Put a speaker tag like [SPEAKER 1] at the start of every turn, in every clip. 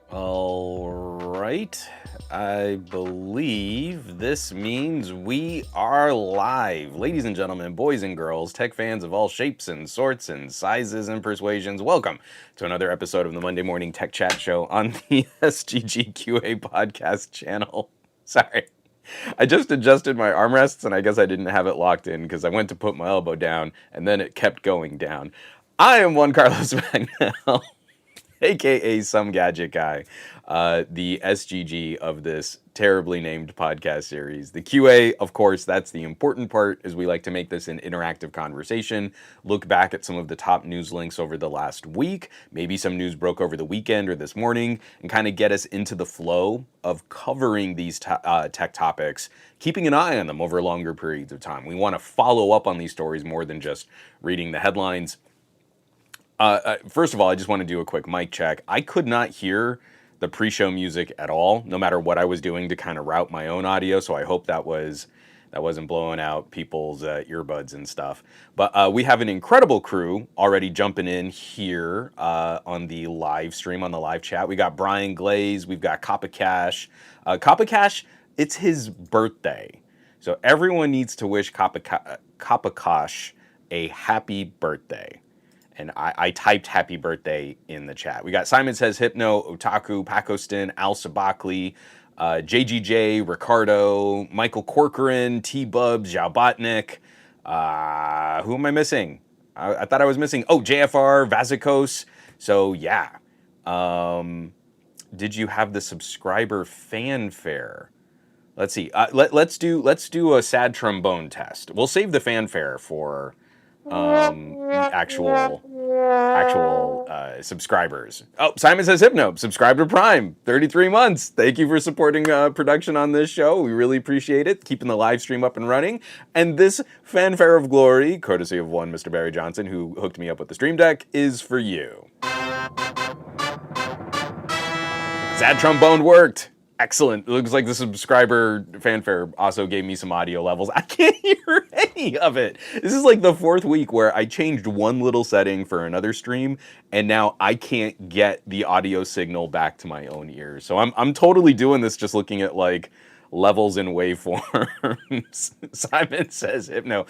[SPEAKER 1] All right. I believe this means we are live. Ladies and gentlemen, boys and girls, tech fans of all shapes and sorts and sizes and persuasions, welcome to another episode of the Monday Morning Tech Chat Show on the SGGQA podcast channel. Sorry. I just adjusted my armrests and I guess I didn't have it locked in because I went to put my elbow down and then it kept going down. I am Juan Carlos Magnell, aka Some Gadget Guy, the SGG of this terribly named podcast series. The QA, of course, that's the important part, as we like to make this an interactive conversation, look back at some of the top news links over the last week, maybe some news broke over the weekend or this morning, and kind of get us into the flow of covering these tech topics, keeping an eye on them over longer periods of time. We want to follow up on these stories more than just reading the headlines. First of all, I just want to do a quick mic check. I could not hear the pre-show music at all, no matter what I was doing to kind of route my own audio. So I hope that wasn't blowing out people's earbuds and stuff. But we have an incredible crew already jumping in here on the live stream, on the live chat. We got Brian Glaze, we've got Kappa Cash. Kappa Cash, it's his birthday, so everyone needs to wish Kappa Cash a happy birthday. And I typed happy birthday in the chat. We got Simon Says Hypno, Otaku, Pakostin, Al Sabakli, JGJ, Ricardo, Michael Corcoran, T-Bubs, Zhaubotnik. Who am I missing? I thought I was missing. Oh, JFR, Vazikos. So yeah. Did you have the subscriber fanfare? Let's see. Let's do a sad trombone test. We'll save the fanfare for actual subscribers. Oh, Simon Says Hypno, subscribe to Prime, 33 months. Thank you for supporting production on this show. We really appreciate it, keeping the live stream up and running. And this fanfare of glory, courtesy of one Mr. Barry Johnson, who hooked me up with the Stream Deck, is for you. Sad trombone worked. Excellent. It looks like the subscriber fanfare also gave me some audio levels. I can't hear any of it. This is like the fourth week where I changed one little setting for another stream, and now I can't get the audio signal back to my own ears. So I'm totally doing this just looking at like levels and waveforms. Simon Says Hypno.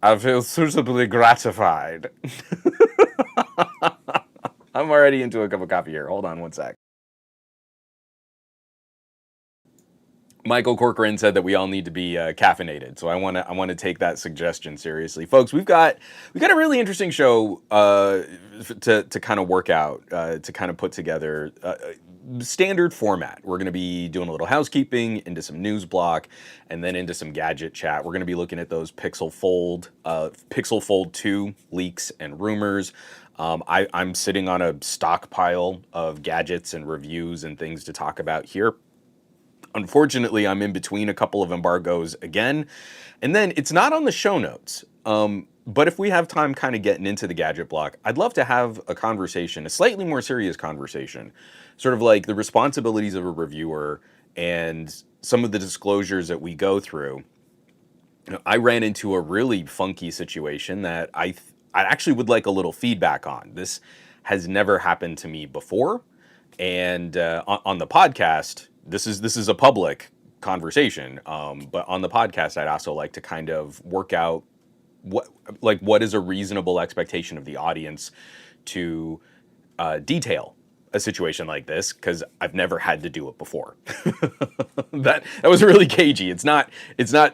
[SPEAKER 1] I feel suitably gratified. I'm already into a cup of coffee here. Hold on one sec. Michael Corcoran said that we all need to be caffeinated, so I want to take that suggestion seriously, folks. We've got a really interesting show to kind of work out, to kind of put together. Standard format. We're going to be doing a little housekeeping, into some news block, and then into some gadget chat. We're going to be looking at those Pixel Fold 2 leaks and rumors. I'm sitting on a stockpile of gadgets and reviews and things to talk about here. Unfortunately, I'm in between a couple of embargoes again, and then it's not on the show notes. But if we have time kind of getting into the gadget block, I'd love to have a conversation, a slightly more serious conversation, sort of like the responsibilities of a reviewer and some of the disclosures that we go through. You know, I ran into a really funky situation that I actually would like a little feedback on. This has never happened to me before, and on the podcast, this is a public conversation, but on the podcast, I'd also like to kind of work out what is a reasonable expectation of the audience to detail a situation like this, because I've never had to do it before. that was really cagey. It's not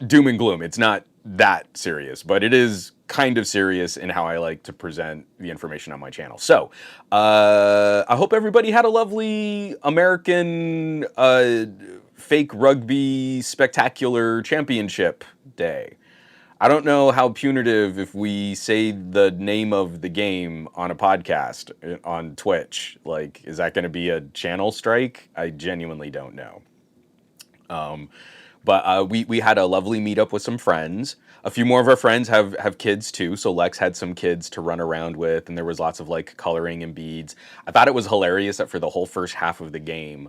[SPEAKER 1] doom and gloom. It's not that serious, but it is kind of serious in how I like to present the information on my channel. So I hope everybody had a lovely American fake rugby spectacular championship day. I don't know how punitive if we say the name of the game on a podcast on Twitch. Like, is that going to be a channel strike? I genuinely don't know. But we had a lovely meetup with some friends. A few more of our friends have kids too, so Lex had some kids to run around with, and there was lots of like coloring and beads. I thought it was hilarious that for the whole first half of the game,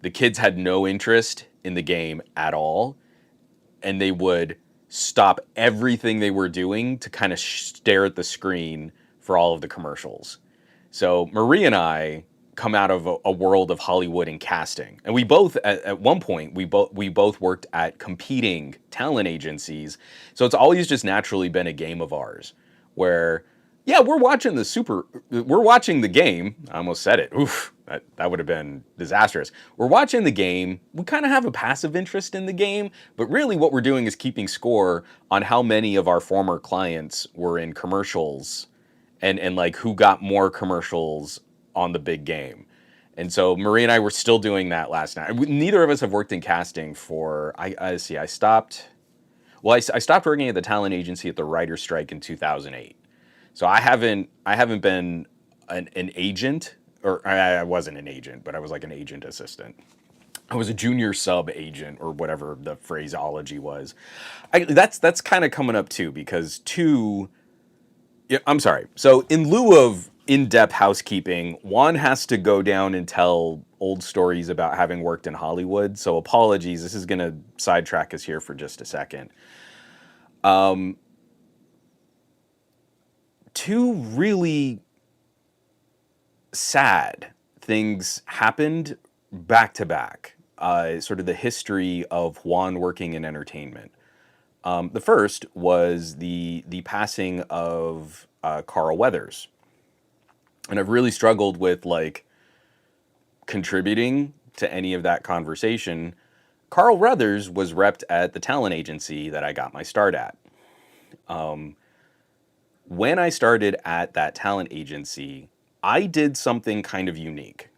[SPEAKER 1] the kids had no interest in the game at all, and they would stop everything they were doing to kind of stare at the screen for all of the commercials. So Marie and I come out of a world of Hollywood and casting. And we both, at one point, we both worked at competing talent agencies. So it's always just naturally been a game of ours where, yeah, we're watching the game. I almost said it. Oof, that would have been disastrous. We're watching the game. We kind of have a passive interest in the game, but really what we're doing is keeping score on how many of our former clients were in commercials and like who got more commercials on the big game. And so Marie and I were still doing that last night. Neither of us have worked in casting for, I see, I stopped, well, I stopped working at the talent agency at the writer's strike in 2008. So I haven't been an agent, or I wasn't an agent, but I was like an agent assistant. I was a junior sub agent or whatever the phraseology was. That's kind of coming up too, because yeah, I'm sorry. So in lieu of in-depth housekeeping, Juan has to go down and tell old stories about having worked in Hollywood. So apologies. This is going to sidetrack us here for just a second. Two really sad things happened back to back. Sort of the history of Juan working in entertainment. The first was the passing of Carl Weathers, and I've really struggled with like contributing to any of that conversation. Carl Weathers was repped at the talent agency that I got my start at. When I started at that talent agency, I did something kind of unique.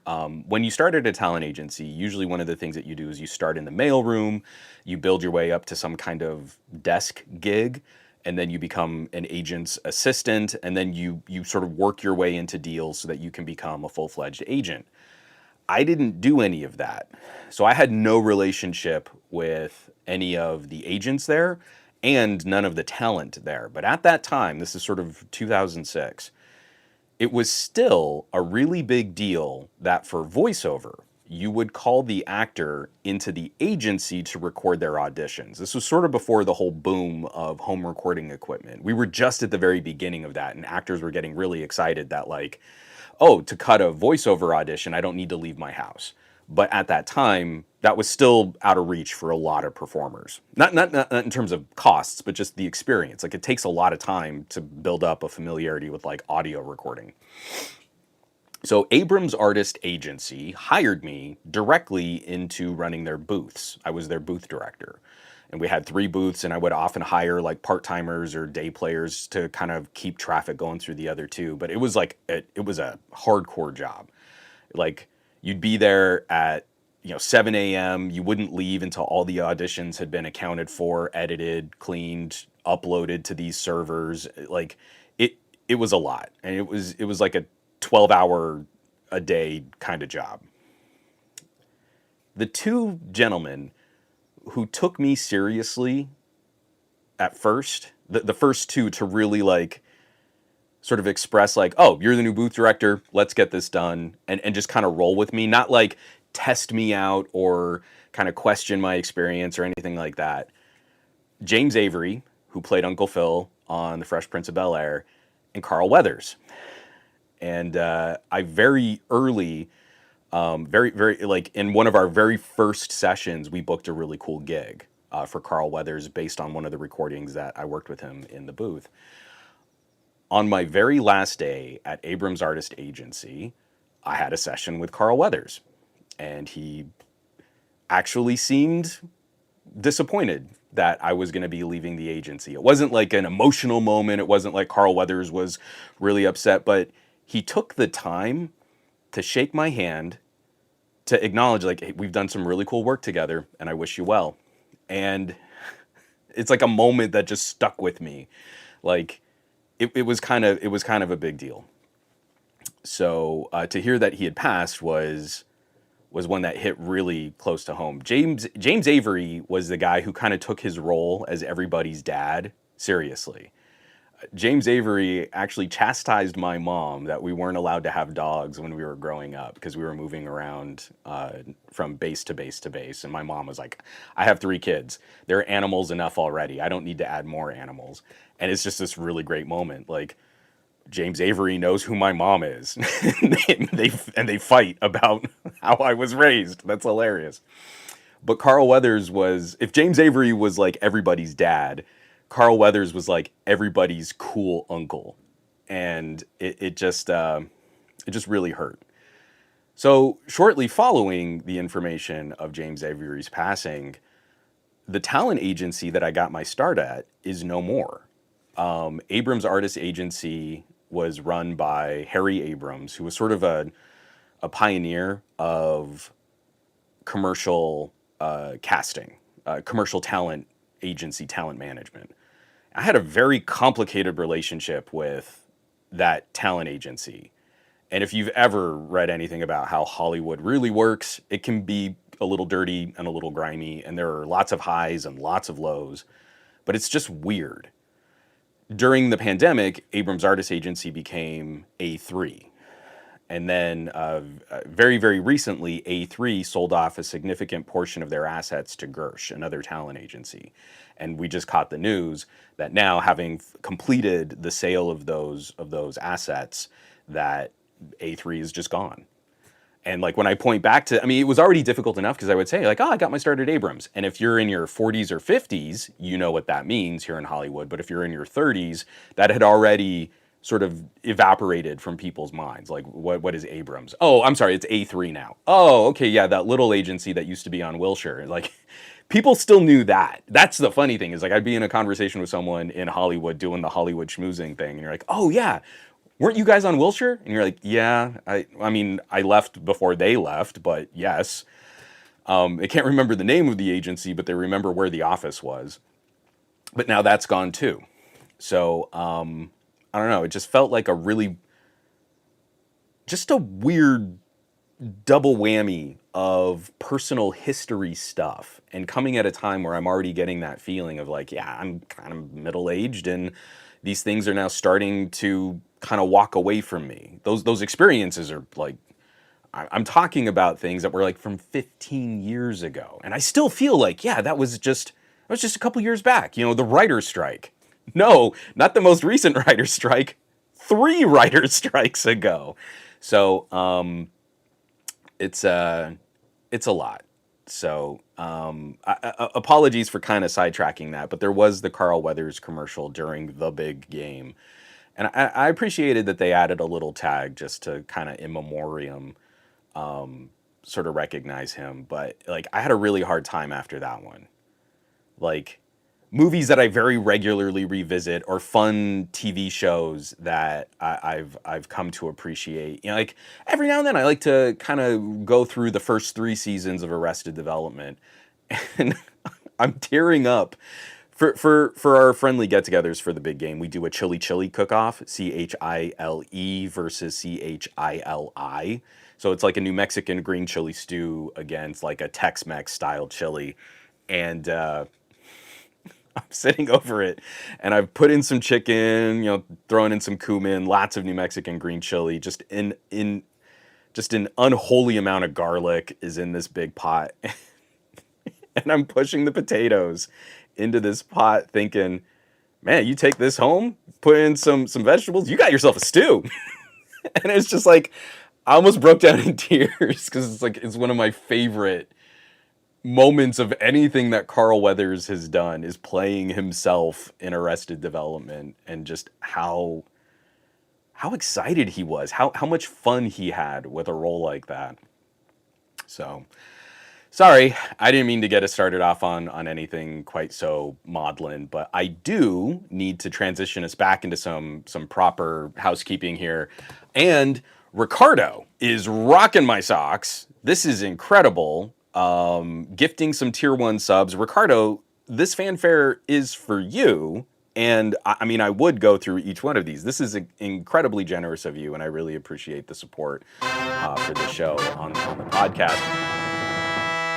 [SPEAKER 1] When you start at a talent agency, usually one of the things that you do is you start in the mailroom, you build your way up to some kind of desk gig, and then you become an agent's assistant, and then you sort of work your way into deals so that you can become a full-fledged agent. I didn't do any of that. So I had no relationship with any of the agents there and none of the talent there. But at that time, this is sort of 2006, it was still a really big deal that for voiceover, you would call the actor into the agency to record their auditions. This was sort of before the whole boom of home recording equipment. We were just at the very beginning of that, and actors were getting really excited that like, oh, to cut a voiceover audition, I don't need to leave my house. But at that time, that was still out of reach for a lot of performers. Not in terms of costs, but just the experience. Like it takes a lot of time to build up a familiarity with like audio recording. So Abrams Artist Agency hired me directly into running their booths. I was their booth director. And we had 3 booths, and I would often hire like part-timers or day players to kind of keep traffic going through the other 2. But it was like, it was a hardcore job. Like you'd be there at 7 a.m. You wouldn't leave until all the auditions had been accounted for, edited, cleaned, uploaded to these servers. Like it was a lot. And it was like a 12-hour a day kind of job. The 2 gentlemen who took me seriously at first, the first 2 to really like sort of express like, oh, you're the new booth director, let's get this done, and just kind of roll with me, not like test me out or kind of question my experience or anything like that. James Avery, who played Uncle Phil on The Fresh Prince of Bel-Air, and Carl Weathers. And I very early, very like in one of our very first sessions, we booked a really cool gig for Carl Weathers based on one of the recordings that I worked with him in the booth. On my very last day at Abrams Artist Agency, I had a session with Carl Weathers, and he actually seemed disappointed that I was going to be leaving the agency. It wasn't like an emotional moment. It wasn't like Carl Weathers was really upset, but he took the time to shake my hand, to acknowledge like, hey, we've done some really cool work together and I wish you well. And it's like a moment that just stuck with me. Like it was kind of a big deal. So to hear that he had passed was one that hit really close to home. James Avery was the guy who kind of took his role as everybody's dad seriously. James Avery actually chastised my mom that we weren't allowed to have dogs when we were growing up because we were moving around from base to base to base. And my mom was like, I have 3 kids. There are animals enough already. I don't need to add more animals. And it's just this really great moment. Like, James Avery knows who my mom is. and they fight about how I was raised. That's hilarious. But Carl Weathers was, if James Avery was like everybody's dad, Carl Weathers was like everybody's cool uncle. And it just really hurt. So shortly following the information of James Avery's passing, the talent agency that I got my start at is no more. Abrams Artist Agency was run by Harry Abrams, who was sort of a pioneer of commercial casting, commercial talent agency, talent management. I had a very complicated relationship with that talent agency. And if you've ever read anything about how Hollywood really works, it can be a little dirty and a little grimy, and there are lots of highs and lots of lows, but it's just weird. During the pandemic, Abrams Artist Agency became A3. And then very, very recently, A3 sold off a significant portion of their assets to Gersh, another talent agency. And we just caught the news that now, having completed the sale of those assets, that A3 is just gone. And like when I point back to, I mean, it was already difficult enough because I would say like, oh, I got my start at Abrams. And if you're in your 40s or 50s, you know what that means here in Hollywood. But if you're in your 30s, that had already sort of evaporated from people's minds. Like, what is Abrams? Oh, I'm sorry, it's A3 now. Oh, okay, yeah, that little agency that used to be on Wilshire. Like, people still knew that. That's the funny thing, is like I'd be in a conversation with someone in Hollywood doing the Hollywood schmoozing thing, and you're like, oh yeah, weren't you guys on Wilshire? And you're like, yeah, I mean, I left before they left, but yes. They can't remember the name of the agency, but they remember where the office was. But now that's gone too. So, I don't know, it just felt like just a weird double whammy of personal history stuff, and coming at a time where I'm already getting that feeling of like, yeah, I'm kind of middle-aged and these things are now starting to kind of walk away from me. Those experiences are like, I'm talking about things that were like from 15 years ago, and I still feel like, yeah, that was just a couple years back. You know, the writer's strike. No, not the most recent writer's strike. 3 writer's strikes ago. So it's a lot. So apologies for kind of sidetracking that, but there was the Carl Weathers commercial during the big game, and I appreciated that they added a little tag just to kind of in memoriam sort of recognize him. But like, I had a really hard time after that one. Like, movies that I very regularly revisit, or fun TV shows that I've come to appreciate. You know, like every now and then I like to kind of go through the first 3 seasons of Arrested Development, and I'm tearing up. For our friendly get-togethers for the big game, we do a chili cook-off, Chile versus CHILI. So it's like a New Mexican green chili stew against like a Tex-Mex style chili, and I'm sitting over it, and I've put in some chicken, you know, thrown in some cumin, lots of New Mexican green chili, just an unholy amount of garlic is in this big pot, and I'm pushing the potatoes into this pot, thinking, man, you take this home, put in some vegetables, you got yourself a stew. And it's just like, I almost broke down in tears because it's like, it's one of my favorite moments of anything that Carl Weathers has done, is playing himself in Arrested Development, and just how excited he was, how much fun he had with a role like that. So, sorry, I didn't mean to get us started off on anything quite so maudlin, but I do need to transition us back into some proper housekeeping here. And Ricardo is rocking my socks. This is incredible. Gifting some tier 1 subs. Ricardo, this fanfare is for you. And I mean, I would go through each one of these. This is incredibly generous of you, and I really appreciate the support for the show on the podcast.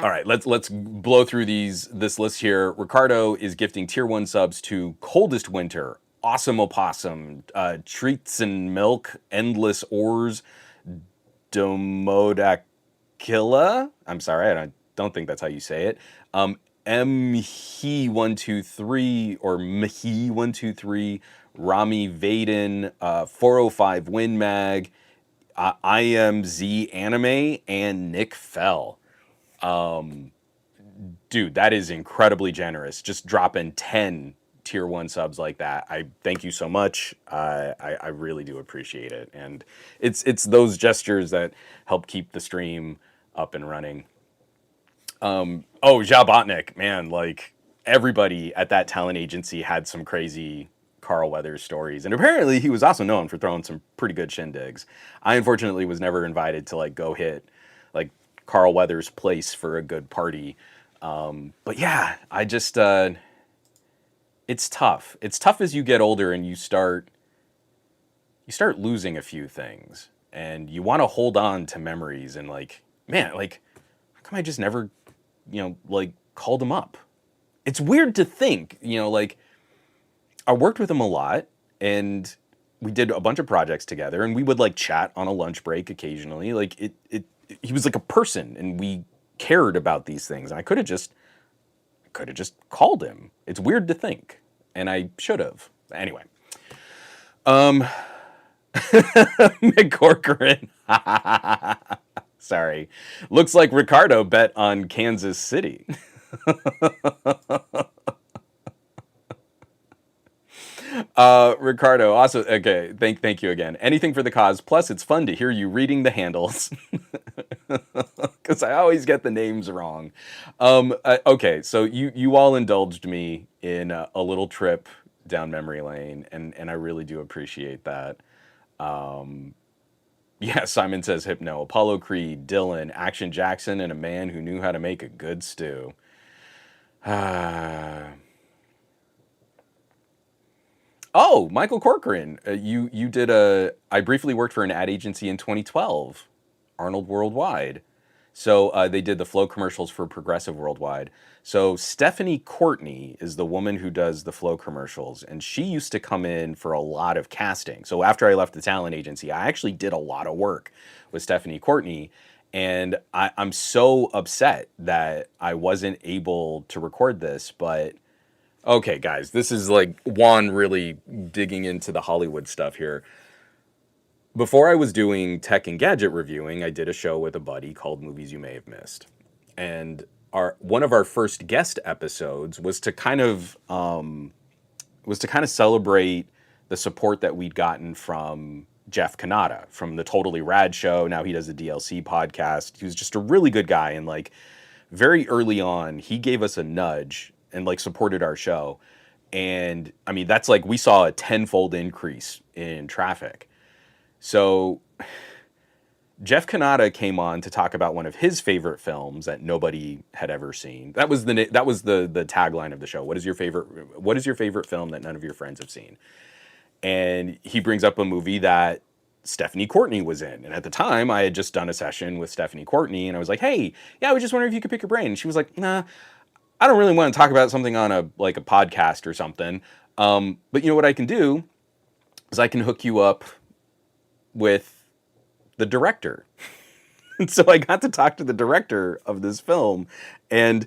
[SPEAKER 1] All right, let's blow through this list here. Ricardo is gifting tier 1 subs to Coldest Winter, Awesome Opossum, Treats and Milk, Endless Oars, Domodacilla. I'm sorry, I don't think that's how you say it. Mhe123 or Mhe123, Rami Vaden, 405 WinMag, IMZ Anime, and Nick Fell. Dude, that is incredibly generous. Just dropping 10 tier 1 subs like that. I thank you so much. I really do appreciate it. And it's those gestures that help keep the stream up and running. Oh, Jabotnik, man, like everybody at that talent agency had some crazy Carl Weathers stories. And apparently he was also known for throwing some pretty good shindigs. I unfortunately was never invited to like go hit like Carl Weathers' place for a good party. But yeah, I just, it's tough. It's tough as you get older and you start losing a few things and you want to hold on to memories and like, man, like, how come I just never, like called him up? It's weird to think, like I worked with him a lot and we did a bunch of projects together and we would like chat on a lunch break occasionally. Like he was like a person and we cared about these things. And I could have just called him. It's weird to think, and I should have. Anyway, McCorcoran. Sorry. Looks like Ricardo bet on Kansas City. Ricardo, also, okay, thank you again. Anything for the cause. Plus, it's fun to hear you reading the handles. Because I always get the names wrong. Okay, so you all indulged me in a little trip down memory lane, and I really do appreciate that. Yeah, Simon says Hypno, Apollo Creed, Dylan, Action Jackson, and a man who knew how to make a good stew. Oh, Michael Corcoran, you did I briefly worked for an ad agency in 2012, Arnold Worldwide. So they did the Flow commercials for Progressive Worldwide. So Stephanie Courtney is the woman who does the Flow commercials, and she used to come in for a lot of casting. So after I left the talent agency, I actually did a lot of work with Stephanie Courtney, and I'm so upset that I wasn't able to record this, but okay, guys, this is like Juan really digging into the Hollywood stuff here. Before I was doing tech and gadget reviewing, I did a show with a buddy called Movies You May Have Missed. And one of our first guest episodes was to kind of celebrate the support that we'd gotten from Jeff Kanata from the Totally Rad show. Now he does a DLC podcast. He was just a really good guy, and like very early on, he gave us a nudge and like supported our show. And I mean, that's like we saw a tenfold increase in traffic. So Jeff Kanata came on to talk about one of his favorite films that nobody had ever seen. That was the tagline of the show. What is your favorite film that none of your friends have seen? And he brings up a movie that Stephanie Courtney was in. And at the time, I had just done a session with Stephanie Courtney, and I was like, hey, yeah, I was just wondering if you could pick your brain. And she was like, nah, I don't really want to talk about something on a podcast or something. But you know what I can do is I can hook you up with the director. And so I got to talk to the director of this film, and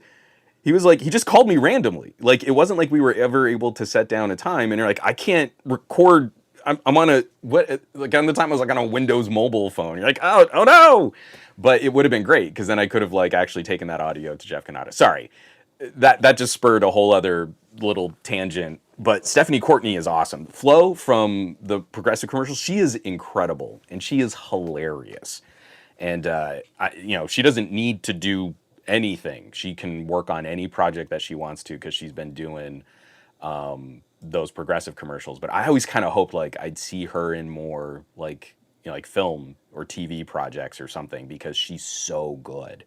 [SPEAKER 1] he was like, he just called me randomly. Like, it wasn't like we were ever able to set down a time, and you're like, I can't record. I'm on a, like on the time I was like on a Windows mobile phone. You're like, oh no. But it would have been great, because then I could have like actually taken that audio to Jeff Kanata. Sorry. That just spurred a whole other little tangent. But Stephanie Courtney is awesome. Flo from the Progressive commercials, she is incredible, and she is hilarious. And she doesn't need to do anything. She can work on any project that she wants to, because she's been doing those Progressive commercials. But I always kind of hoped like I'd see her in more like film or TV projects or something, because she's so good.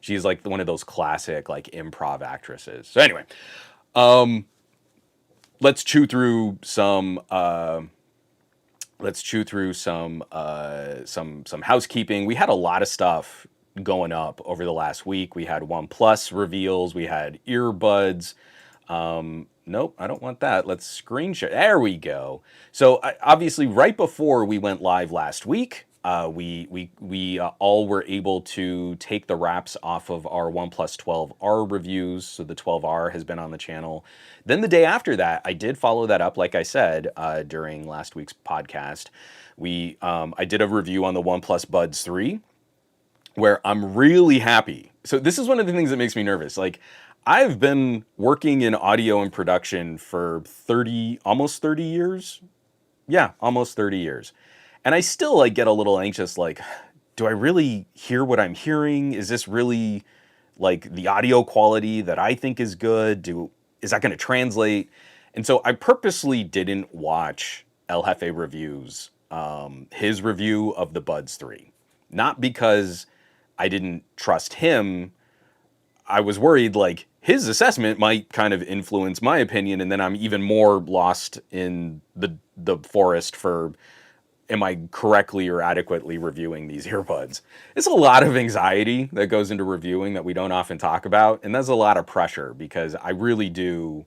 [SPEAKER 1] She's like one of those classic like improv actresses. So anyway, let's chew through some housekeeping. We had a lot of stuff going up over the last week. We had OnePlus reveals. We had earbuds. Nope, I don't want that. Let's screen share. There we go. So obviously, right before we went live last week, We all were able to take the wraps off of our OnePlus 12R reviews. So the 12R has been on the channel. Then the day after that, I did follow that up, like I said, during last week's podcast. I did a review on the OnePlus Buds 3, where I'm really happy. So this is one of the things that makes me nervous. Like, I've been working in audio and production for almost 30 years. Yeah, almost 30 years. And I still like get a little anxious, like, do I really hear what I'm hearing? Is this really like the audio quality that I think is good? Is that going to translate? And so I purposely didn't watch El Jefe Reviews, his review of the Buds 3. Not because I didn't trust him. I was worried like his assessment might kind of influence my opinion, and then I'm even more lost in the forest for, am I correctly or adequately reviewing these earbuds? It's a lot of anxiety that goes into reviewing that we don't often talk about, and that's a lot of pressure because I really do,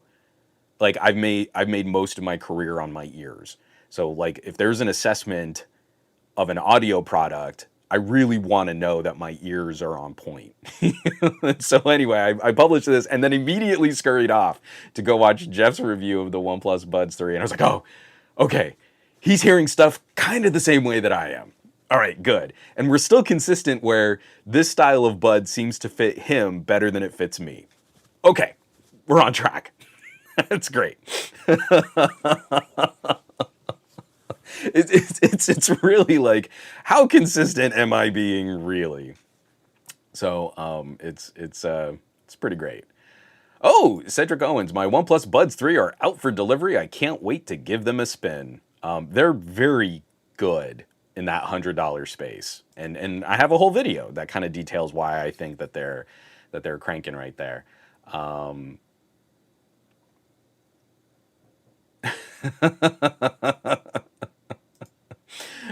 [SPEAKER 1] like, I've made most of my career on my ears. So like if there's an assessment of an audio product, I really want to know that my ears are on point. So anyway, I published this and then immediately scurried off to go watch Jeff's review of the OnePlus Buds 3. And I was like, oh, okay, he's hearing stuff kind of the same way that I am. All right, good. And we're still consistent where this style of bud seems to fit him better than it fits me. Okay, we're on track. That's great. It's really like, how consistent am I being really? So it's pretty great. Oh, Cedric Owens, my OnePlus Buds 3 are out for delivery. I can't wait to give them a spin. They're very good in that $100 space, and I have a whole video that kind of details why I think that they're cranking right there.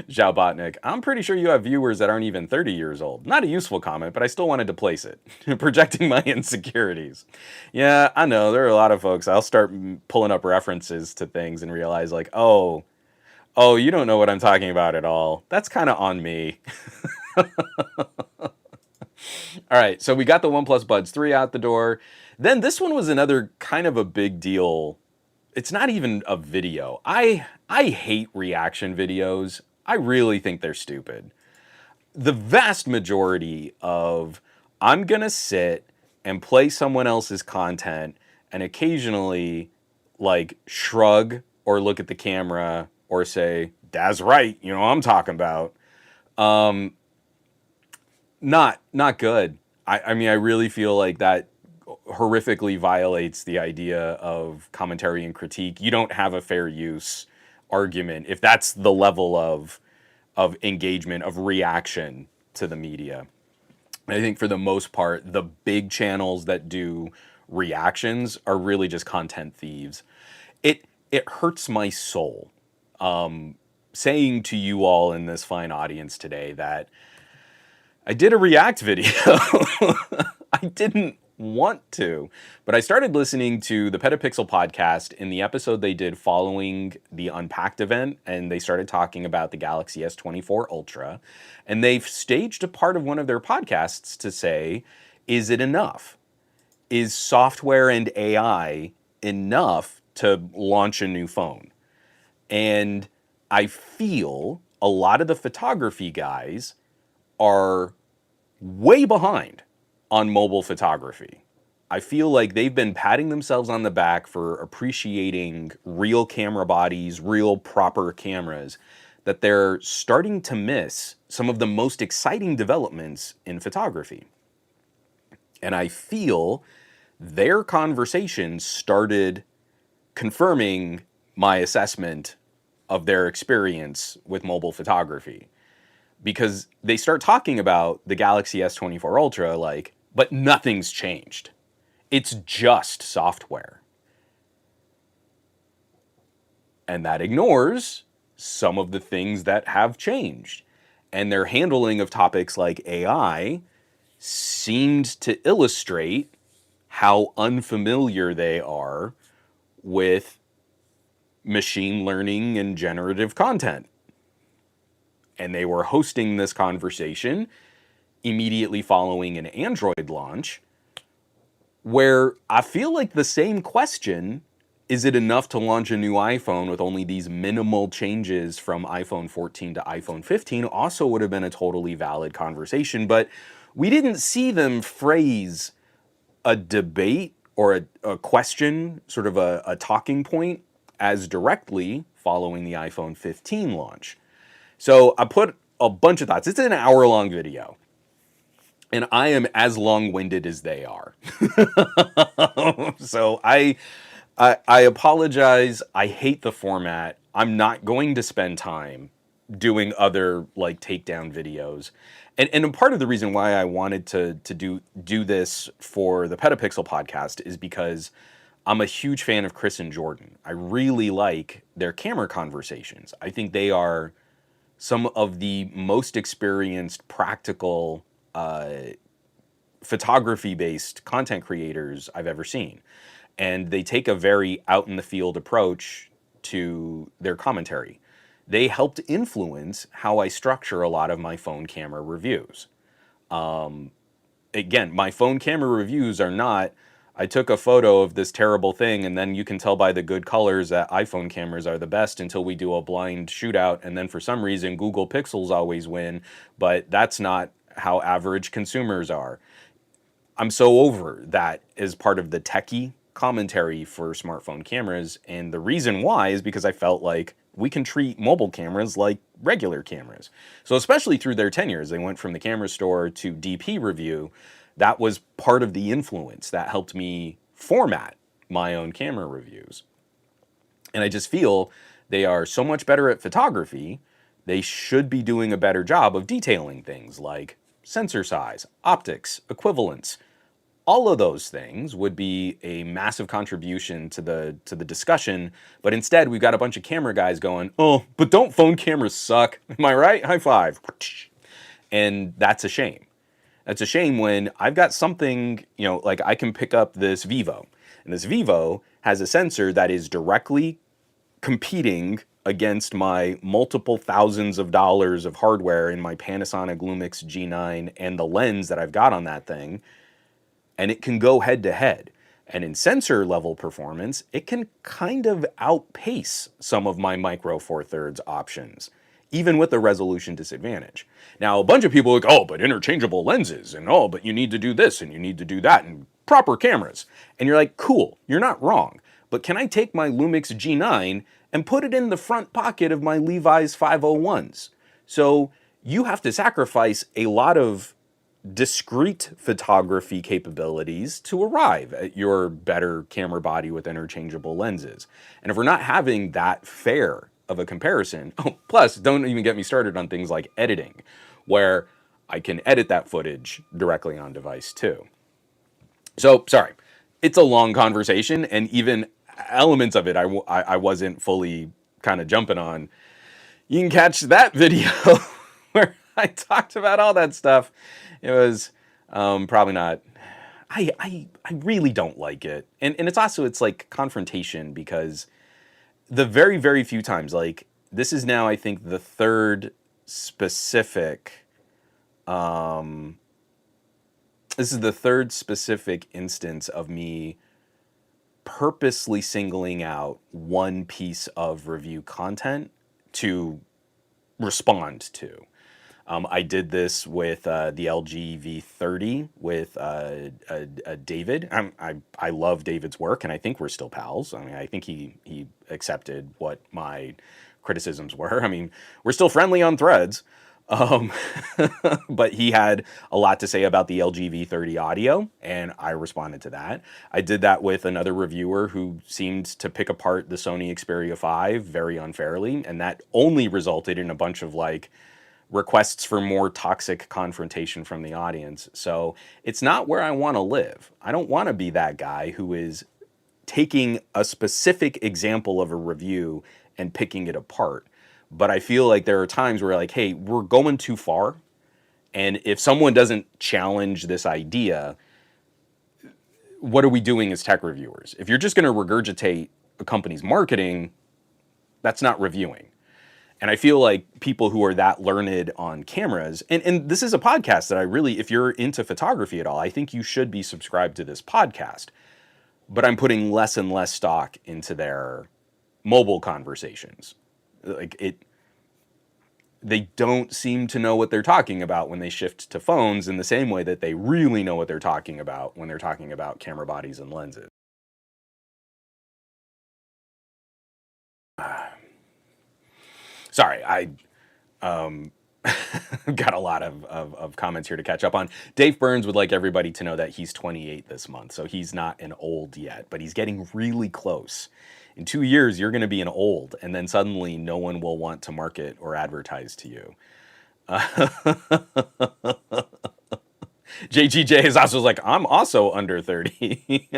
[SPEAKER 1] Zhao Botnick, I'm pretty sure you have viewers that aren't even 30 years old. Not a useful comment, but I still wanted to place it. Projecting my insecurities. Yeah, I know, there are a lot of folks. I'll start pulling up references to things and realize like, oh, you don't know what I'm talking about at all. That's kind of on me. All right, so we got the OnePlus Buds 3 out the door. Then this one was another kind of a big deal. It's not even a video. I hate reaction videos. I really think they're stupid. The vast majority of, I'm going to sit and play someone else's content and occasionally like shrug or look at the camera or say, that's right, you know what I'm talking about. Not good. I mean, I really feel like that horrifically violates the idea of commentary and critique. You don't have a fair use argument if that's the level of engagement, of reaction to the media. And I think for the most part, the big channels that do reactions are really just content thieves. It hurts my soul saying to you all in this fine audience today that I did a react video. I didn't want to, but I started listening to the Petapixel podcast in the episode they did following the Unpacked event, and they started talking about the Galaxy S24 Ultra, and they've staged a part of one of their podcasts to say, is it enough? Is software and AI enough to launch a new phone? And I feel a lot of the photography guys are way behind on mobile photography. I feel like they've been patting themselves on the back for appreciating real camera bodies, real proper cameras, that they're starting to miss some of the most exciting developments in photography. And I feel their conversation started confirming my assessment of their experience with mobile photography. Because they start talking about the Galaxy S24 Ultra like, but nothing's changed. It's just software. And that ignores some of the things that have changed. And their handling of topics like AI seemed to illustrate how unfamiliar they are with machine learning and generative content. And they were hosting this conversation immediately following an Android launch, where I feel like the same question, is it enough to launch a new iPhone with only these minimal changes from iPhone 14 to iPhone 15, also would have been a totally valid conversation. But we didn't see them phrase a debate or a question, sort of a talking point, as directly following the iPhone 15 launch. So I put a bunch of thoughts. It's an hour-long video, and I am as long-winded as they are. So I apologize. I hate the format. I'm not going to spend time doing other like takedown videos. And a part of the reason why I wanted to do this for the Petapixel podcast is because I'm a huge fan of Chris and Jordan. I really like their camera conversations. I think they are some of the most experienced, practical, photography-based content creators I've ever seen. And they take a very out-in-the-field approach to their commentary. They helped influence how I structure a lot of my phone camera reviews. Again, my phone camera reviews are not, I took a photo of this terrible thing and then you can tell by the good colors that iPhone cameras are the best until we do a blind shootout, and then for some reason Google Pixels always win, but that's not how average consumers are. I'm so over that as part of the techie commentary for smartphone cameras, and the reason why is because I felt like we can treat mobile cameras like regular cameras. So especially through their tenures, they went from the camera store to DP review. That was part of the influence that helped me format my own camera reviews. And I just feel they are so much better at photography, they should be doing a better job of detailing things like sensor size, optics, equivalence. All of those things would be a massive contribution to the discussion, but instead we've got a bunch of camera guys going, oh, but don't phone cameras suck? Am I right? High five. And that's a shame. That's a shame when I've got something, like I can pick up this Vivo, and this Vivo has a sensor that is directly competing against my multiple thousands of dollars of hardware in my Panasonic Lumix G9 and the lens that I've got on that thing. And it can go head to head. And in sensor level performance, it can kind of outpace some of my Micro Four Thirds options, even with a resolution disadvantage. Now, a bunch of people are like, oh, but interchangeable lenses, and oh, but you need to do this, and you need to do that, and proper cameras. And you're like, cool, you're not wrong. But can I take my Lumix G9 and put it in the front pocket of my Levi's 501s? So you have to sacrifice a lot of discrete photography capabilities to arrive at your better camera body with interchangeable lenses. And if we're not having that fair of a comparison, plus don't even get me started on things like editing, where I can edit that footage directly on device too. So, sorry, it's a long conversation, and even elements of it I wasn't fully kind of jumping on. You can catch that video where I talked about all that stuff. It was probably not. I really don't like it, and it's like confrontation, because the very, very few times, like this is now I think the third specific instance of me purposely singling out one piece of review content to respond to. I did this with the LG V30 with David. I love David's work, and I think we're still pals. I mean, I think he accepted what my criticisms were. I mean, we're still friendly on Threads. But he had a lot to say about the LG V30 audio, and I responded to that. I did that with another reviewer who seemed to pick apart the Sony Xperia 5 very unfairly, and that only resulted in a bunch of like requests for more toxic confrontation from the audience. So it's not where I want to live. I don't want to be that guy who is taking a specific example of a review and picking it apart. But I feel like there are times where like, hey, we're going too far. And if someone doesn't challenge this idea, what are we doing as tech reviewers? If you're just going to regurgitate a company's marketing, that's not reviewing. And I feel like people who are that learned on cameras, and this is a podcast that I really, if you're into photography at all, I think you should be subscribed to this podcast. But I'm putting less and less stock into their mobile conversations. Like they don't seem to know what they're talking about when they shift to phones in the same way that they really know what they're talking about when they're talking about camera bodies and lenses. Sorry, I got a lot of comments here to catch up on. Dave Burns would like everybody to know that he's 28 this month, so he's not an old yet, but he's getting really close. In 2 years, you're going to be an old, and then suddenly no one will want to market or advertise to you. JGJ is also like, I'm also under 30.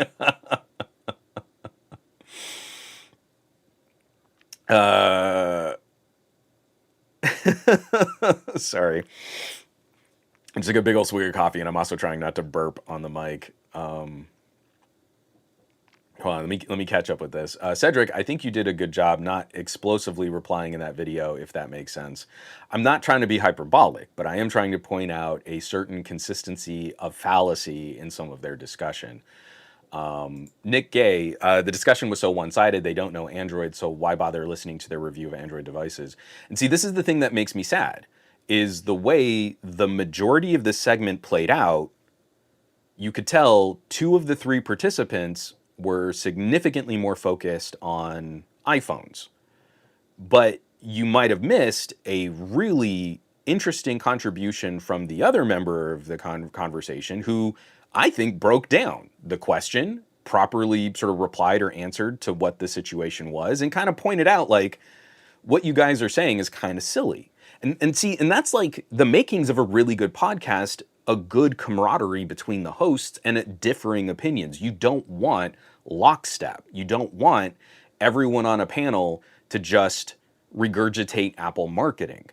[SPEAKER 1] Sorry. I just took a big old swig of coffee, and I'm also trying not to burp on the mic. Hold on, let me catch up with this. Cedric, I think you did a good job not explosively replying in that video, if that makes sense. I'm not trying to be hyperbolic, but I am trying to point out a certain consistency of fallacy in some of their discussion. Nick Gay, the discussion was so one-sided, they don't know Android, so why bother listening to their review of Android devices? And see, this is the thing that makes me sad, is the way the majority of this segment played out. You could tell 2 of the 3 participants were significantly more focused on iPhones. But you might have missed a really interesting contribution from the other member of the conversation who I think broke down the question, properly sort of replied or answered to what the situation was, and kind of pointed out, like, what you guys are saying is kind of silly. And see, and that's like the makings of a really good podcast, a good camaraderie between the hosts and differing opinions. You don't want lockstep. You don't want everyone on a panel to just regurgitate Apple marketing.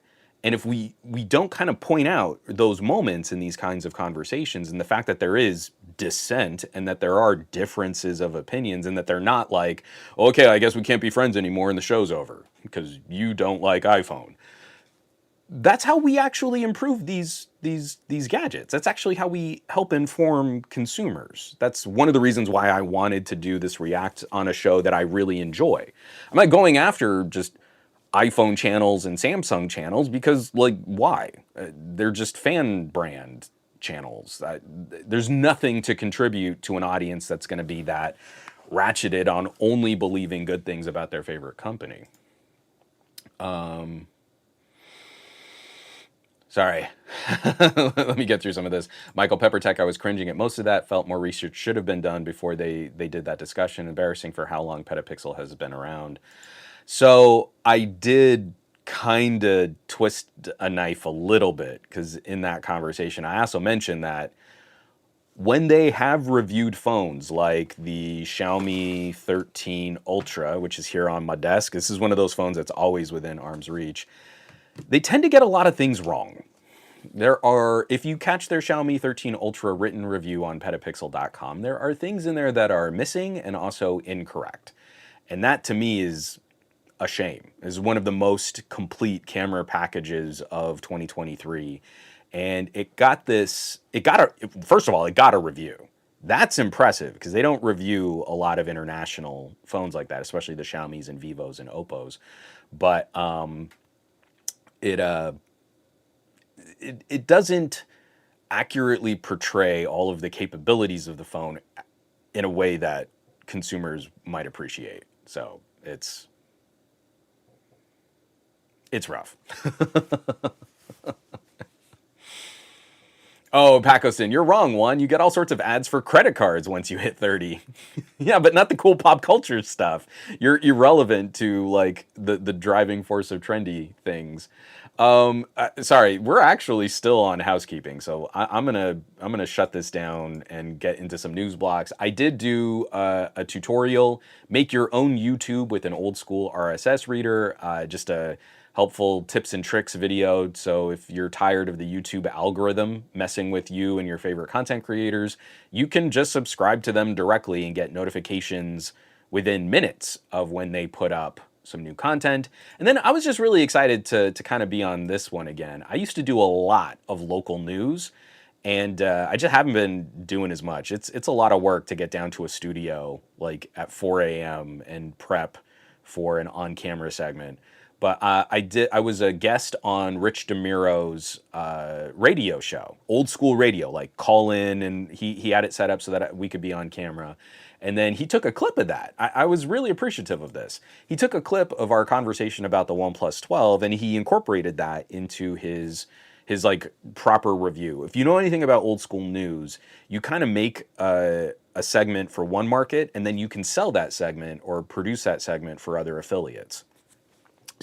[SPEAKER 1] And if we don't kind of point out those moments in these kinds of conversations, and the fact that there is dissent and that there are differences of opinions, and that they're not like, okay, I guess we can't be friends anymore and the show's over because you don't like iPhone. That's how we actually improve these gadgets. That's actually how we help inform consumers. That's one of the reasons why I wanted to do this React on a show that I really enjoy. I'm not going after just iPhone channels and Samsung channels because, like, why? They're just fan brand channels. There's nothing to contribute to an audience that's going to be that ratcheted on only believing good things about their favorite company. Sorry. Let me get through some of this. Michael Peppertech, I was cringing at most of that. Felt more research should have been done before they did that discussion. Embarrassing for how long Petapixel has been around. So I did kind of twist a knife a little bit, because in that conversation, I also mentioned that when they have reviewed phones like the Xiaomi 13 Ultra, which is here on my desk, this is one of those phones that's always within arm's reach, they tend to get a lot of things wrong. There are, if you catch their Xiaomi 13 Ultra written review on petapixel.com, there are things in there that are missing and also incorrect. And that to me is a shame. Is one of the most complete camera packages of 2023. And first of all, it got a review. That's impressive because they don't review a lot of international phones like that, especially the Xiaomis and Vivos and Oppos. But it doesn't accurately portray all of the capabilities of the phone in a way that consumers might appreciate. So it's rough. Oh, Pacoston, you're wrong, Juan. You get all sorts of ads for credit cards once you hit 30. Yeah, but not the cool pop culture stuff. You're irrelevant to, like, the driving force of trendy things. Sorry, we're actually still on housekeeping, so I'm gonna shut this down and get into some news blocks. I did do a tutorial, make your own YouTube with an old school RSS reader, just a helpful tips and tricks video. So if you're tired of the YouTube algorithm messing with you and your favorite content creators, you can just subscribe to them directly and get notifications within minutes of when they put up some new content. And then I was just really excited to kind of be on this one again. I used to do a lot of local news, and I just haven't been doing as much. It's a lot of work to get down to a studio like at 4 a.m. and prep for an on-camera segment. But I was a guest on Rich DeMiro's radio show, old school radio, like call in, and he had it set up so that we could be on camera. And then he took a clip of that. I was really appreciative of this. He took a clip of our conversation about the OnePlus 12, and he incorporated that into his like proper review. If you know anything about old school news, you kind of make a segment for one market, and then you can sell that segment or produce that segment for other affiliates.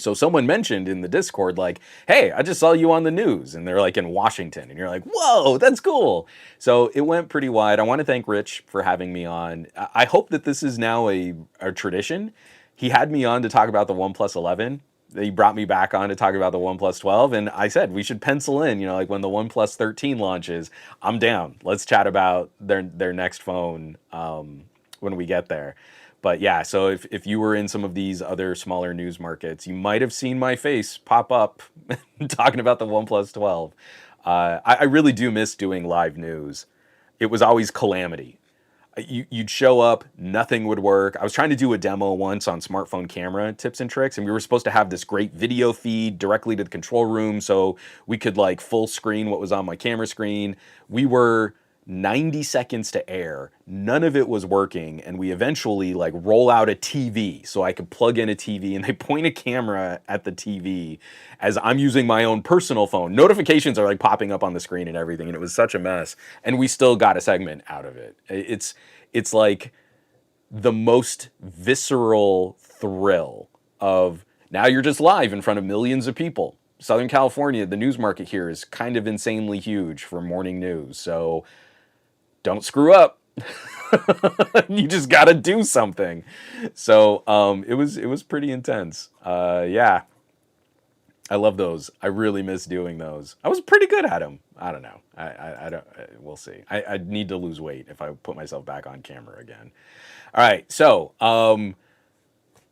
[SPEAKER 1] So someone mentioned in the Discord, like, hey, I just saw you on the news, and they're like in Washington, and you're like, whoa, that's cool. So it went pretty wide. I want to thank Rich for having me on. I hope that this is now a tradition. He had me on to talk about the OnePlus 11. He brought me back on to talk about the OnePlus 12, and I said we should pencil in, like when the OnePlus 13 launches, I'm down. Let's chat about their next phone when we get there. But yeah, so if you were in some of these other smaller news markets, you might have seen my face pop up talking about the OnePlus 12. I really do miss doing live news. It was always calamity. You'd show up, nothing would work. I was trying to do a demo once on smartphone camera tips and tricks, and we were supposed to have this great video feed directly to the control room so we could like full screen what was on my camera screen. We were 90 seconds to air. None of it was working, and we eventually like roll out a TV so I could plug in a TV, and they point a camera at the TV as I'm using my own personal phone. Notifications are like popping up on the screen and everything, and it was such a mess. And we still got a segment out of it. It's like the most visceral thrill of now you're just live in front of millions of people. Southern California, the news market here is kind of insanely huge for morning news. So don't screw up. You just got to do something. So it was pretty intense. Yeah, I love those. I really miss doing those. I was pretty good at them. I don't know. I don't. We'll see. I need to lose weight if I put myself back on camera again. All right. So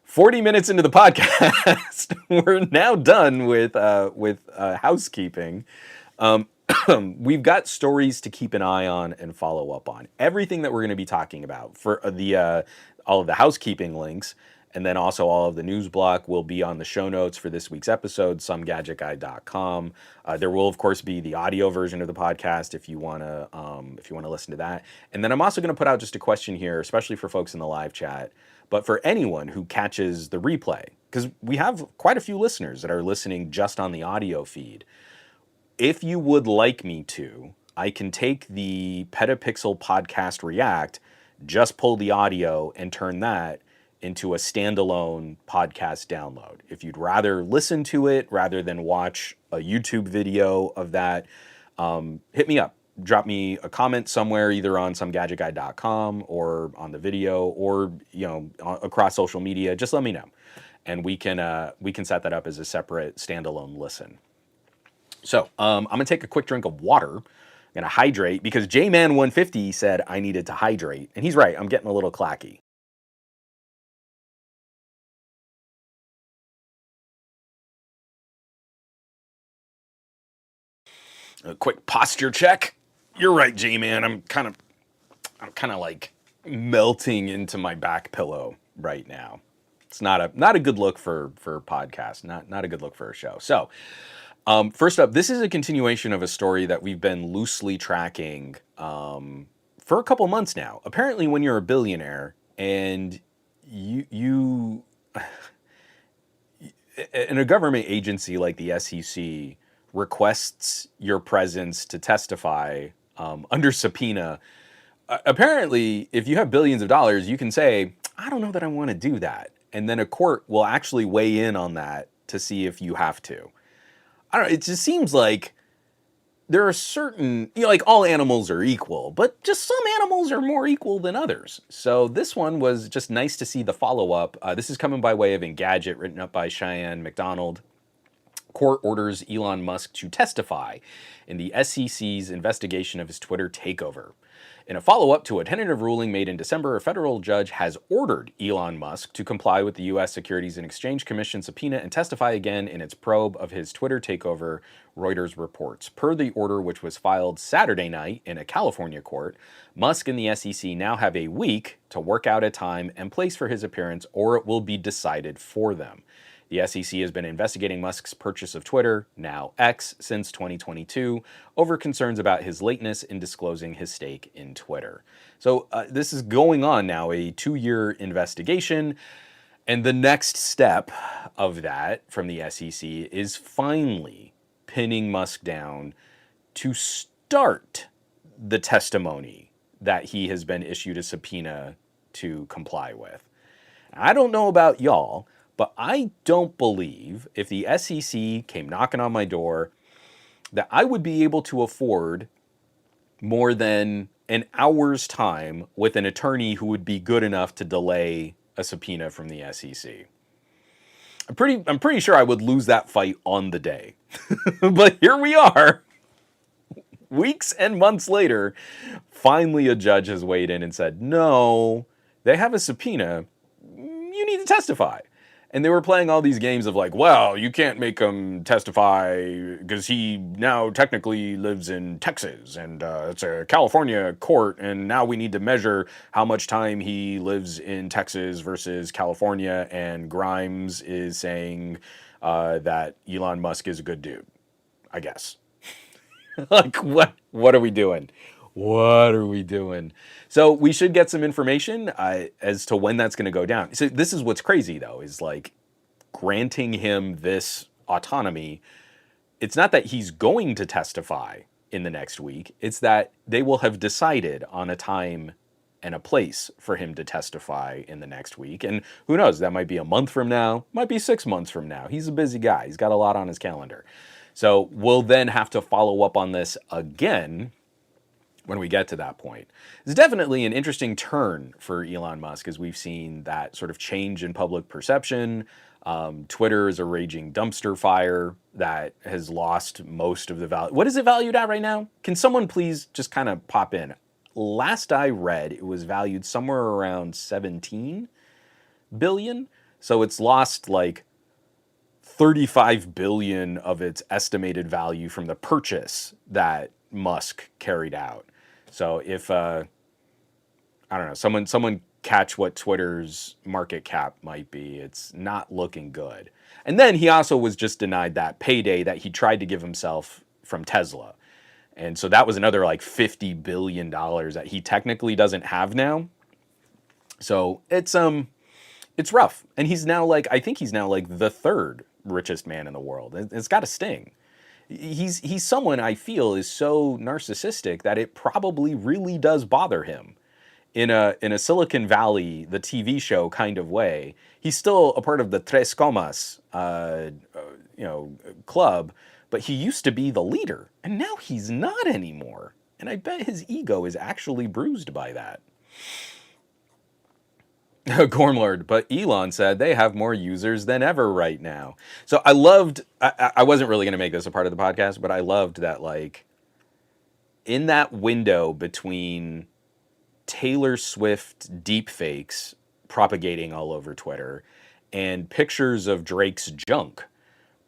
[SPEAKER 1] 40 minutes into the podcast, we're now done with housekeeping. We've got stories to keep an eye on and follow up on. Everything that we're going to be talking about for all of the housekeeping links, and then also all of the news block will be on the show notes for this week's episode, somegadgetguy.com. There will, of course, be the audio version of the podcast if you want to listen to that. And then I'm also going to put out just a question here, especially for folks in the live chat, but for anyone who catches the replay, because we have quite a few listeners that are listening just on the audio feed. If you would like me to, I can take the Petapixel Podcast React, just pull the audio and turn that into a standalone podcast download. If you'd rather listen to it rather than watch a YouTube video of that, hit me up. Drop me a comment somewhere, either on somegadgetguy.com or on the video, or across social media. Just let me know, and we can set that up as a separate standalone listen. So I'm gonna take a quick drink of water. I'm gonna hydrate because JMan150 said I needed to hydrate, and he's right. I'm getting a little clacky. A quick posture check. You're right, J-Man. I'm kind of like melting into my back pillow right now. It's not a good look for a podcast. Not a good look for a show. So, first up, this is a continuation of a story that we've been loosely tracking for a couple months now. Apparently, when you're a billionaire and you in a government agency like the SEC requests your presence to testify under subpoena, apparently, if you have billions of dollars, you can say, I don't know that I want to do that. And then a court will actually weigh in on that to see if you have to. I don't know, it just seems like there are certain, like all animals are equal, but just some animals are more equal than others. So this one was just nice to see the follow-up. This is coming by way of Engadget, written up by Cheyenne McDonald. court orders Elon Musk to testify in the SEC's investigation of his Twitter takeover. In a follow-up to a tentative ruling made in December, a federal judge has ordered Elon Musk to comply with the U.S. Securities and Exchange Commission subpoena and testify again in its probe of his Twitter takeover, Reuters reports. Per the order, which was filed Saturday night in a California court, Musk and the SEC now have a week to work out a time and place for his appearance, or it will be decided for them. The SEC has been investigating Musk's purchase of Twitter, now X, since 2022, over concerns about his lateness in disclosing his stake in Twitter. So this is going on now, a 2-year investigation. And the next step of that from the SEC is finally pinning Musk down to start the testimony that he has been issued a subpoena to comply with. I don't know about y'all, but I don't believe if the SEC came knocking on my door that I would be able to afford more than an hour's time with an attorney who would be good enough to delay a subpoena from the SEC. I'm pretty sure I would lose that fight on the day. But here we are. Weeks and months later, finally a judge has weighed in and said, no, they have a subpoena. You need to testify. And they were playing all these games of like, well, you can't make him testify because he now technically lives in Texas and it's a California court. And now we need to measure how much time he lives in Texas versus California. And Grimes is saying that Elon Musk is a good dude, I guess. Like, what are we doing? What are we doing? So we should get some information as to when that's going to go down. So this is what's crazy, though, is like granting him this autonomy. It's not that he's going to testify in the next week. It's that they will have decided on a time and a place for him to testify in the next week. And who knows, that might be a month from now, might be 6 months from now. He's a busy guy. He's got a lot on his calendar. So we'll then have to follow up on this again when we get to that point. It's definitely an interesting turn for Elon Musk as we've seen that sort of change in public perception. Twitter is a raging dumpster fire that has lost most of the value. What is it valued at right now? Can someone please just kind of pop in? Last I read, it was valued somewhere around 17 billion. So it's lost like 35 billion of its estimated value from the purchase that Musk carried out. So if, I don't know, someone catch what Twitter's market cap might be, it's not looking good. And then he also was just denied that payday that he tried to give himself from Tesla. And so that was another like $50 billion that he technically doesn't have now. So it's rough. And he's now like, I think he's now like the third richest man in the world. It's got to sting. He's someone I feel is so narcissistic that it probably really does bother him in a Silicon Valley, the TV show kind of way. He's still a part of the Tres Comas, club, but he used to be the leader, and now he's not anymore. And I bet his ego is actually bruised by that. Gormlord, but Elon said they have more users than ever right now. So I wasn't really going to make this a part of the podcast, but I loved that, like, in that window between Taylor Swift deepfakes propagating all over Twitter and pictures of Drake's junk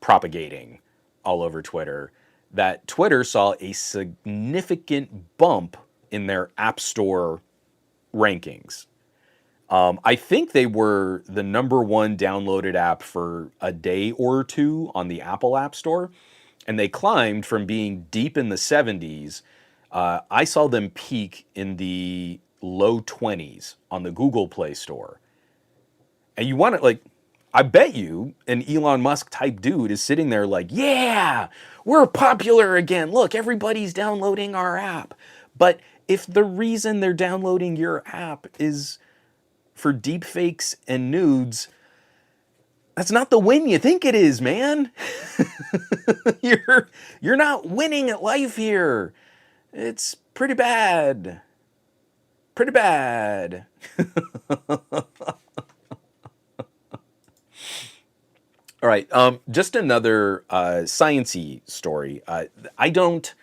[SPEAKER 1] propagating all over Twitter, that Twitter saw a significant bump in their App Store rankings. I think they were the #1 downloaded app for a day or two on the Apple App Store, and they climbed from being deep in the 70s. I saw them peak in the low 20s on the Google Play Store. And you want to, like, I bet you an Elon Musk type dude is sitting there like, yeah, we're popular again. Look, everybody's downloading our app. But if the reason they're downloading your app is for deepfakes and nudes, that's not the win you think it is, man. You're not winning at life here. It's pretty bad. Pretty bad. All right. Just another science-y story. I don't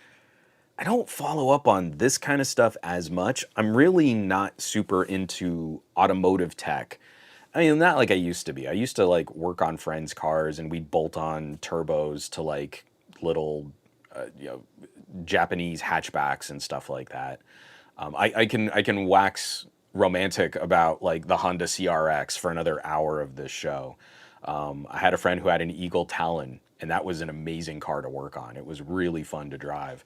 [SPEAKER 1] I don't follow up on this kind of stuff as much. I'm really not super into automotive tech. I mean, not like I used to be. I used to like work on friends' cars and we'd bolt on turbos to like little, you know, Japanese hatchbacks and stuff like that. I can wax romantic about like the Honda CRX for another hour of this show. I had a friend who had an Eagle Talon, and that was an amazing car to work on. It was really fun to drive.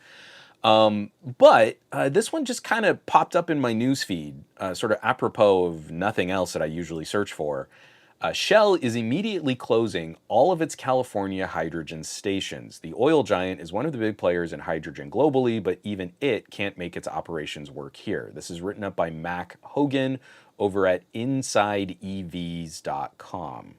[SPEAKER 1] But this one just kind of popped up in my newsfeed, sort of apropos of nothing else that I usually search for. Shell is immediately closing all of its California hydrogen stations. The oil giant is one of the big players in hydrogen globally, but even it can't make its operations work here. This is written up by Mac Hogan over at InsideEVs.com.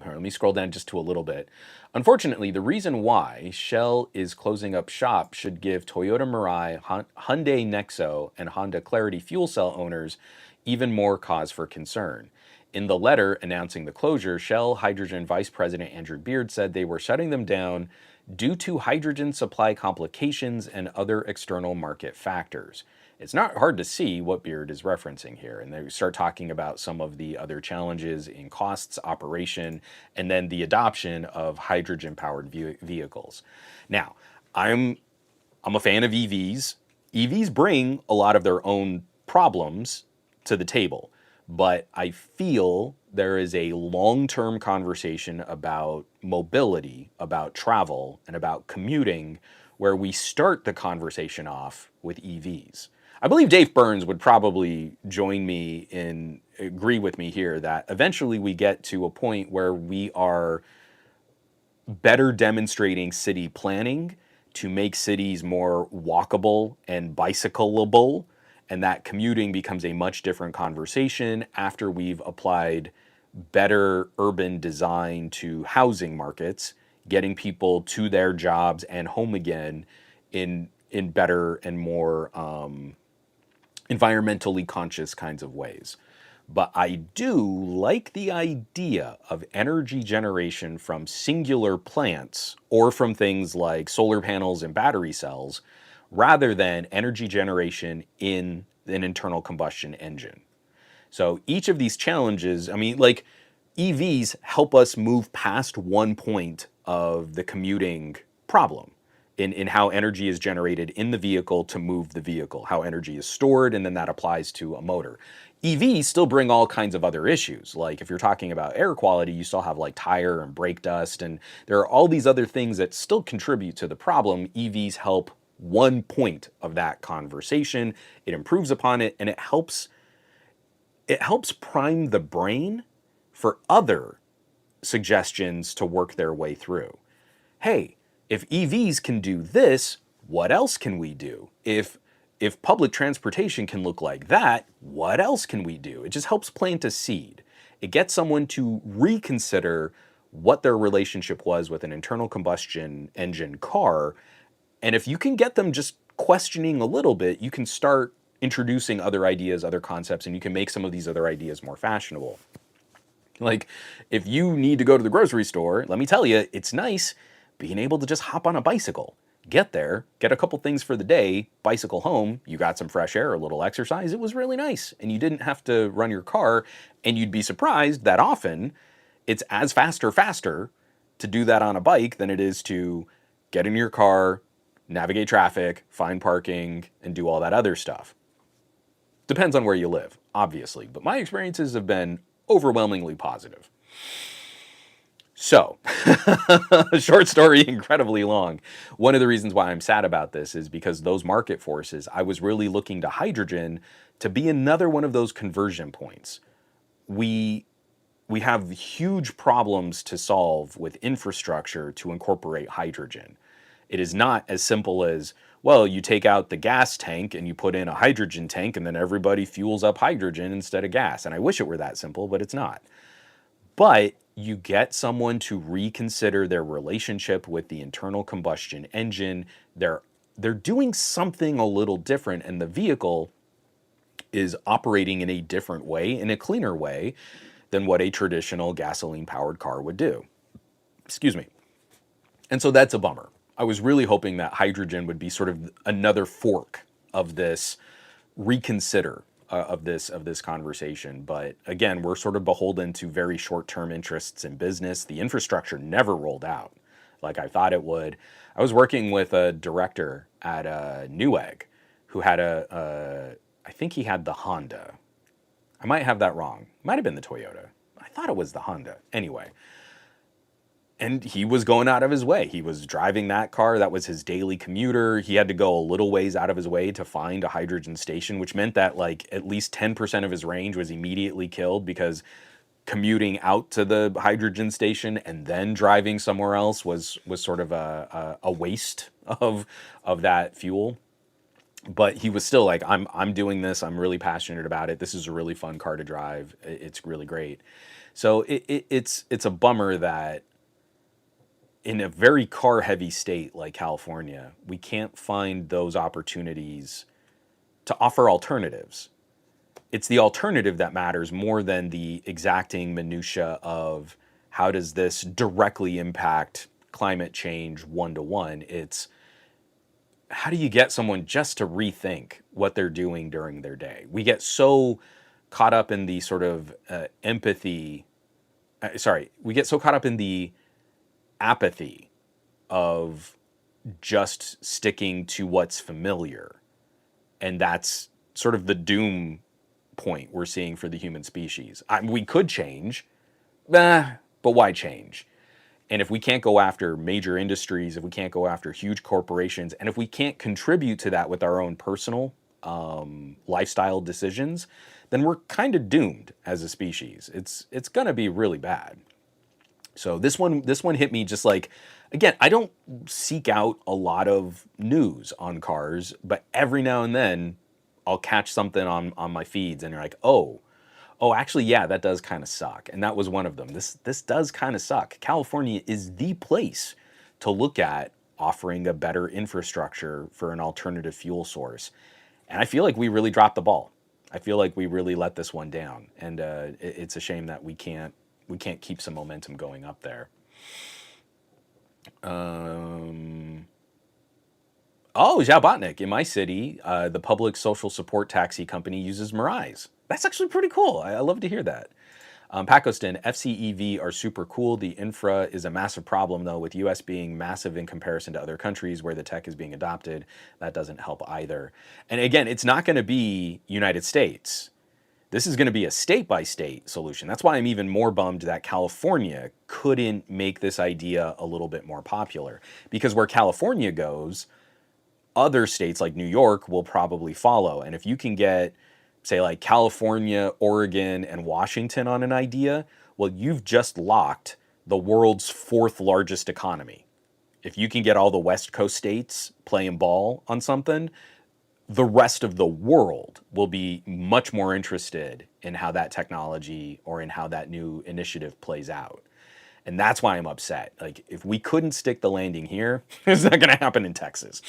[SPEAKER 1] Here, let me scroll down just to a little bit. Unfortunately, the reason why Shell is closing up shop should give Toyota Mirai, Hyundai Nexo, and Honda Clarity fuel cell owners even more cause for concern. In the letter announcing the closure, Shell Hydrogen Vice President Andrew Beard said they were shutting them down due to hydrogen supply complications and other external market factors. It's not hard to see what Beard is referencing here, and they start talking about some of the other challenges in costs, operation, and then the adoption of hydrogen-powered vehicles. Now, I'm a fan of EVs. EVs bring a lot of their own problems to the table, but I feel there is a long-term conversation about mobility, about travel, and about commuting where we start the conversation off with EVs. I believe Dave Burns would probably join me in agree with me here that eventually we get to a point where we are better demonstrating city planning to make cities more walkable and bicycleable, and that commuting becomes a much different conversation after we've applied better urban design to housing markets, getting people to their jobs and home again in better and more environmentally conscious kinds of ways. But I do like the idea of energy generation from singular plants or from things like solar panels and battery cells rather than energy generation in an internal combustion engine. So each of these challenges, I mean, like EVs help us move past one point of the commuting problem in how energy is generated in the vehicle to move the vehicle, how energy is stored, and then that applies to a motor. EVs still bring all kinds of other issues. Like if you're talking about air quality, you still have like tire and brake dust, and there are all these other things that still contribute to the problem. EVs help one point of that conversation. It improves upon it, and it helps prime the brain for other suggestions to work their way through. Hey, if EVs can do this, what else can we do? If public transportation can look like that, what else can we do? It just helps plant a seed. It gets someone to reconsider what their relationship was with an internal combustion engine car. And if you can get them just questioning a little bit, you can start introducing other ideas, other concepts, and you can make some of these other ideas more fashionable. Like, if you need to go to the grocery store, let me tell you, it's nice being able to just hop on a bicycle, get there, get a couple things for the day, bicycle home, you got some fresh air, a little exercise, it was really nice. And you didn't have to run your car, and you'd be surprised that often it's as faster to do that on a bike than it is to get in your car, navigate traffic, find parking, and do all that other stuff. Depends on where you live, obviously, but my experiences have been overwhelmingly positive. So, short story, incredibly long. One of the reasons why I'm sad about this is because those market forces, I was really looking to hydrogen to be another one of those conversion points. We have huge problems to solve with infrastructure to incorporate hydrogen. It is not as simple as, well, you take out the gas tank and you put in a hydrogen tank and then everybody fuels up hydrogen instead of gas. And I wish it were that simple, but it's not. But you get someone to reconsider their relationship with the internal combustion engine. They're doing something a little different, and the vehicle is operating in a different way, in a cleaner way. than what a traditional gasoline-powered car would do. Excuse me. And so that's a bummer. I was really hoping that hydrogen would be sort of another fork of this reconsider of this conversation. But again, we're sort of beholden to very short-term interests in business. The infrastructure never rolled out like I thought it would. I was working with a director at Newegg who had I think he had the Honda. I might have that wrong. It might have been the Toyota. I thought it was the Honda. Anyway, and he was going out of his way. He was driving that car. That was his daily commuter. He had to go a little ways out of his way to find a hydrogen station, which meant that like at least 10% of his range was immediately killed because commuting out to the hydrogen station and then driving somewhere else was sort of a waste of that fuel. But he was still like, I'm doing this. I'm really passionate about it. This is a really fun car to drive. It's really great. So it's a bummer that in a very car-heavy state like California, we can't find those opportunities to offer alternatives. It's the alternative that matters more than the exacting minutia of how does this directly impact climate change one-to-one. It's how do you get someone just to rethink what they're doing during their day? We get so caught up in the sort of we get so caught up in the apathy of just sticking to what's familiar. And that's sort of the doom point we're seeing for the human species. We could change, but why change? And if we can't go after major industries, if we can't go after huge corporations, and if we can't contribute to that with our own personal lifestyle decisions, then we're kind of doomed as a species. It's going to be really bad. So this one hit me just like, again, I don't seek out a lot of news on cars, but every now and then I'll catch something on my feeds and you're like, oh, actually, yeah, that does kind of suck. And that was one of them. This does kind of suck. California is the place to look at offering a better infrastructure for an alternative fuel source. And I feel like we really dropped the ball. I feel like we really let this one down. And it's a shame that we can't keep some momentum going up there. Zhaubotnik, in my city, the public social support taxi company uses Mirais. That's actually pretty cool. I love to hear that. Pakistan, FCEV are super cool. The infra is a massive problem, though, with US being massive in comparison to other countries where the tech is being adopted. That doesn't help either. And again, it's not going to be United States. This is going to be a state-by-state solution. That's why I'm even more bummed that California couldn't make this idea a little bit more popular. Because where California goes, other states like New York will probably follow. And if you can get, say, like California, Oregon, and Washington on an idea, well, you've just locked the world's fourth largest economy. If you can get all the West Coast states playing ball on something, the rest of the world will be much more interested in how that technology or in how that new initiative plays out. And that's why I'm upset. Like, if we couldn't stick the landing here, it's not going to happen in Texas.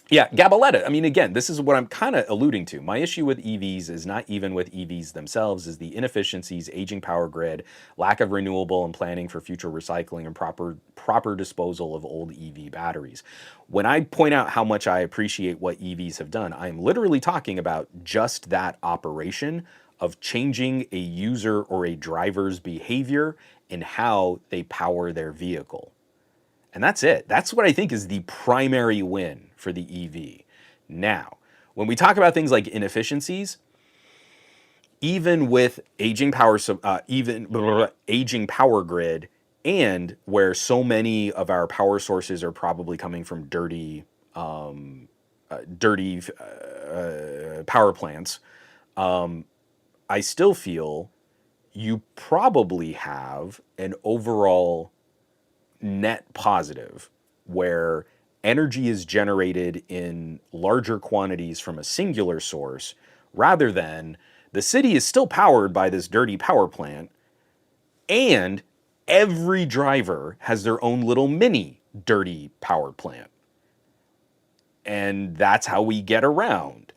[SPEAKER 1] Yeah, Gabaletta. I mean, again, this is what I'm kind of alluding to. My issue with EVs is not even with EVs themselves, is the inefficiencies, aging power grid, lack of renewable and planning for future recycling and proper disposal of old EV batteries. When I point out how much I appreciate what EVs have done, I am literally talking about just that operation of changing a user or a driver's behavior in how they power their vehicle. And that's it. That's what I think is the primary win for the EV. Now, when we talk about things like inefficiencies, even with aging power grid, and where so many of our power sources are probably coming from dirty power plants, I still feel you probably have an overall net positive where energy is generated in larger quantities from a singular source rather than the city is still powered by this dirty power plant and every driver has their own little mini dirty power plant. And that's how we get around.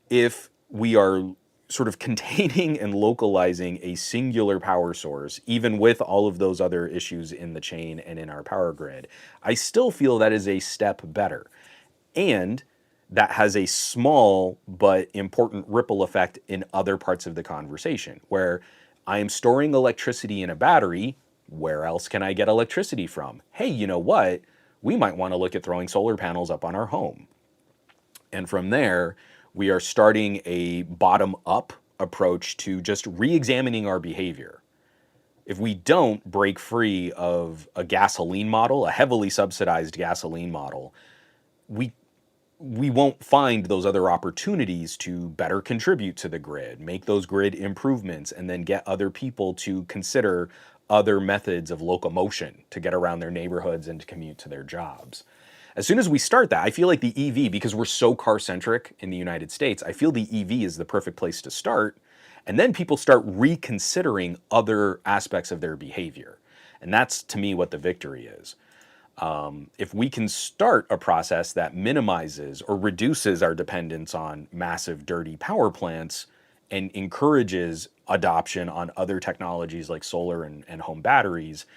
[SPEAKER 1] If we are sort of containing and localizing a singular power source, even with all of those other issues in the chain and in our power grid, I still feel that is a step better. And that has a small but important ripple effect in other parts of the conversation, where I am storing electricity in a battery. Where else can I get electricity from? Hey, you know what? We might want to look at throwing solar panels up on our home. And from there, we are starting a bottom up approach to just re examining our behavior. If we don't break free of a gasoline model, a heavily subsidized gasoline model, we we won't find those other opportunities to better contribute to the grid, make those grid improvements, and then get other people to consider other methods of locomotion to get around their neighborhoods and to commute to their jobs. As soon as we start that, I feel like the EV, because we're so car centric in the United States, I feel the EV is the perfect place to start. And then people start reconsidering other aspects of their behavior. And that's to me what the victory is. If we can start a process that minimizes or reduces our dependence on massive, dirty power plants and encourages adoption on other technologies like solar and home batteries,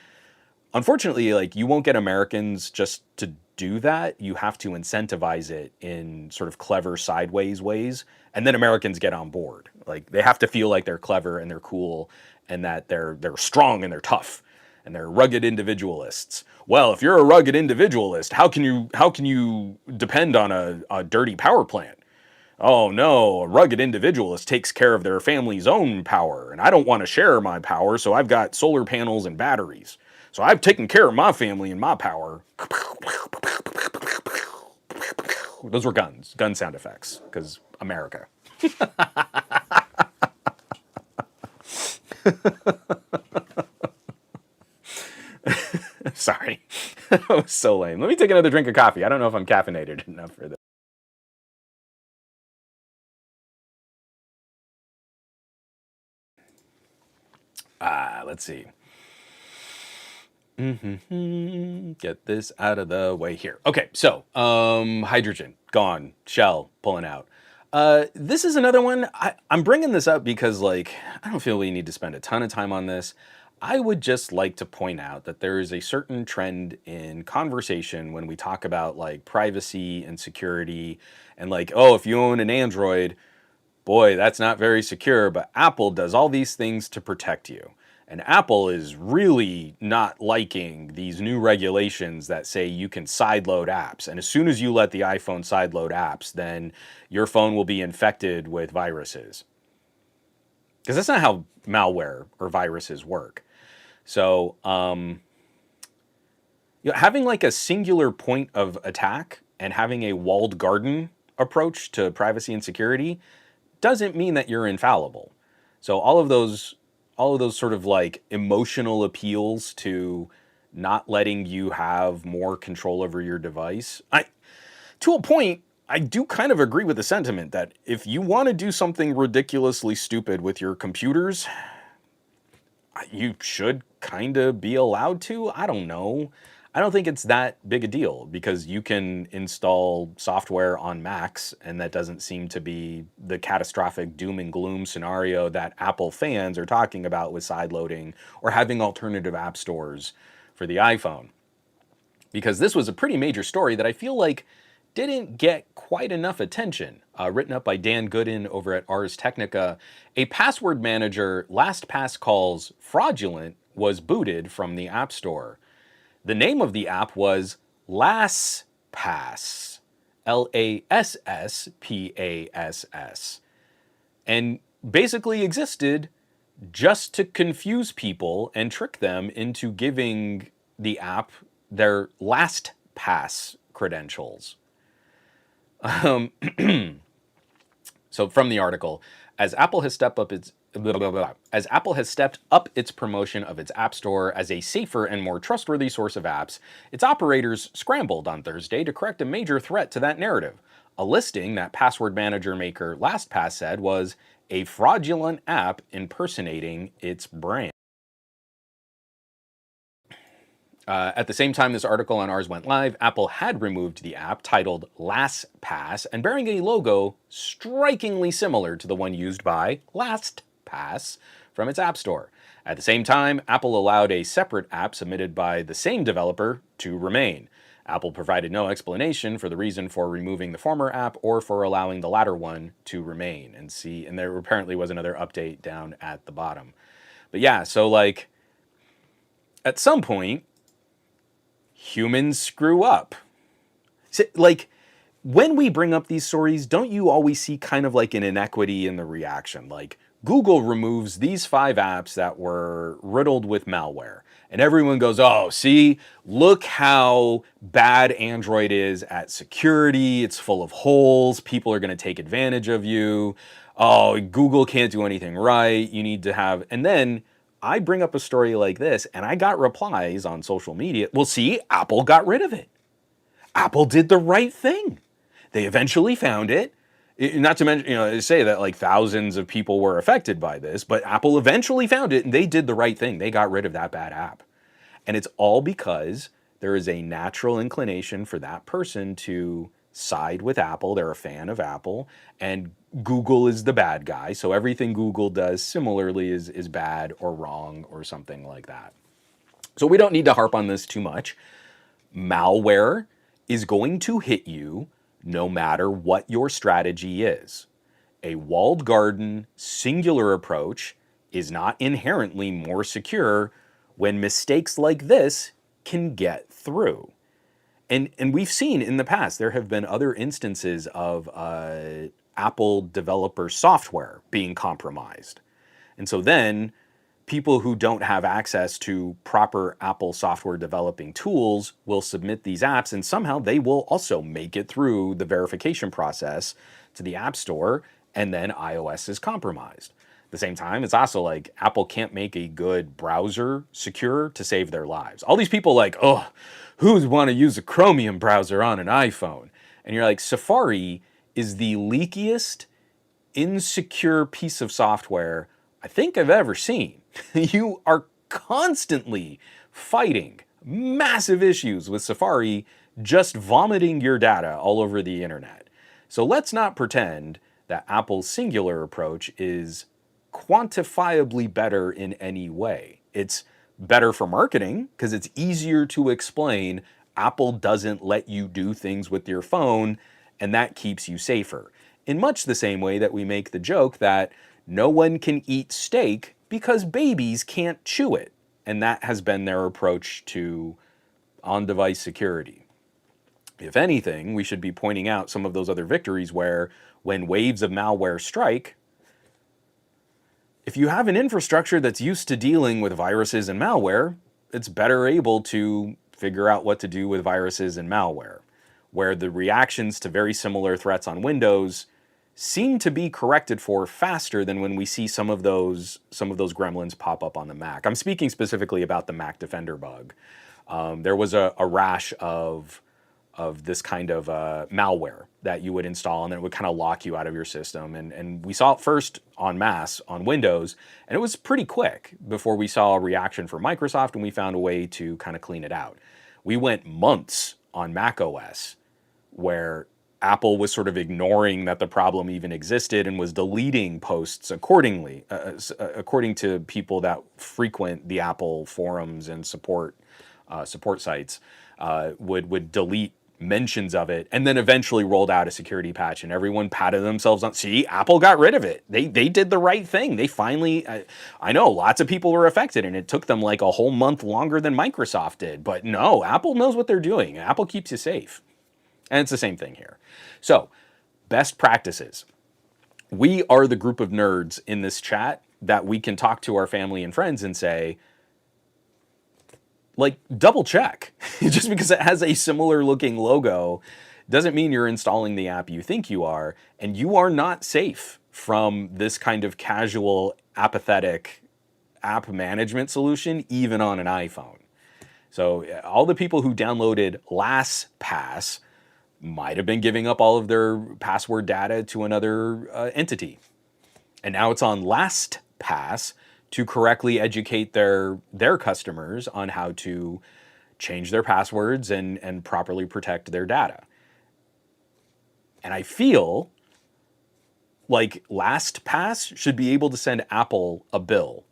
[SPEAKER 1] unfortunately, like, you won't get Americans just to do that. You have to incentivize it in sort of clever sideways ways, and then Americans get on board. Like, they have to feel like they're clever and they're cool and that they're strong and they're tough and they're rugged individualists. Well, if you're a rugged individualist, how can you depend on a dirty power plant? Oh no, a rugged individualist takes care of their family's own power, and I don't want to share my power, so I've got solar panels and batteries. So I've taken care of my family and my power. Those were gun sound effects, because America. Sorry. That was so lame. Let me take another drink of coffee. I don't know if I'm caffeinated enough for this. Let's see. Get this out of the way here. Okay, so hydrogen, gone. Shell, pulling out. This is another one. I'm bringing this up because, like, I don't feel we need to spend a ton of time on this. I would just like to point out that there is a certain trend in conversation when we talk about, like, privacy and security and, like, oh, if you own an Android, boy, that's not very secure, but Apple does all these things to protect you. And Apple is really not liking these new regulations that say you can sideload apps. And as soon as you let the iPhone sideload apps, then your phone will be infected with viruses. Because that's not how malware or viruses work. So, having like a singular point of attack and having a walled garden approach to privacy and security doesn't mean that you're infallible. So all of those sort of like emotional appeals to not letting you have more control over your device, to a point, I do kind of agree with the sentiment that if you want to do something ridiculously stupid with your computers, you should kind of be allowed to. I don't know. I don't think it's that big a deal because you can install software on Macs, and that doesn't seem to be the catastrophic doom and gloom scenario that Apple fans are talking about with sideloading or having alternative app stores for the iPhone. Because this was a pretty major story that I feel like didn't get quite enough attention. Written up by Dan Gooden over at Ars Technica, a password manager LastPass calls fraudulent was booted from the App Store. The name of the app was LassPass, LassPass, and basically existed just to confuse people and trick them into giving the app their LastPass credentials. So from the article, as Apple has stepped up its promotion of its App Store as a safer and more trustworthy source of apps, its operators scrambled on Thursday to correct a major threat to that narrative. A listing that password manager maker LastPass said was a fraudulent app impersonating its brand. At the same time this article on ours went live, Apple had removed the app titled LastPass and bearing a logo strikingly similar to the one used by LastPass from its App Store. At the same time, Apple allowed a separate app submitted by the same developer to remain. Apple provided no explanation for the reason for removing the former app or for allowing the latter one to remain. And there apparently was another update down at the bottom. But yeah, so like at some point, humans screw up. So, like, when we bring up these stories, don't you always see kind of like an inequity in the reaction? Like, Google removes these 5 apps that were riddled with malware. And everyone goes, oh, see, look how bad Android is at security. It's full of holes. People are going to take advantage of you. Oh, Google can't do anything right. You need to have... And then I bring up a story like this, and I got replies on social media. Well, see, Apple got rid of it. Apple did the right thing. They eventually found it. Not to mention, they say that like thousands of people were affected by this, but Apple eventually found it and they did the right thing. They got rid of that bad app. And it's all because there is a natural inclination for that person to side with Apple. They're a fan of Apple, and Google is the bad guy. So everything Google does similarly is bad or wrong or something like that. So we don't need to harp on this too much. Malware is going to hit you no matter what your strategy is. A walled garden, singular approach is not inherently more secure when mistakes like this can get through. And we've seen in the past, there have been other instances of Apple developer software being compromised. And so then people who don't have access to proper Apple software developing tools will submit these apps, and somehow they will also make it through the verification process to the App Store, and then iOS is compromised. At the same time, it's also like Apple can't make a good browser secure to save their lives. All these people like, oh, who'd want to use a Chromium browser on an iPhone? And you're like, Safari is the leakiest, insecure piece of software I think I've ever seen. You are constantly fighting massive issues with Safari just vomiting your data all over the internet. So let's not pretend that Apple's singular approach is quantifiably better in any way. It's better for marketing because it's easier to explain Apple doesn't let you do things with your phone, and that keeps you safer. In much the same way that we make the joke that no one can eat steak because babies can't chew it. And that has been their approach to on-device security. If anything, we should be pointing out some of those other victories where when waves of malware strike, if you have an infrastructure that's used to dealing with viruses and malware, it's better able to figure out what to do with viruses and malware, where the reactions to very similar threats on Windows seem to be corrected for faster than when we see some of those gremlins pop up on the Mac. I'm speaking specifically about the Mac Defender bug. There was a rash of this kind of malware that you would install, and then it would kind of lock you out of your system. And we saw it first en masse on Windows, and it was pretty quick before we saw a reaction for Microsoft, and we found a way to kind of clean it out. We went months on Mac OS where Apple was sort of ignoring that the problem even existed and was deleting posts accordingly, according to people that frequent the Apple forums and support sites, would delete mentions of it, and then eventually rolled out a security patch, and everyone patted themselves on. See, Apple got rid of it. They did the right thing. They finally, I know lots of people were affected, and it took them like a whole month longer than Microsoft did. But no, Apple knows what they're doing. Apple keeps you safe. And it's the same thing here. So, best practices. We are the group of nerds in this chat that we can talk to our family and friends and say, like, double check. Just because it has a similar looking logo doesn't mean you're installing the app you think you are, and you are not safe from this kind of casual, apathetic app management solution, even on an iPhone. So all the people who downloaded LastPass might have been giving up all of their password data to another entity. And now it's on LastPass to correctly educate their customers on how to change their passwords and properly protect their data. And I feel like LastPass should be able to send Apple a bill.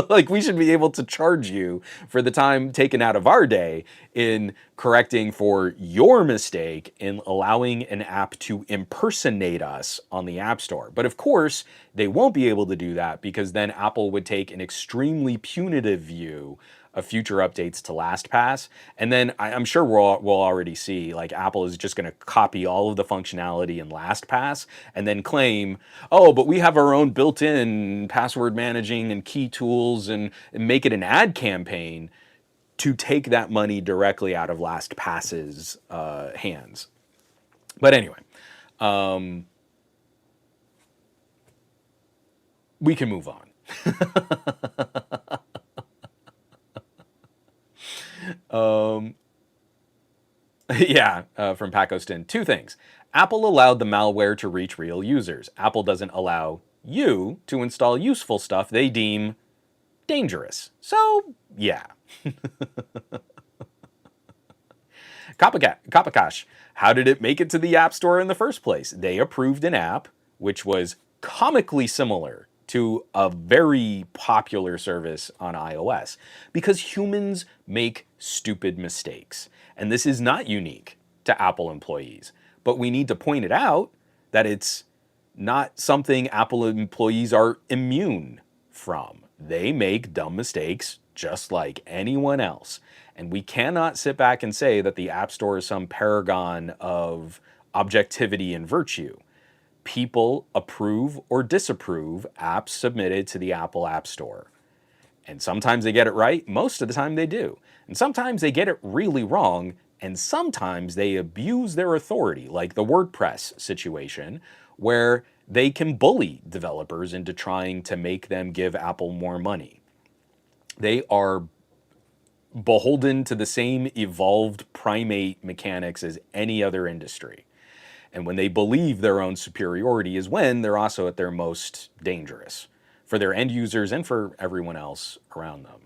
[SPEAKER 1] Like, we should be able to charge you for the time taken out of our day in correcting for your mistake in allowing an app to impersonate us on the App Store. But of course, they won't be able to do that because then Apple would take an extremely punitive view of future updates to LastPass. And then I'm sure we'll already see, like, Apple is just going to copy all of the functionality in LastPass and then claim, oh, but we have our own built-in password managing and key tools, and make it an ad campaign to take that money directly out of LastPass's hands. But anyway, we can move on. From Pacoston, 2 things. Apple allowed the malware to reach real users. Apple doesn't allow you to install useful stuff they deem dangerous. So, yeah. Kapakash, how did it make it to the App Store in the first place? They approved an app which was comically similar to a very popular service on iOS because humans make stupid mistakes. And this is not unique to Apple employees. But we need to point it out that it's not something Apple employees are immune from. They make dumb mistakes just like anyone else. And we cannot sit back and say that the App Store is some paragon of objectivity and virtue. People approve or disapprove apps submitted to the Apple App Store. And sometimes they get it right, most of the time they do. And sometimes they get it really wrong, and sometimes they abuse their authority, like the WordPress situation, where they can bully developers into trying to make them give Apple more money. They are beholden to the same evolved primate mechanics as any other industry. And when they believe their own superiority is when they're also at their most dangerous for their end users and for everyone else around them.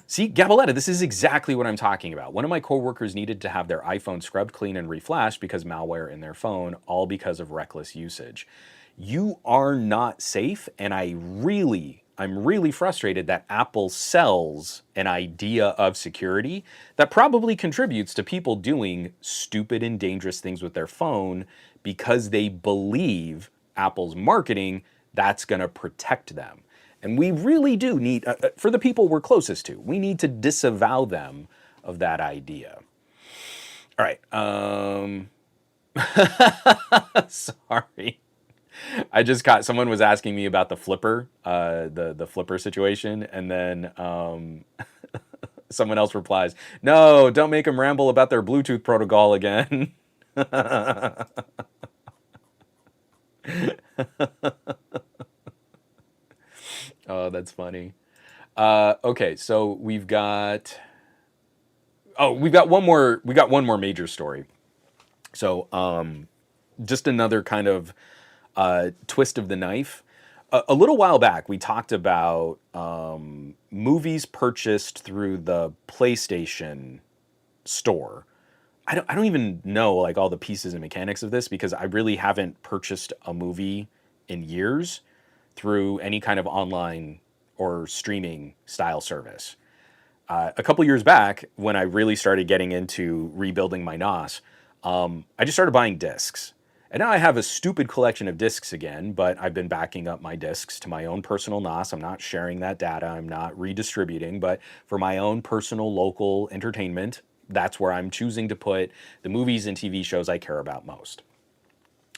[SPEAKER 1] See, Gabaletta, this is exactly what I'm talking about. One of my coworkers needed to have their iPhone scrubbed clean and reflashed because malware in their phone, all because of reckless usage. You are not safe, and I'm really frustrated that Apple sells an idea of security that probably contributes to people doing stupid and dangerous things with their phone because they believe Apple's marketing that's going to protect them. And we really do need, for the people we're closest to, we need to disavow them of that idea. All right. Sorry. I just caught, someone was asking me about the flipper, the flipper situation, and then someone else replies, no, don't make them ramble about their Bluetooth protocol again. Oh, that's funny. Okay, so we've got one more major story. So just another kind of twist of the knife. A little while back, we talked about movies purchased through the PlayStation Store. I don't even know like all the pieces and mechanics of this because I really haven't purchased a movie in years through any kind of online or streaming style service. A couple years back, when I really started getting into rebuilding my NOS, I just started buying discs. And now I have a stupid collection of discs again, but I've been backing up my discs to my own personal NOS. I'm not sharing that data. I'm not redistributing, but for my own personal local entertainment, that's where I'm choosing to put the movies and TV shows I care about most.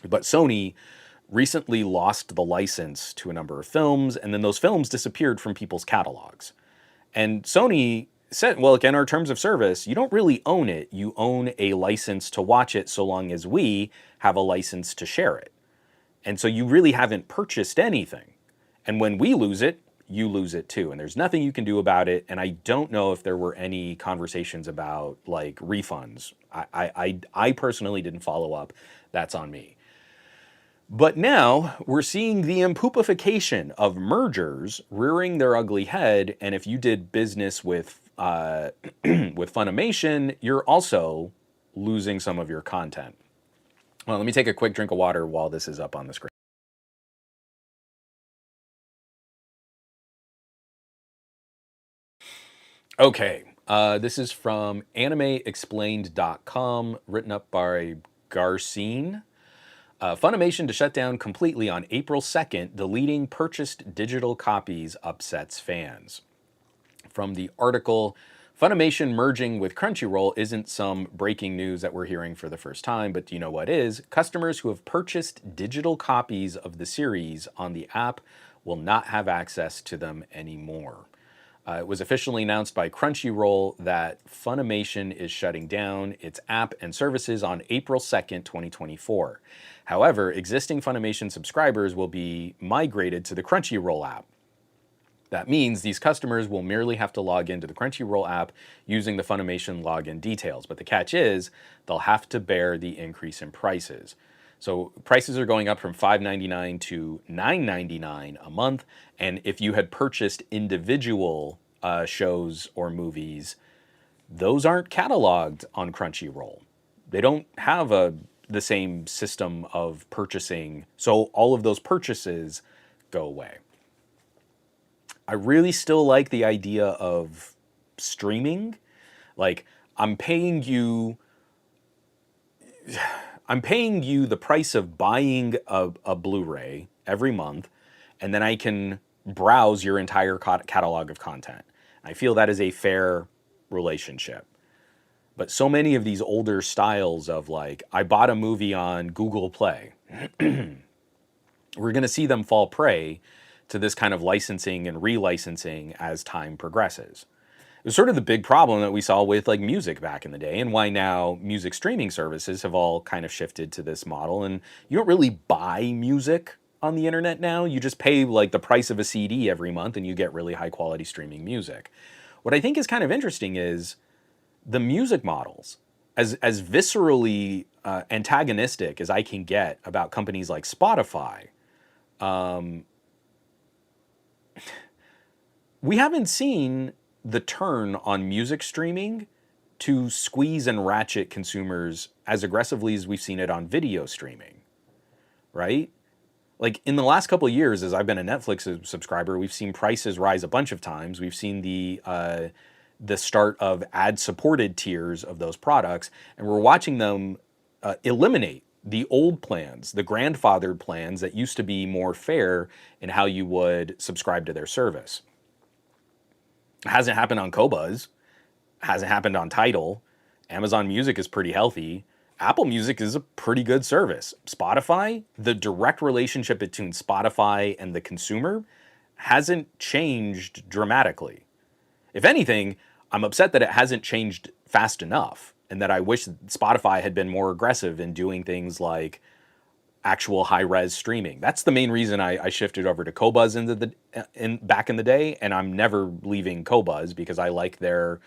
[SPEAKER 1] But Sony recently lost the license to a number of films, and then those films disappeared from people's catalogs. And Sony said, well, again, our terms of service, you don't really own it. You own a license to watch it so long as we have a license to share it. And so you really haven't purchased anything. And when we lose it, you lose it too. And there's nothing you can do about it. And I don't know if there were any conversations about like refunds. I personally didn't follow up. That's on me. But now we're seeing the impoopification of mergers rearing their ugly head, and if you did business with with Funimation, you're also losing some of your content. Well, let me take a quick drink of water while this is up on the screen. Okay, this is from animeexplained.com, written up by Garcine. Funimation to shut down completely on April 2nd, deleting purchased digital copies upsets fans. From the article, Funimation merging with Crunchyroll isn't some breaking news that we're hearing for the first time, but do you know what is? Customers who have purchased digital copies of the series on the app will not have access to them anymore. It was officially announced by Crunchyroll that Funimation is shutting down its app and services on April 2nd, 2024. However, existing Funimation subscribers will be migrated to the Crunchyroll app. That means these customers will merely have to log into the Crunchyroll app using the Funimation login details. But the catch is they'll have to bear the increase in prices. So prices are going up from $5.99 to $9.99 a month. And if you had purchased individual shows or movies, those aren't cataloged on Crunchyroll. They don't have the same system of purchasing. So all of those purchases go away. I really still like the idea of streaming. Like, I'm paying you the price of buying a Blu-ray every month, and then I can browse your entire catalog of content. I feel that is a fair relationship. But so many of these older styles of, like, I bought a movie on Google Play, we're going to see them fall prey to this kind of licensing and relicensing as time progresses. It was sort of the big problem that we saw with like music back in the day, and why now music streaming services have all kind of shifted to this model. And you don't really buy music on the internet now. You just pay like the price of a CD every month and you get really high quality streaming music. What I think is kind of interesting is the music models, as viscerally antagonistic as I can get about companies like Spotify. We haven't seen the turn on music streaming to squeeze and ratchet consumers as aggressively as we've seen it on video streaming, right? Like in the last couple of years, as I've been a Netflix subscriber, we've seen prices rise a bunch of times. We've seen the start of ad-supported tiers of those products, and we're watching them eliminate the old plans, the grandfathered plans that used to be more fair in how you would subscribe to their service. It hasn't happened on Qobuz, hasn't happened on Tidal. Amazon Music is pretty healthy. Apple Music is a pretty good service. Spotify, the direct relationship between Spotify and the consumer hasn't changed dramatically. If anything, I'm upset that it hasn't changed fast enough, and that I wish Spotify had been more aggressive in doing things like actual high-res streaming. That's the main reason I shifted over to Qobuz back in the day, and I'm never leaving Qobuz because I like their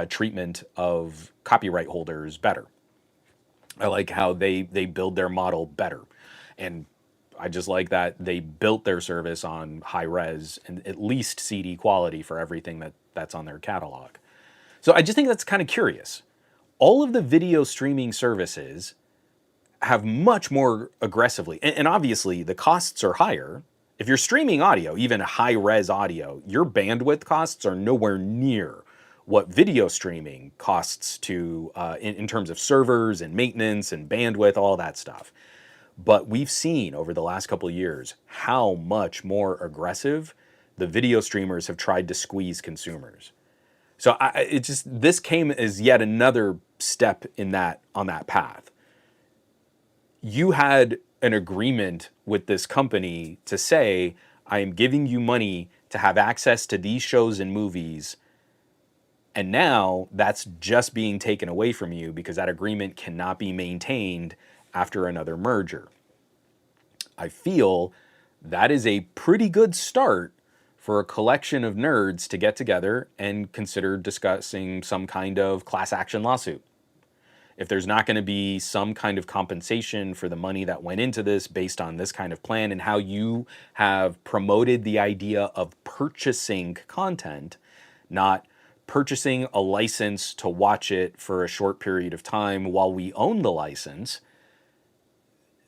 [SPEAKER 1] treatment of copyright holders better. I like how they build their model better, and I just like that they built their service on high-res and at least CD quality for everything that's on their catalog. So I just think that's kind of curious. All of the video streaming services have much more aggressively, and obviously the costs are higher. If you're streaming audio, even high-res audio, your bandwidth costs are nowhere near what video streaming costs to in terms of servers and maintenance and bandwidth, all that stuff. But we've seen over the last couple of years how much more aggressive the video streamers have tried to squeeze consumers. So this came as yet another step on that path. You had an agreement with this company to say, I am giving you money to have access to these shows and movies, and now that's just being taken away from you because that agreement cannot be maintained after another merger. I feel that is a pretty good start for a collection of nerds to get together and consider discussing some kind of class action lawsuit. if there's not going to be some kind of compensation for the money that went into this based on this kind of plan and how you have promoted the idea of purchasing content, not purchasing a license to watch it for a short period of time while we own the license,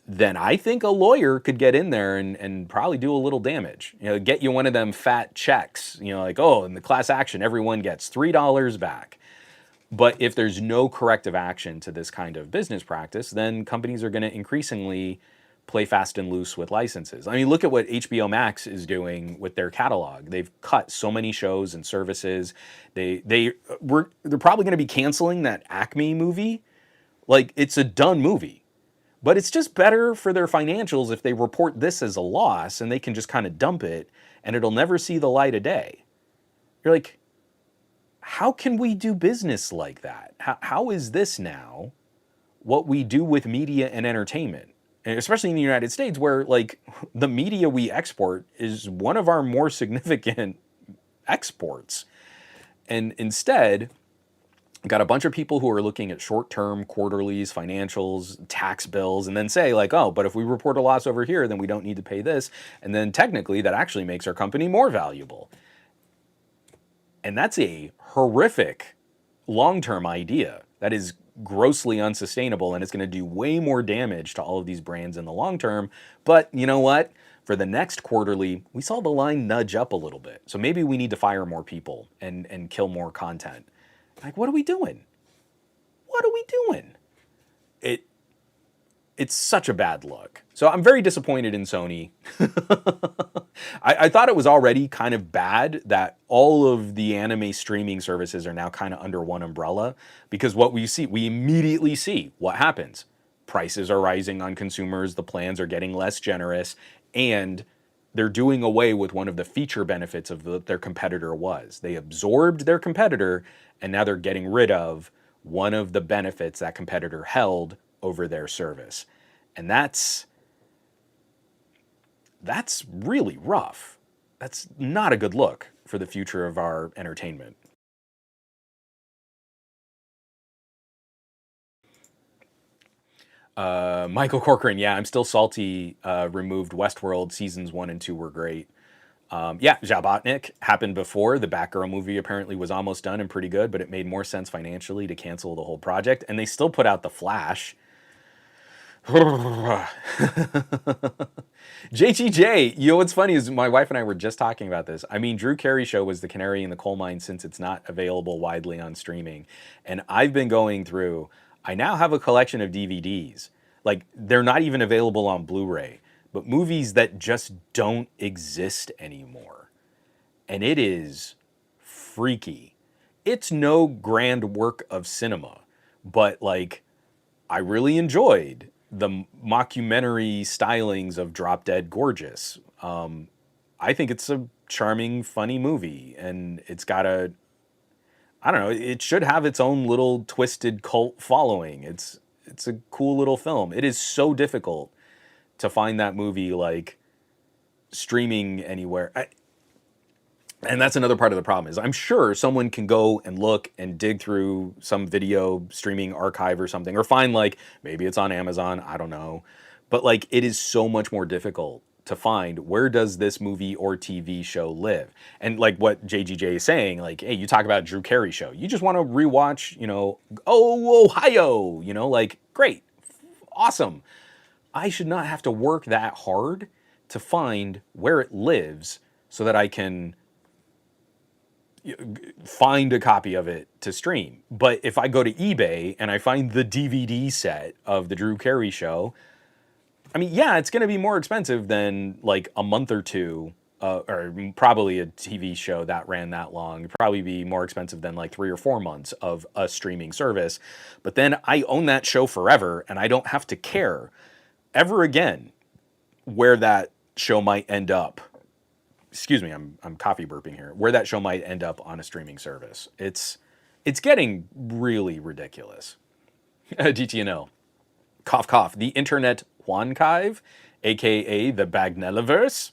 [SPEAKER 1] then I think a lawyer could get in there and probably do a little damage. You know, get you one of them fat checks, you know, like, oh, in the class action, everyone gets $3 back. But if there's no corrective action to this kind of business practice, then companies are going to increasingly play fast and loose with licenses. I mean, look at what HBO Max is doing with their catalog. They've cut so many shows and services. They're probably going to be canceling that Acme movie. Like, it's a done movie. But it's just better for their financials if they report this as a loss and they can just kind of dump it and it'll never see the light of day. You're like, how can we do business like that? How is this now what we do with media and entertainment? And especially in the United States, where like the media we export is one of our more significant exports. And instead, got a bunch of people who are looking at short-term quarterlies, financials, tax bills, and then say like, oh, but if we report a loss over here, then we don't need to pay this. And then technically that actually makes our company more valuable. And that's a horrific long-term idea that is grossly unsustainable, and it's going to do way more damage to all of these brands in the long term. But you know what? For the next quarterly, we saw the line nudge up a little bit. So maybe we need to fire more people and kill more content. Like, what are we doing? What are we doing? It's such a bad look. So I'm very disappointed in Sony. I thought it was already kind of bad that all of the anime streaming services are now kind of under one umbrella, because what we immediately see what happens. Prices are rising on consumers, the plans are getting less generous, and they're doing away with one of the feature benefits of their competitor was. They absorbed their competitor, and now they're getting rid of one of the benefits that competitor held over their service. And that's really rough. That's not a good look for the future of our entertainment. Michael Corcoran, yeah, I'm still salty. Removed Westworld seasons 1 and 2 were great. Yeah, Jabotnik happened before. The Batgirl movie apparently was almost done and pretty good, but it made more sense financially to cancel the whole project. And they still put out The Flash. JTJ, you know what's funny is my wife and I were just talking about this. I mean, Drew Carey Show was the canary in the coal mine since it's not available widely on streaming. And I've been going through, I now have a collection of DVDs. Like, they're not even available on Blu-ray, but movies that just don't exist anymore. And it is freaky. It's no grand work of cinema, but like, I really enjoyed the mockumentary stylings of Drop Dead Gorgeous. I think it's a charming, funny movie, and it's got I don't know, it should have its own little twisted cult following. It's a cool little film. It is so difficult to find that movie like streaming anywhere. And that's another part of the problem is I'm sure someone can go and look and dig through some video streaming archive or something, or find like, maybe it's on Amazon, I don't know. But like, it is so much more difficult to find where does this movie or TV show live. And like what JGJ is saying, like, hey, you talk about Drew Carey Show. You just want to rewatch, you know, oh, Ohio, you know, like, great, awesome. I should not have to work that hard to find where it lives so that I can find a copy of it to stream. But if I go to eBay and I find the DVD set of the Drew Carey Show, I mean, yeah, it's going to be more expensive than like a month or two, or probably a TV show that ran that long. It'd probably be more expensive than like 3 or 4 months of a streaming service. But then I own that show forever, and I don't have to care ever again where that show might end up. Excuse me, I'm coffee burping here. Where that show might end up on a streaming service. It's getting really ridiculous. DTNL. Cough, cough. The Internet Juanchive, aka the Bagnelliverse.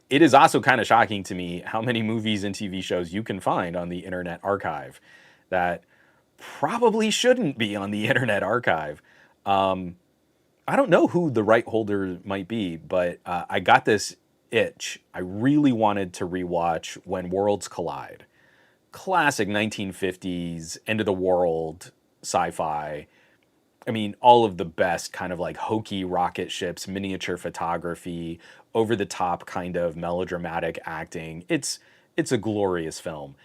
[SPEAKER 1] It is also kind of shocking to me how many movies and TV shows you can find on the Internet Archive that probably shouldn't be on the Internet Archive. I don't know who the right holder might be, but I got this itch. I really wanted to rewatch When Worlds Collide. Classic 1950s, end of the world sci-fi. I mean, all of the best kind of like hokey rocket ships, miniature photography, over the top kind of melodramatic acting. It's a glorious film.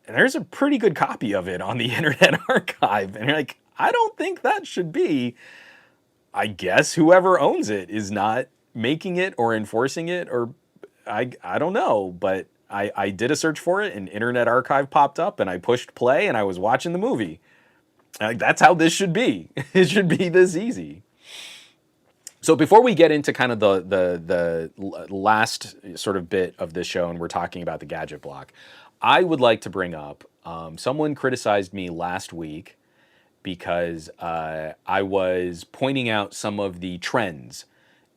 [SPEAKER 1] And there's a pretty good copy of it on the Internet Archive. And you're like, I don't think that should be. I guess whoever owns it is not making it or enforcing it, or I don't know, but I did a search for it and Internet Archive popped up and I pushed play and I was watching the movie. Like, that's how this should be. It should be this easy. So before we get into kind of the last sort of bit of this show and we're talking about the gadget block, I would like to bring up someone criticized me last week because I was pointing out some of the trends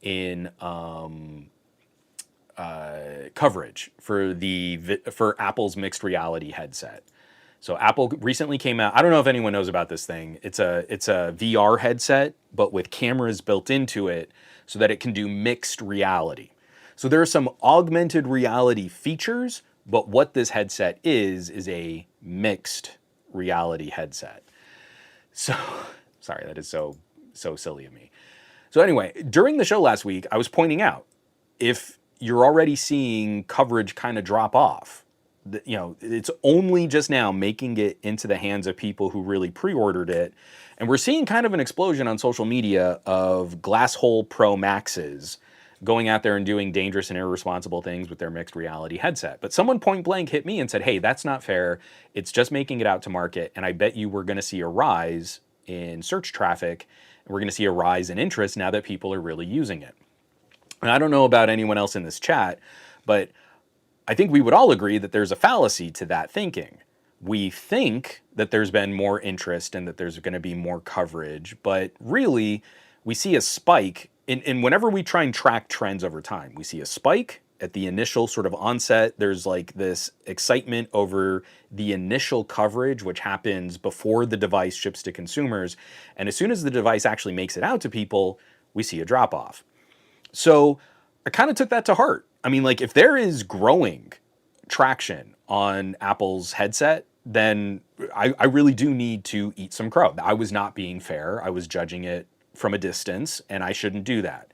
[SPEAKER 1] in coverage for Apple's mixed reality headset. So Apple recently came out. I don't know if anyone knows about this thing. It's a VR headset, but with cameras built into it so that it can do mixed reality. So there are some augmented reality features, but what this headset is a mixed reality headset. So, sorry, that is so silly of me. So anyway, during the show last week, I was pointing out, if you're already seeing coverage kind of drop off, it's only just now making it into the hands of people who really pre-ordered it. And we're seeing kind of an explosion on social media of Glasshole Pro Maxes going out there and doing dangerous and irresponsible things with their mixed reality headset. But someone point blank hit me and said, hey, that's not fair. It's just making it out to market. And I bet you we're going to see a rise in search traffic. And we're going to see a rise in interest now that people are really using it. And I don't know about anyone else in this chat, but I think we would all agree that there's a fallacy to that thinking. We think that there's been more interest and that there's going to be more coverage, but really we see a spike in whenever we try and track trends over time. We see a spike at the initial sort of onset. There's like this excitement over the initial coverage, which happens before the device ships to consumers. And as soon as the device actually makes it out to people, we see a drop off. So I kind of took that to heart. I mean, like, if there is growing traction on Apple's headset, then I really do need to eat some crow. I was not being fair. I was judging it from a distance, and I shouldn't do that.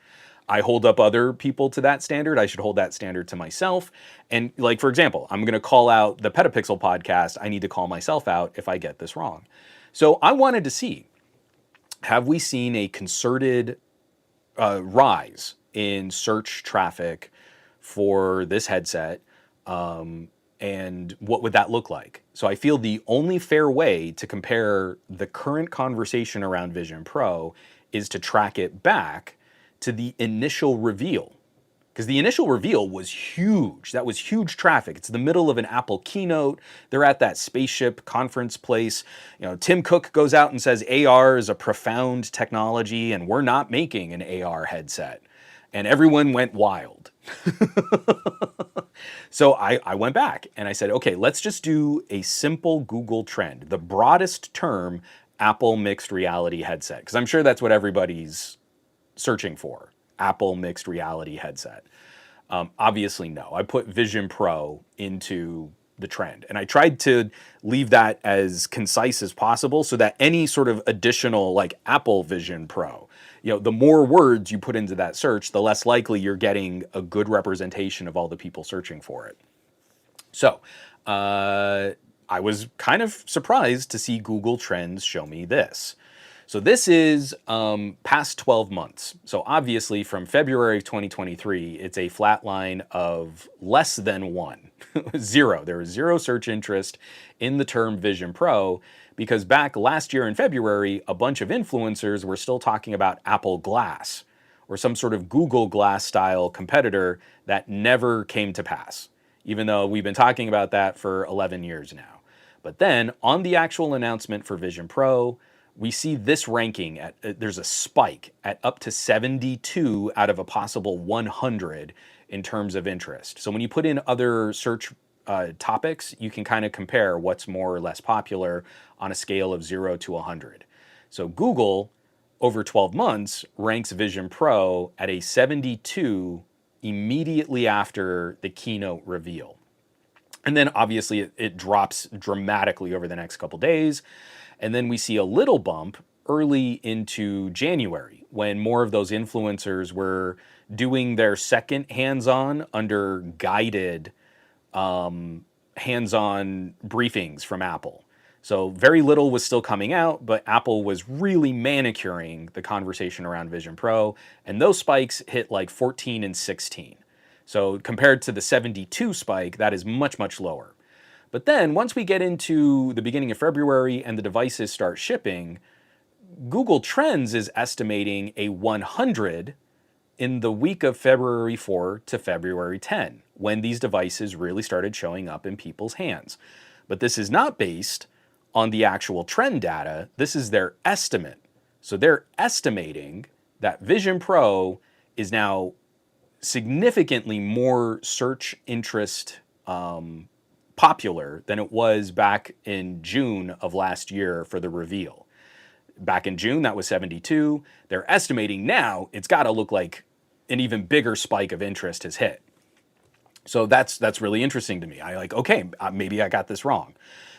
[SPEAKER 1] I hold up other people to that standard. I should hold that standard to myself. And like, for example, I'm going to call out the Petapixel podcast. I need to call myself out if I get this wrong. So I wanted to see, have we seen a concerted rise in search traffic for this headset, and what would that look like? So I feel the only fair way to compare the current conversation around Vision Pro is to track it back to the initial reveal. Because the initial reveal was huge. That was huge traffic. It's the middle of an Apple keynote. They're at that spaceship conference place. Tim Cook goes out and says AR is a profound technology and we're not making an AR headset. And everyone went wild. So I went back and I said, okay, let's just do a simple Google trend. The broadest term, Apple mixed reality headset. Because I'm sure that's what everybody's searching for. Apple mixed reality headset. Obviously, no. I put Vision Pro into the trend. And I tried to leave that as concise as possible so that any sort of additional, like Apple Vision Pro, the more words you put into that search, the less likely you're getting a good representation of all the people searching for it. So I was kind of surprised to see Google Trends show me this. So this is past 12 months. So obviously from February 2023, it's a flat line of less than 1, 0. There was 0 search interest in the term Vision Pro because back last year in February, a bunch of influencers were still talking about Apple Glass or some sort of Google Glass style competitor that never came to pass, even though we've been talking about that for 11 years now. But then on the actual announcement for Vision Pro, we see this ranking there's a spike at up to 72 out of a possible 100 in terms of interest. So when you put in other search topics, you can kind of compare what's more or less popular on a scale of 0 to 100. So Google, over 12 months, ranks Vision Pro at a 72 immediately after the keynote reveal. And then obviously it drops dramatically over the next couple days. And then we see a little bump early into January when more of those influencers were doing their second hands-on under guided hands-on briefings from Apple. So very little was still coming out, but Apple was really manicuring the conversation around Vision Pro, and those spikes hit like 14 and 16. So compared to the 72 spike, that is much, much lower. But then once we get into the beginning of February and the devices start shipping, Google Trends is estimating a 100 in the week of February 4 to February 10, when these devices really started showing up in people's hands. But this is not based on the actual trend data. This is their estimate. So they're estimating that Vision Pro is now significantly more search interest popular than it was back in June of last year for the reveal. Back in June, that was 72. They're estimating now it's got to look like an even bigger spike of interest has hit. So that's really interesting to me. Okay, maybe I got this wrong.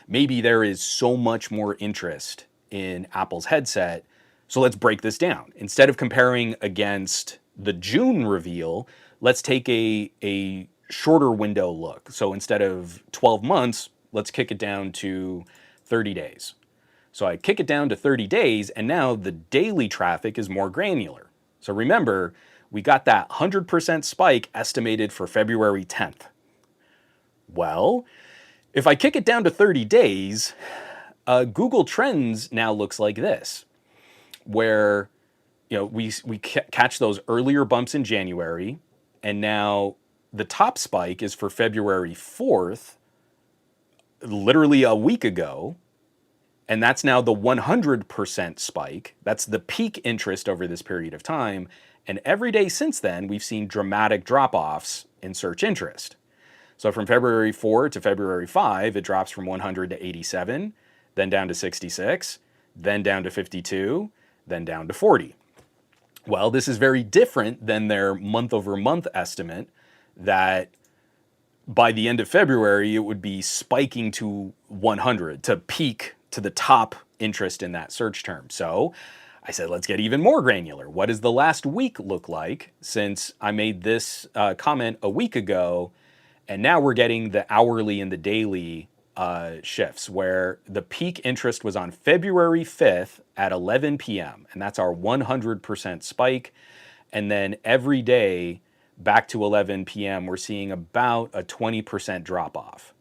[SPEAKER 1] Maybe there is so much more interest in Apple's headset, so let's break this down. Instead of comparing against the June reveal, let's take a shorter window look. So instead of 12 months, let's kick it down to 30 days. So I kick it down to 30 days, and now the daily traffic is more granular. So remember, we got that 100% spike estimated for February 10th. Well, if I kick it down to 30 days, Google Trends now looks like this, where we catch those earlier bumps in January, and now the top spike is for February 4th, literally a week ago, and that's now the 100% spike. That's the peak interest over this period of time, and every day since then, we've seen dramatic drop-offs in search interest. So from February 4 to February 5, it drops from 100 to 87, then down to 66, then down to 52, then down to 40. Well, this is very different than their month-over-month estimate that by the end of February, it would be spiking to 100, to peak to the top interest in that search term. So I said, let's get even more granular. What does the last week look like since I made this comment a week ago? And now we're getting the hourly and the daily shifts, where the peak interest was on February 5th at 11 p.m. And that's our 100% spike. And then every day back to 11 p.m., we're seeing about a 20% drop off.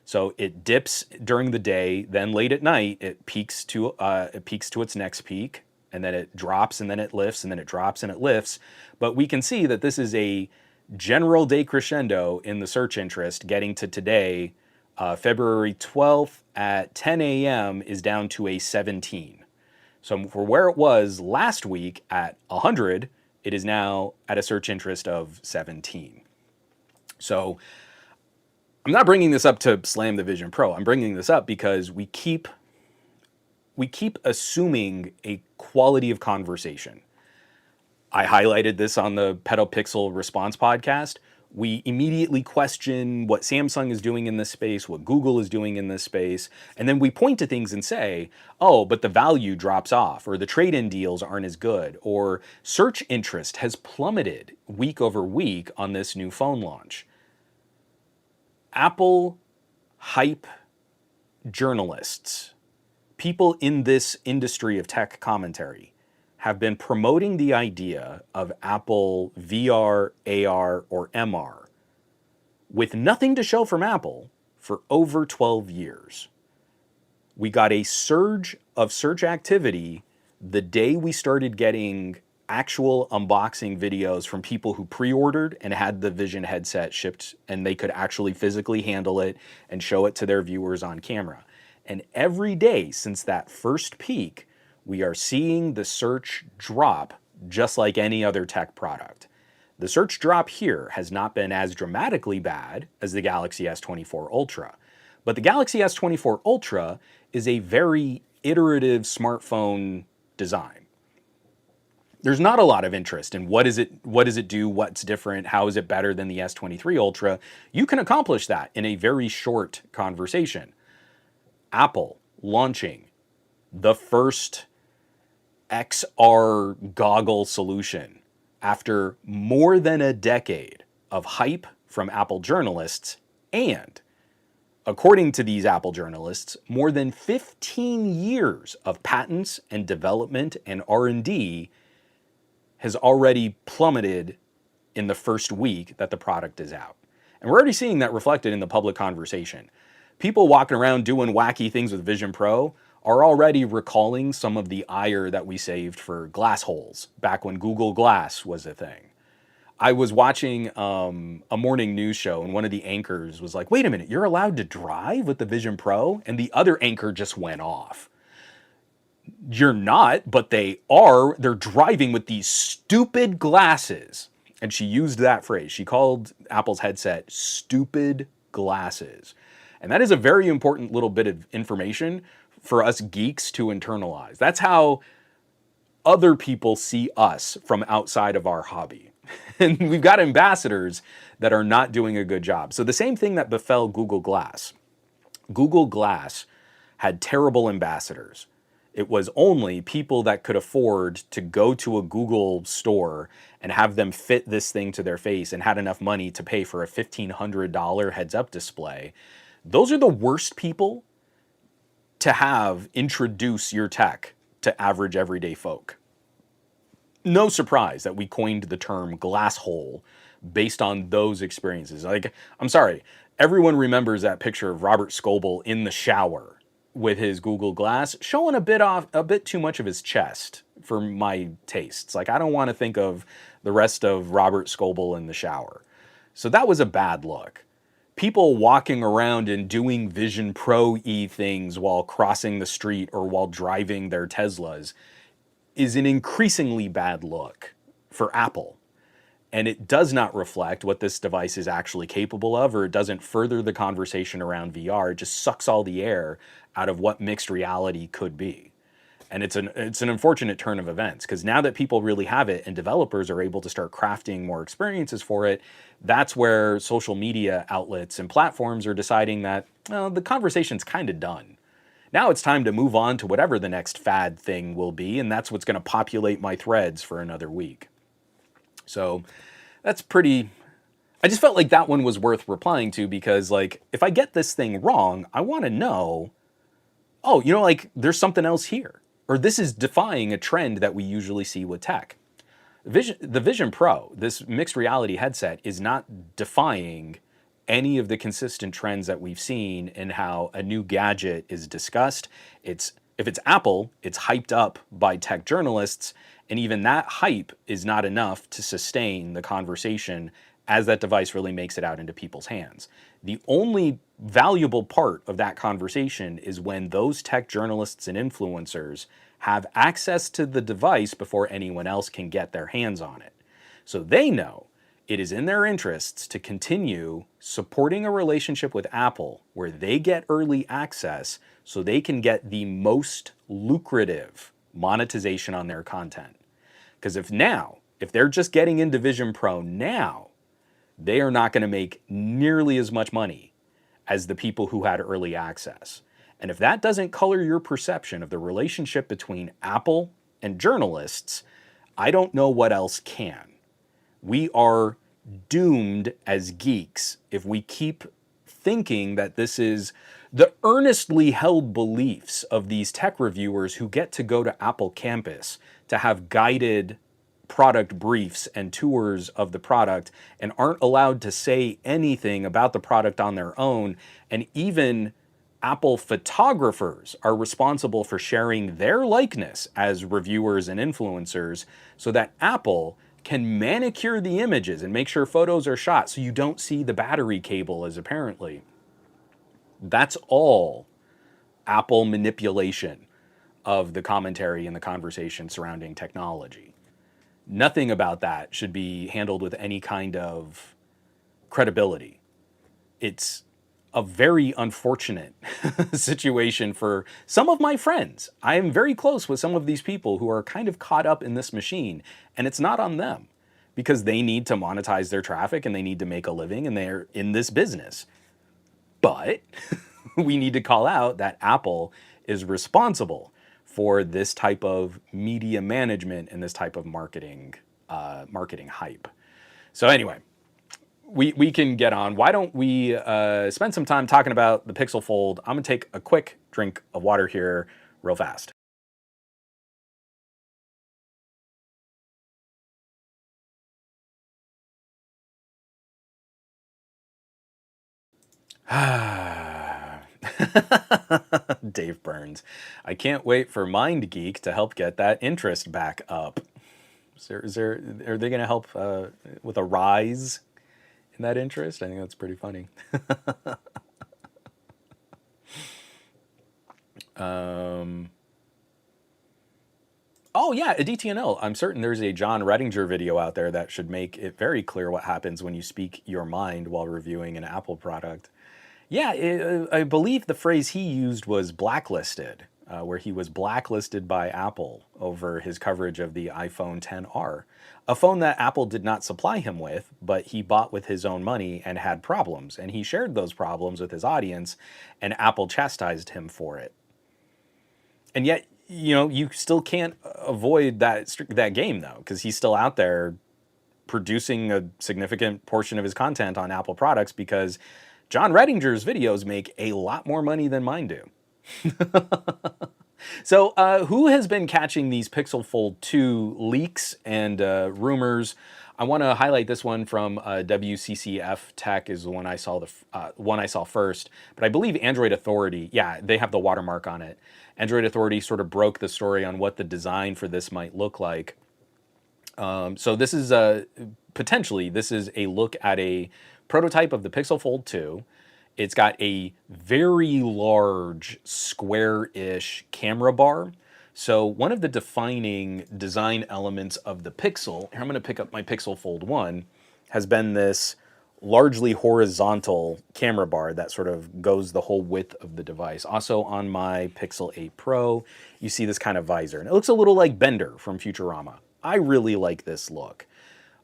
[SPEAKER 1] So it dips during the day, then late at night, it peaks to its next peak, and then it drops, and then it lifts, and then it drops, and it lifts. But we can see that this is a general decrescendo in the search interest, getting to today, February 12th at 10 a.m. is down to a 17. So for where it was last week at 100, it is now at a search interest of 17. So I'm not bringing this up to slam the Vision Pro. I'm bringing this up because we keep assuming a quality of conversation. I highlighted this on the PedoPixel Response podcast. We immediately question what Samsung is doing in this space, what Google is doing in this space, and then we point to things and say, oh, but the value drops off, or the trade-in deals aren't as good, or search interest has plummeted week over week on this new phone launch. Apple hype journalists, people in this industry of tech commentary, have been promoting the idea of Apple VR, AR, or MR with nothing to show from Apple for over 12 years. We got a surge of search activity the day we started getting actual unboxing videos from people who pre-ordered and had the Vision headset shipped, and they could actually physically handle it and show it to their viewers on camera. And every day since that first peak, we are seeing the search drop just like any other tech product. The search drop here has not been as dramatically bad as the Galaxy S24 Ultra. But the Galaxy S24 Ultra is a very iterative smartphone design. There's not a lot of interest in what does it do, what's different, how is it better than the S23 Ultra. You can accomplish that in a very short conversation. Apple launching the first XR goggle solution after more than a decade of hype from Apple journalists and, according to these Apple journalists, more than 15 years of patents and development and R&D has already plummeted in the first week that the product is out. And we're already seeing that reflected in the public conversation. People walking around doing wacky things with Vision Pro are already recalling some of the ire that we saved for glass holes back when Google Glass was a thing. I was watching a morning news show and one of the anchors was like, wait a minute, you're allowed to drive with the Vision Pro? And the other anchor just went off. You're not, but they are. They're driving with these stupid glasses. And she used that phrase. She called Apple's headset stupid glasses. And that is a very important little bit of information for us geeks to internalize. That's how other people see us from outside of our hobby. And we've got ambassadors that are not doing a good job. So the same thing that befell Google Glass. Google Glass had terrible ambassadors. It was only people that could afford to go to a Google store and have them fit this thing to their face and had enough money to pay for a $1,500 heads-up display. Those are the worst people to have introduce your tech to average everyday folk. No surprise that we coined the term glass hole based on those experiences. Like, I'm sorry, everyone remembers that picture of Robert Scoble in the shower with his Google Glass, showing a bit too much of his chest for my tastes. Like, I don't want to think of the rest of Robert Scoble in the shower. So that was a bad look. People walking around and doing Vision Pro-y things while crossing the street or while driving their Teslas is an increasingly bad look for Apple. And it does not reflect what this device is actually capable of, or it doesn't further the conversation around VR. It just sucks all the air out of what mixed reality could be. And it's an unfortunate turn of events, because now that people really have it and developers are able to start crafting more experiences for it, that's where social media outlets and platforms are deciding that, well, the conversation's kind of done. Now it's time to move on to whatever the next fad thing will be, and that's what's going to populate my threads for another week. So that's pretty... I just felt like that one was worth replying to, because, like, if I get this thing wrong, I want to know, oh, you know, like, there's something else here. Or this is defying a trend that we usually see with tech. The Vision Pro, this mixed reality headset, is not defying any of the consistent trends that we've seen in how a new gadget is discussed. If it's Apple, it's hyped up by tech journalists, and even that hype is not enough to sustain the conversation as that device really makes it out into people's hands. The only valuable part of that conversation is when those tech journalists and influencers have access to the device before anyone else can get their hands on it. So they know it is in their interests to continue supporting a relationship with Apple where they get early access so they can get the most lucrative monetization on their content. Because if they're just getting into Vision Pro now, they are not going to make nearly as much money as the people who had early access. And if that doesn't color your perception of the relationship between Apple and journalists, I don't know what else can. We are doomed as geeks if we keep thinking that this is the earnestly held beliefs of these tech reviewers who get to go to Apple campus to have guided product briefs and tours of the product and aren't allowed to say anything about the product on their own. And even Apple photographers are responsible for sharing their likeness as reviewers and influencers so that Apple can manicure the images and make sure photos are shot so you don't see the battery cable as apparently. That's all Apple manipulation of the commentary and the conversation surrounding technology. Nothing about that should be handled with any kind of credibility. It's a very unfortunate situation for some of my friends. I am very close with some of these people who are kind of caught up in this machine, and it's not on them because they need to monetize their traffic and they need to make a living and they're in this business. But we need to call out that Apple is responsible for this type of media management and this type of marketing hype. So anyway, we can get on. Why don't we spend some time talking about the Pixel Fold? I'm gonna take a quick drink of water here real fast. Dave Burns. I can't wait for MindGeek to help get that interest back up. Are they going to help with a rise in that interest? I think that's pretty funny. Oh yeah, a DTNL. I'm certain there's a John Redinger video out there that should make it very clear what happens when you speak your mind while reviewing an Apple product. Yeah, I believe the phrase he used was blacklisted, where he was blacklisted by Apple over his coverage of the iPhone XR, a phone that Apple did not supply him with, but he bought with his own money and had problems. And he shared those problems with his audience, and Apple chastised him for it. And yet, you still can't avoid that game, though, because he's still out there producing a significant portion of his content on Apple products because John Redinger's videos make a lot more money than mine do. So who has been catching these Pixel Fold 2 leaks and rumors? I want to highlight this one from WCCF Tech is the one I saw first. But I believe Android Authority, yeah, they have the watermark on it. Android Authority sort of broke the story on what the design for this might look like. So this is potentially a look at a prototype of the Pixel Fold 2. It's got a very large square-ish camera bar. So one of the defining design elements of the Pixel, here I'm going to pick up my Pixel Fold 1, has been this largely horizontal camera bar that sort of goes the whole width of the device. Also on my Pixel 8 Pro, you see this kind of visor. And it looks a little like Bender from Futurama. I really like this look.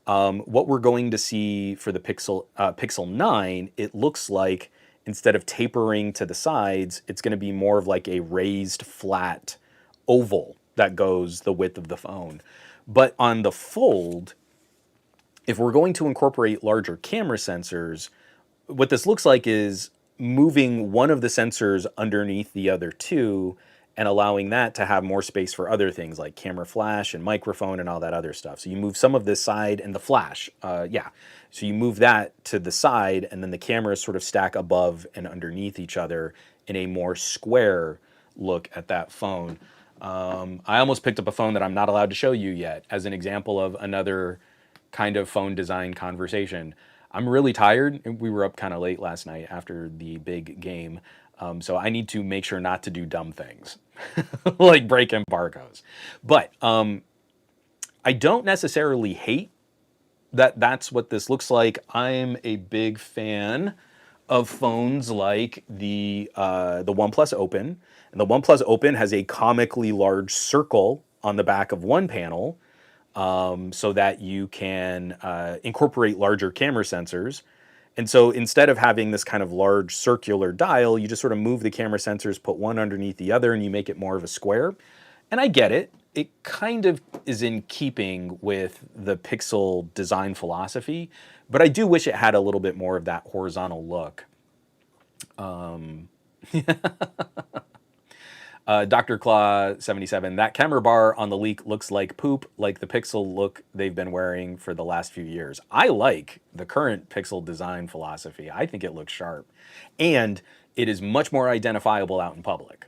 [SPEAKER 1] What we're going to see for the Pixel 9, it looks like instead of tapering to the sides, it's going to be more of like a raised flat oval that goes the width of the phone. But on the Fold, if we're going to incorporate larger camera sensors, what this looks like is moving one of the sensors underneath the other two and allowing that to have more space for other things like camera flash and microphone and all that other stuff. So you move some of this side and the flash, So you move that to the side and then the cameras sort of stack above and underneath each other in a more square look at that phone. I almost picked up a phone that I'm not allowed to show you yet as an example of another kind of phone design conversation. I'm really tired. We were up kind of late last night after the big game. So I need to make sure not to do dumb things like break embargoes. But I don't necessarily hate that that's what this looks like. I'm a big fan of phones like the OnePlus Open. And the OnePlus Open has a comically large circle on the back of one panel so that you can incorporate larger camera sensors. And so instead of having this kind of large circular dial, you just sort of move the camera sensors, put one underneath the other, and you make it more of a square. And I get it. It kind of is in keeping with the Pixel design philosophy, but I do wish it had a little bit more of that horizontal look. Dr. Claw 77, that camera bar on the leak looks like poop, like the Pixel look they've been wearing for the last few years. I like the current Pixel design philosophy. I think it looks sharp. And it is much more identifiable out in public.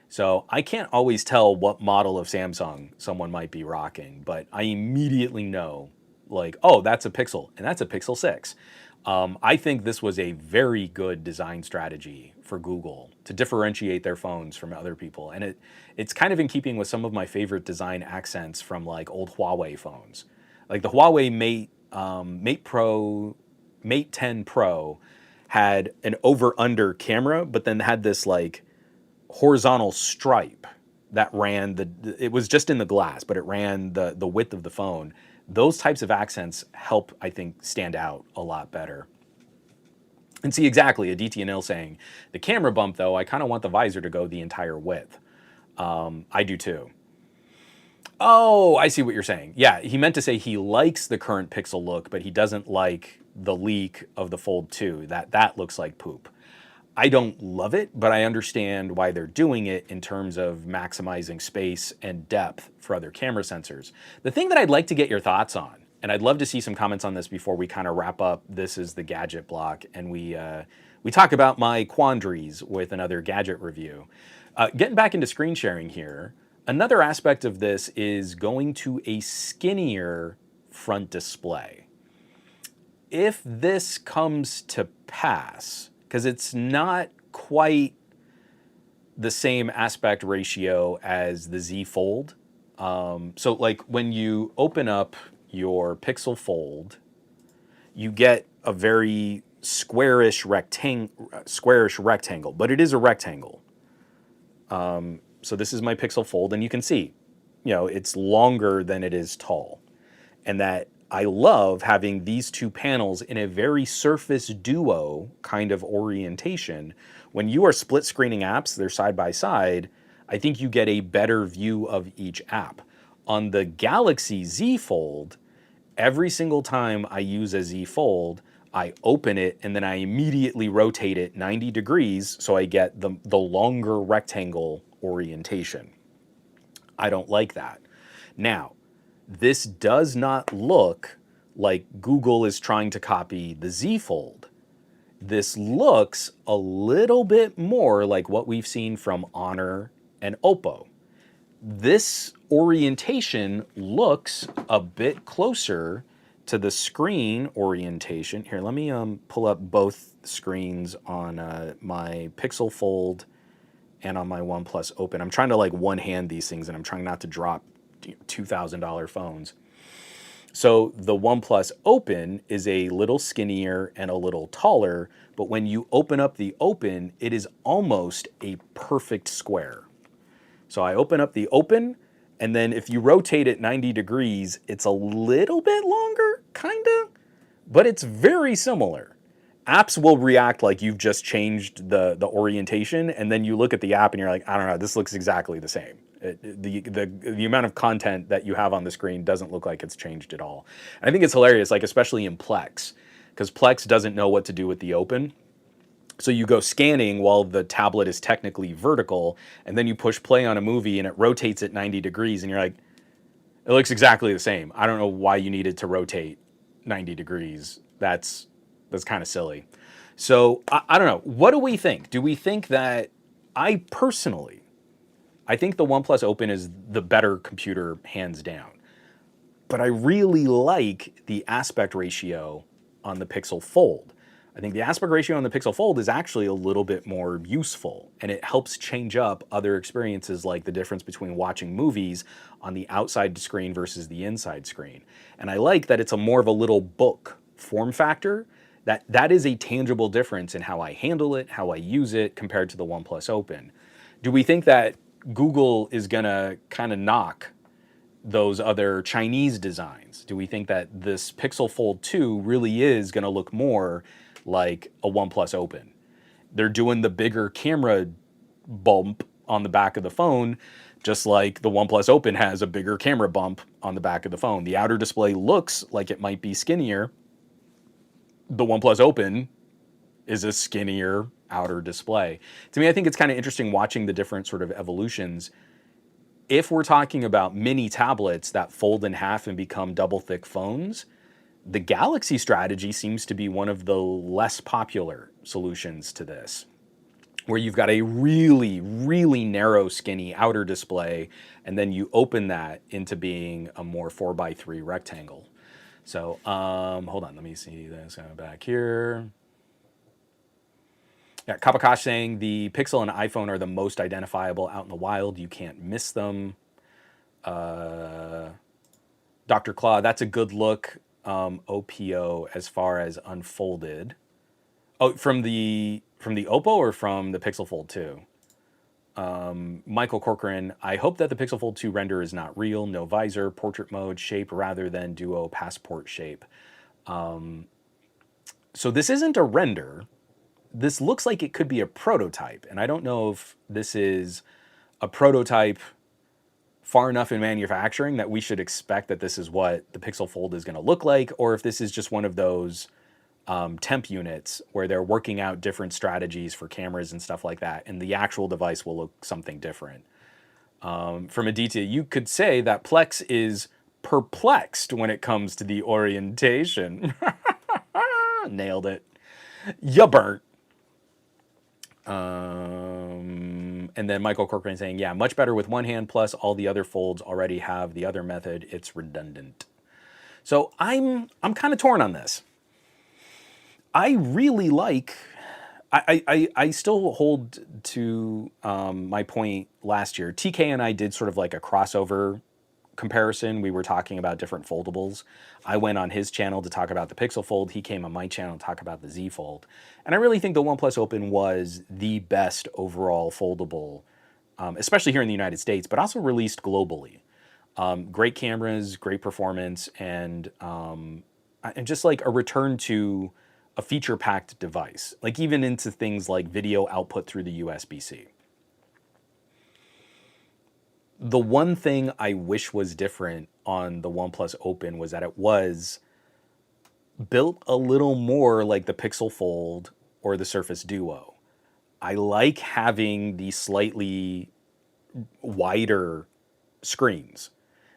[SPEAKER 1] So I can't always tell what model of Samsung someone might be rocking, but I immediately know, like, oh, that's a Pixel, and that's a Pixel 6. I think this was a very good design strategy for Google to differentiate their phones from other people, and it's kind of in keeping with some of my favorite design accents from like old Huawei phones, like the Huawei Mate 10 Pro had an over under camera, but then had this like horizontal stripe that ran it was just in the glass, but it ran the width of the phone. Those types of accents help, I think, stand out a lot better. And see, exactly, a DTNL saying, the camera bump though, I kind of want the visor to go the entire width. I do too. Oh, I see what you're saying. Yeah, he meant to say he likes the current Pixel look, but he doesn't like the leak of the Fold 2. That looks like poop. I don't love it, but I understand why they're doing it in terms of maximizing space and depth for other camera sensors. The thing that I'd like to get your thoughts on, and I'd love to see some comments on this before we kind of wrap up This Is the Gadget block, and we talk about my quandaries with another gadget review. Getting back into screen sharing here, another aspect of this is going to a skinnier front display. If this comes to pass, because it's not quite the same aspect ratio as the Z Fold. So like when you open up your Pixel Fold, you get a very squarish rectangle, but it is a rectangle. So this is my Pixel Fold, and you can see, it's longer than it is tall. And that I love having these two panels in a very Surface Duo kind of orientation. When you are split screening apps, they're side by side, I think you get a better view of each app. On the Galaxy Z Fold, every single time I use a Z Fold, I open it and then I immediately rotate it 90 degrees so I get the longer rectangle orientation. I don't like that. Now, this does not look like Google is trying to copy the Z Fold. This looks a little bit more like what we've seen from Honor and Oppo. This orientation looks a bit closer to the screen orientation. Here, let me pull up both screens on my Pixel Fold and on my OnePlus Open. I'm trying to like one-hand these things, and I'm trying not to drop $2,000 phones. So the OnePlus Open is a little skinnier and a little taller, but when you open up the Open, it is almost a perfect square. So I open up the Open, and then if you rotate it 90 degrees, it's a little bit longer, kind of, but it's very similar. Apps will react like you've just changed the orientation, and then you look at the app and you're like, I don't know, this looks exactly the same. The amount of content that you have on the screen doesn't look like it's changed at all. And I think it's hilarious, like especially in Plex, because Plex doesn't know what to do with the Open. So you go scanning while the tablet is technically vertical, and then you push play on a movie and it rotates at 90 degrees, and you're like, it looks exactly the same. I don't know why you needed to rotate 90 degrees. That's kind of silly. So I don't know. What do we think? Do we think that, I think the OnePlus Open is the better computer, hands down. But I really like the aspect ratio on the Pixel Fold. I think the aspect ratio on the Pixel Fold is actually a little bit more useful, and it helps change up other experiences, like the difference between watching movies on the outside screen versus the inside screen. And I like that it's a more of a little book form factor. That is a tangible difference in how I handle it, how I use it compared to the OnePlus Open. Do we think that Google is gonna kind of knock those other Chinese designs? Do we think that this Pixel Fold 2 really is gonna look more like a OnePlus Open? They're doing the bigger camera bump on the back of the phone, just like the OnePlus Open has a bigger camera bump on the back of the phone. The outer display looks like it might be skinnier. The OnePlus Open is a skinnier outer display. To me, I think it's kind of interesting watching the different sort of evolutions. If we're talking about mini tablets that fold in half and become double thick phones, the Galaxy strategy seems to be one of the less popular solutions to this, where you've got a really, really narrow, skinny outer display, and then you open that into being a more 4x3 rectangle. So hold on, let me see this back here. Yeah, Kapakash saying the Pixel and iPhone are the most identifiable out in the wild. You can't miss them. Dr. Claw, that's a good look. OPO as far as unfolded. Oh, from the Oppo or from the Pixel Fold 2? Michael Corcoran, I hope that the Pixel Fold 2 render is not real. No visor, portrait mode shape rather than Duo passport shape. So this isn't a render. This looks like it could be a prototype, and I don't know if this is a prototype far enough in manufacturing that we should expect that this is what the Pixel Fold is going to look like, or if this is just one of those temp units where they're working out different strategies for cameras and stuff like that, and the actual device will look something different. From Aditya, you could say that Plex is perplexed when it comes to the orientation. Nailed it. You burnt. And then Michael Corcoran saying, yeah, much better with one hand, plus all the other folds already have the other method. It's redundant. So I'm kind of torn on this. I really like, I still hold to my point last year. TK and I did sort of like a crossover comparison. We were talking about different foldables. I went on his channel to talk about the Pixel Fold. He came on my channel to talk about the Z Fold. And I really think the OnePlus Open was the best overall foldable, especially here in the United States, but also released globally. Great cameras, great performance, and just like a return to a feature-packed device, like even into things like video output through the USB-C. The one thing I wish was different on the OnePlus Open was that it was built a little more like the Pixel Fold or the Surface Duo. I like having the slightly wider screens.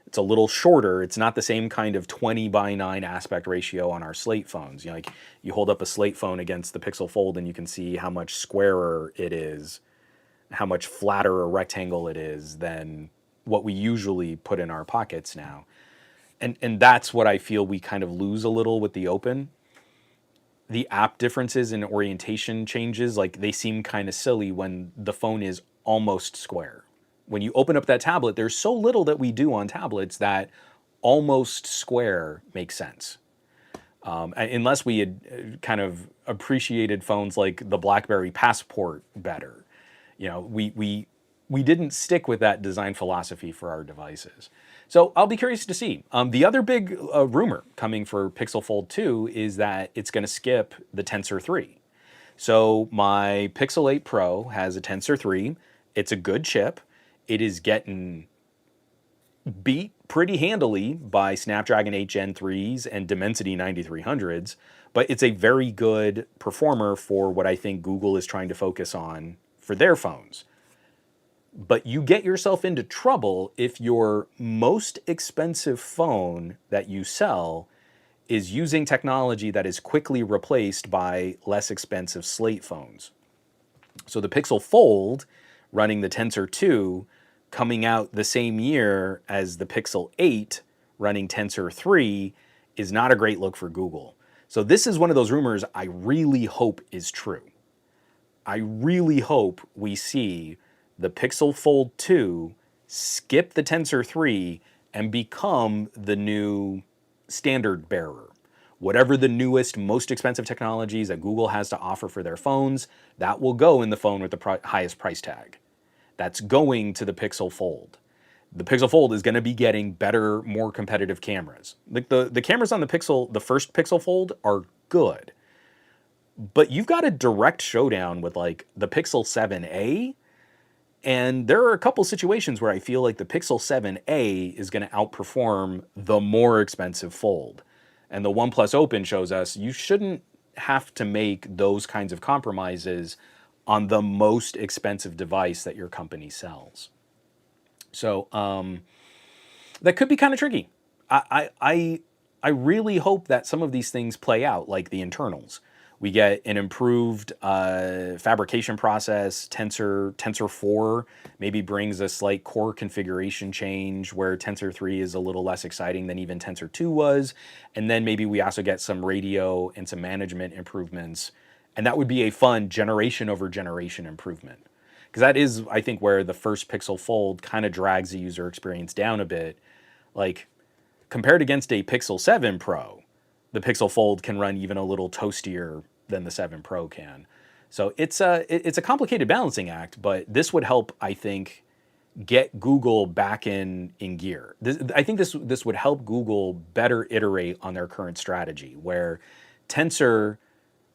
[SPEAKER 1] It's a little shorter. It's not the same kind of 20:9 aspect ratio on our Slate phones. You know, like you hold up a Slate phone against the Pixel Fold and you can see how much squarer it is, how much flatter a rectangle it is than what we usually put in our pockets now. And that's what I feel we kind of lose a little with the Open. The app differences and orientation changes, like they seem kind of silly when the phone is almost square. When you open up that tablet, there's so little that we do on tablets that almost square makes sense. Unless we had kind of appreciated phones like the BlackBerry Passport better. You know, we didn't stick with that design philosophy for our devices. So I'll be curious to see. The other big rumor coming for Pixel Fold 2 is that it's going to skip the Tensor 3. So my Pixel 8 Pro has a Tensor 3. It's a good chip. It is getting beat pretty handily by Snapdragon 8 Gen 3s and Dimensity 9300s, but it's a very good performer for what I think Google is trying to focus on for their phones. But you get yourself into trouble if your most expensive phone that you sell is using technology that is quickly replaced by less expensive Slate phones. So the Pixel Fold running the Tensor 2 coming out the same year as the Pixel 8 running Tensor 3 is not a great look for Google. So this is one of those rumors I really hope is true. I really hope we see the Pixel Fold 2 skip the Tensor 3 and become the new standard bearer. Whatever the newest, most expensive technologies that Google has to offer for their phones, that will go in the phone with the highest price tag. That's going to the Pixel Fold. The Pixel Fold is going to be getting better, more competitive cameras. Like the cameras on the Pixel, the first Pixel Fold are good. But you've got a direct showdown with like the Pixel 7a. And there are a couple situations where I feel like the Pixel 7a is going to outperform the more expensive Fold. And the OnePlus Open shows us you shouldn't have to make those kinds of compromises on the most expensive device that your company sells. So that could be kind of tricky. I really hope that some of these things play out, like the internals. We get an improved fabrication process. Tensor 4 maybe brings a slight core configuration change where Tensor 3 is a little less exciting than even Tensor 2 was. And then maybe we also get some radio and some management improvements. And that would be a fun generation over generation improvement. Because that is, I think, where the first Pixel Fold kind of drags the user experience down a bit. Like, compared against a Pixel 7 Pro, the Pixel Fold can run even a little toastier than the 7 Pro can. So it's a complicated balancing act, but this would help, I think, get Google back in gear. I think this would help Google better iterate on their current strategy, where Tensor,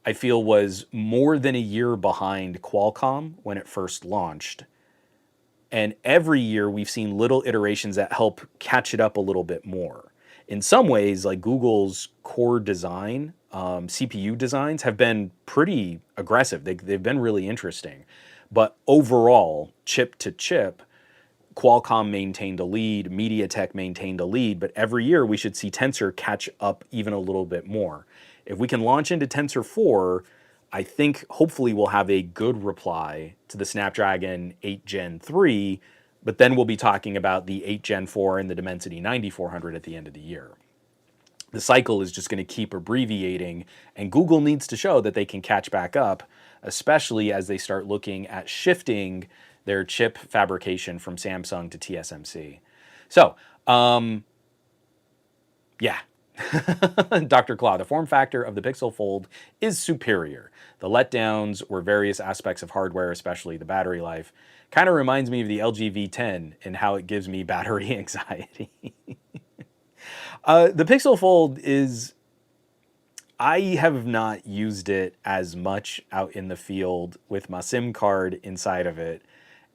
[SPEAKER 1] I feel, was more than a year behind Qualcomm when it first launched. And every year we've seen little iterations that help catch it up a little bit more. In some ways, like Google's core design, CPU designs have been pretty aggressive. They've been really interesting. But overall, chip to chip, Qualcomm maintained a lead, MediaTek maintained a lead, but every year we should see Tensor catch up even a little bit more. If we can launch into Tensor 4, I think hopefully we'll have a good reply to the Snapdragon 8 Gen 3, but then we'll be talking about the 8 Gen 4 and the Dimensity 9400 at the end of the year. The cycle is just going to keep abbreviating, and Google needs to show that they can catch back up, especially as they start looking at shifting their chip fabrication from Samsung to TSMC. So, yeah. Dr. Claw, the form factor of the Pixel Fold is superior. The letdowns were various aspects of hardware, especially the battery life. Kind of reminds me of the LG V10 and how it gives me battery anxiety. The Pixel Fold is, I have not used it as much out in the field with my SIM card inside of it.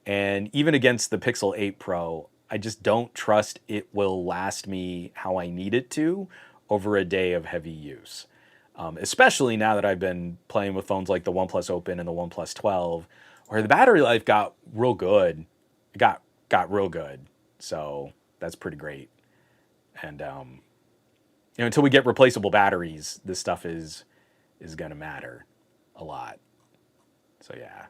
[SPEAKER 1] And even against the Pixel 8 Pro, I just don't trust it will last me how I need it to over a day of heavy use. Especially now that I've been playing with phones like the OnePlus Open and the OnePlus 12, where the battery life got real good. It got real good. So that's pretty great. And until we get replaceable batteries, this stuff is going to matter a lot. So yeah.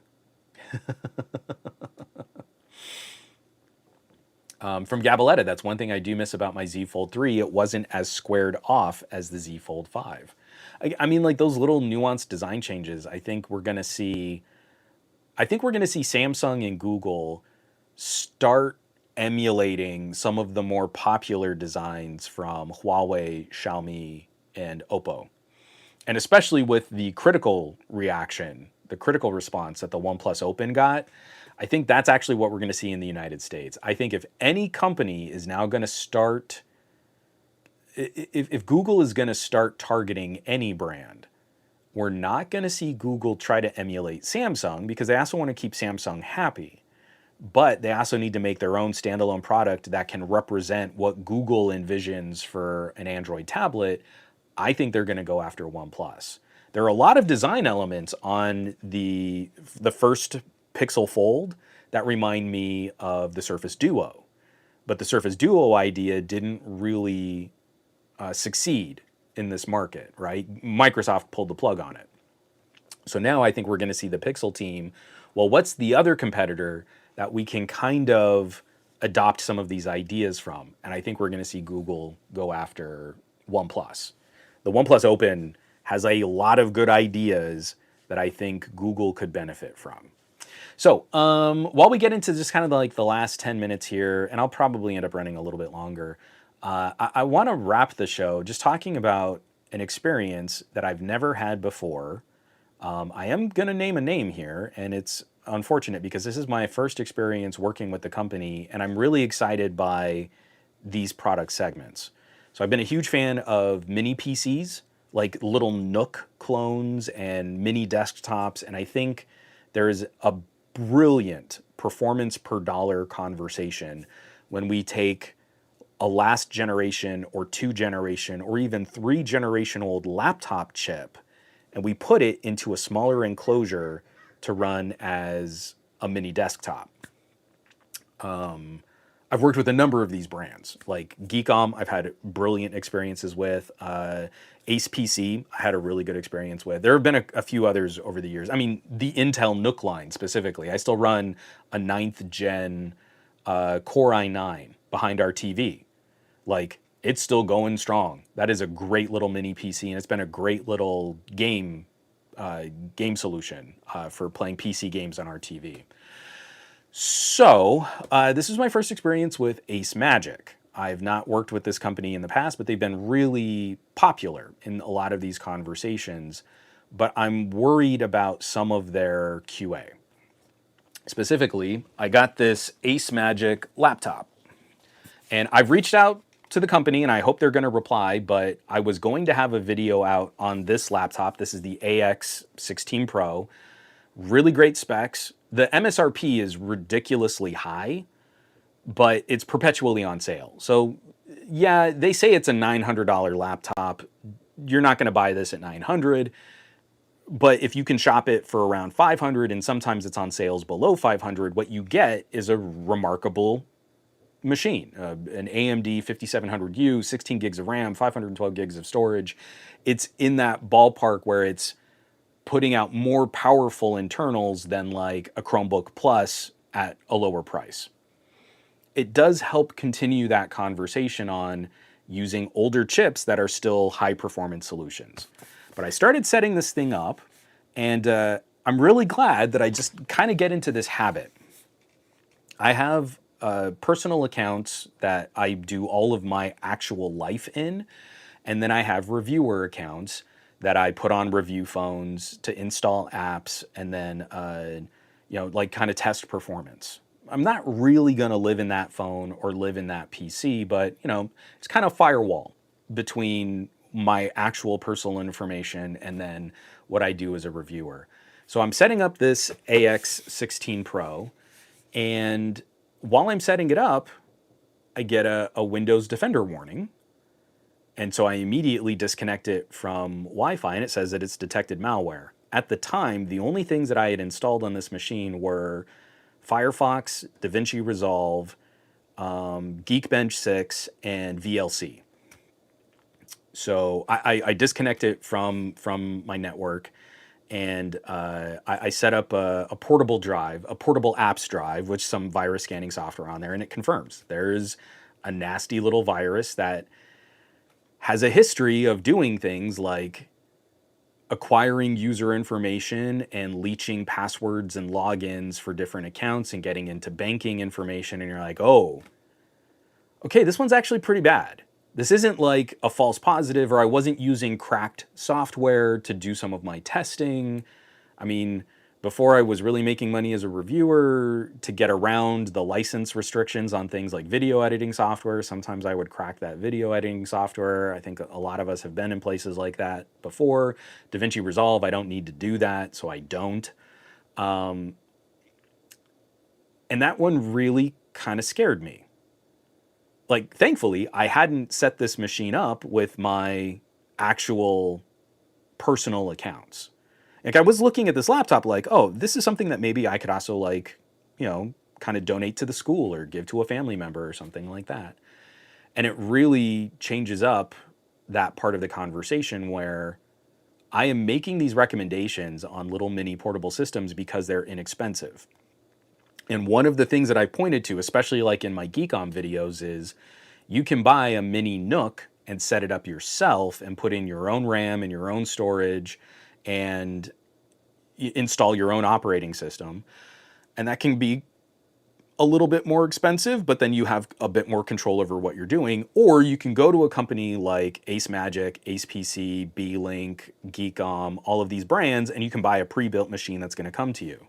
[SPEAKER 1] From Gabaletta, that's one thing I do miss about my Z Fold 3. It wasn't as squared off as the Z Fold 5. I mean, like those little nuanced design changes, I think we're going to see Samsung and Google start emulating some of the more popular designs from Huawei, Xiaomi, and Oppo. And especially with the critical reaction, the critical response that the OnePlus Open got, I think that's actually what we're going to see in the United States. I think if any company is now going to start, if Google is going to start targeting any brand, we're not going to see Google try to emulate Samsung because they also want to keep Samsung happy. But they also need to make their own standalone product that can represent what Google envisions for an Android tablet. I think they're going to go after OnePlus. There are a lot of design elements on the first Pixel Fold that remind me of the Surface Duo. But the Surface Duo idea didn't really succeed in this market, right? Microsoft pulled the plug on it. So now I think we're going to see the Pixel team, well, what's the other competitor that we can kind of adopt some of these ideas from? And I think we're going to see Google go after OnePlus. The OnePlus Open has a lot of good ideas that I think Google could benefit from. So while we get into just kind of like the last 10 minutes here, and I'll probably end up running a little bit longer, I want to wrap the show just talking about an experience that I've never had before. I am going to name a name here, and it's unfortunate because this is my first experience working with the company, and I'm really excited by these product segments. So I've been a huge fan of mini PCs, like little Nook clones and mini desktops, and I think there's a brilliant performance per dollar conversation when we take a last generation or 2 generation or even 3 generation old laptop chip and we put it into a smaller enclosure to run as a mini desktop. I'm I've worked with a number of these brands, like Geekom. I've had brilliant experiences with. Ace PC, I had a really good experience with. There have been a few others over the years. I mean, the Intel NUC line specifically. I still run a 9th gen Core i9 behind our TV. Like, it's still going strong. That is a great little mini PC, and it's been a great little game solution for playing PC games on our TV. So this is my first experience with Ace Magic. I've not worked with this company in the past, but they've been really popular in a lot of these conversations. But I'm worried about some of their QA. Specifically, I got this Ace Magic laptop, and I've reached out to the company and I hope they're going to reply, but I was going to have a video out on this laptop. This is the AX16 Pro. Really great specs. The MSRP is ridiculously high, but it's perpetually on sale. So yeah, they say it's a $900 laptop. You're not going to buy this at $900, but if you can shop it for around $500, and sometimes it's on sales below $500, what you get is a remarkable machine, an AMD 5700U, 16 gigs of RAM, 512 gigs of storage. It's in that ballpark where it's putting out more powerful internals than like a Chromebook Plus at a lower price. It does help continue that conversation on using older chips that are still high performance solutions. But I started setting this thing up, and I'm really glad that I just kind of get into this habit. I have personal accounts that I do all of my actual life in, and then I have reviewer accounts that I put on review phones to install apps and then, like kind of test performance. I'm not really going to live in that phone or live in that PC, but, it's kind of firewall between my actual personal information and then what I do as a reviewer. So I'm setting up this AX16 Pro, and while I'm setting it up, I get a Windows Defender warning. And so I immediately disconnect it from Wi-Fi, and it says that it's detected malware. At the time, the only things that I had installed on this machine were Firefox, DaVinci Resolve, Geekbench 6, and VLC. So I disconnect it from my network, and I set up a portable drive, a portable apps drive, with some virus scanning software on there, and it confirms there's a nasty little virus that has a history of doing things like acquiring user information and leaching passwords and logins for different accounts and getting into banking information. And you're like, oh, okay, this one's actually pretty bad. This isn't like a false positive, or I wasn't using cracked software to do some of my testing. I mean, before I was really making money as a reviewer, to get around the license restrictions on things like video editing software, sometimes I would crack that video editing software. I think a lot of us have been in places like that before. DaVinci Resolve, I don't need to do that, so I don't. And that one really kind of scared me. Like, thankfully, I hadn't set this machine up with my actual personal accounts. Like, I was looking at this laptop like, oh, this is something that maybe I could also kind of donate to the school or give to a family member or something like that. And it really changes up that part of the conversation where I am making these recommendations on little mini portable systems because they're inexpensive. And one of the things that I pointed to, especially like in my Geekom videos, is you can buy a mini NUC and set it up yourself and put in your own RAM and your own storage and install your own operating system. And that can be a little bit more expensive, but then you have a bit more control over what you're doing. Or you can go to a company like Ace Magic, Ace PC, B-Link, Geekom, all of these brands, and you can buy a pre-built machine that's going to come to you.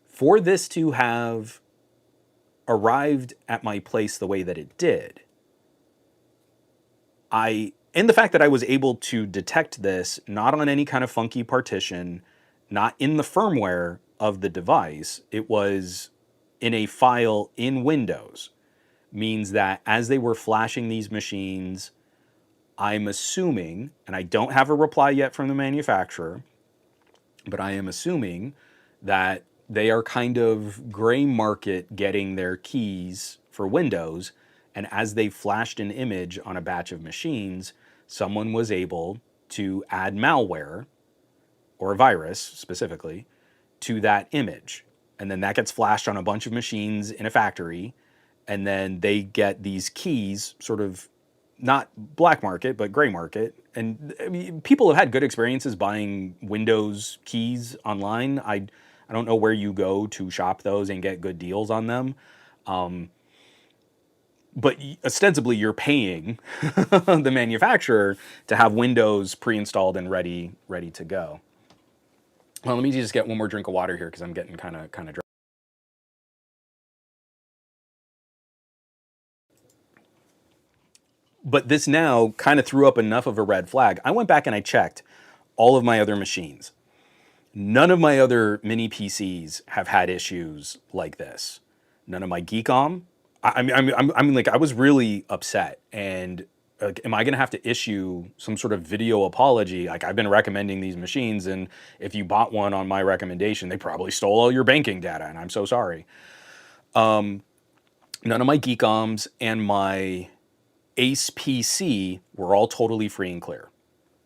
[SPEAKER 1] For this to have arrived at my place the way that it did, and the fact that I was able to detect this not on any kind of funky partition, not in the firmware of the device, it was in a file in Windows, means that as they were flashing these machines, I'm assuming, and I don't have a reply yet from the manufacturer, but I am assuming that they are kind of gray market getting their keys for Windows. And as they flashed an image on a batch of machines, someone was able to add malware, or a virus specifically, to that image. And then that gets flashed on a bunch of machines in a factory. And then they get these keys, sort of not black market, but gray market. And I mean, people have had good experiences buying Windows keys online. I don't know where you go to shop those and get good deals on them. But ostensibly, you're paying the manufacturer to have Windows pre-installed and ready to go. Well, let me just get one more drink of water here because I'm getting kind of dry. But this now kind of threw up enough of a red flag. I went back and I checked all of my other machines. None of my other mini PCs have had issues like this. None of my Geekom. I'm like, I was really upset. And am I going to have to issue some sort of video apology? Like, I've been recommending these machines, and if you bought one on my recommendation, they probably stole all your banking data, and I'm so sorry. None of my Geekoms and my Ace PC were all totally free and clear.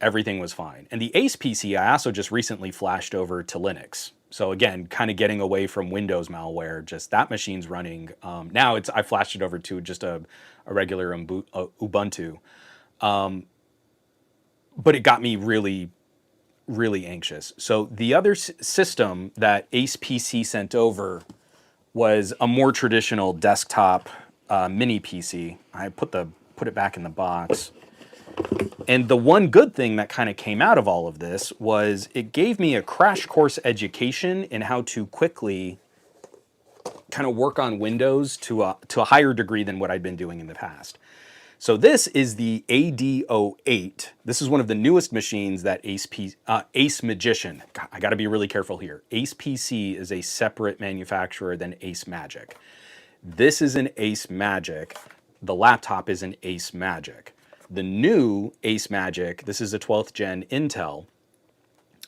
[SPEAKER 1] Everything was fine. And the Ace PC, I also just recently flashed over to Linux. So again, kind of getting away from Windows malware, just that machine's running. Now I flashed it over to just a regular Ubuntu. But it got me really, really anxious. So the other system that Ace PC sent over was a more traditional desktop mini PC. I put it back in the box. And the one good thing that kind of came out of all of this was it gave me a crash course education in how to quickly kind of work on Windows to a higher degree than what I'd been doing in the past. So this is the AD08. This is one of the newest machines that Ace Magician. God, I got to be really careful here. Ace PC is a separate manufacturer than Ace Magic. This is an Ace Magic. The laptop is an Ace Magic. The new Ace Magic, this is a 12th gen Intel.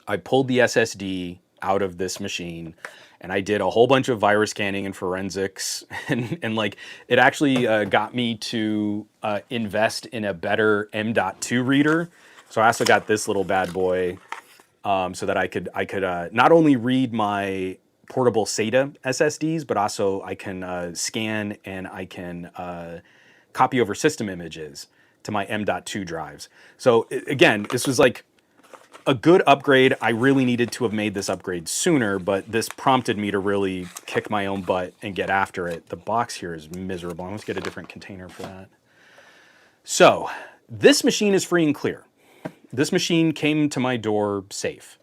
[SPEAKER 1] I pulled the SSD out of this machine and I did a whole bunch of virus scanning and forensics, and like it actually got me to invest in a better M.2 reader. So I also got this little bad boy so that I could not only read my portable SATA SSDs, but also I can scan and I can copy over system images to my M.2 drives. So again, this was like a good upgrade. I really needed to have made this upgrade sooner, but this prompted me to really kick my own butt and get after it. The box here is miserable. Let's get a different container for that. So this machine is free and clear. This machine came to my door safe,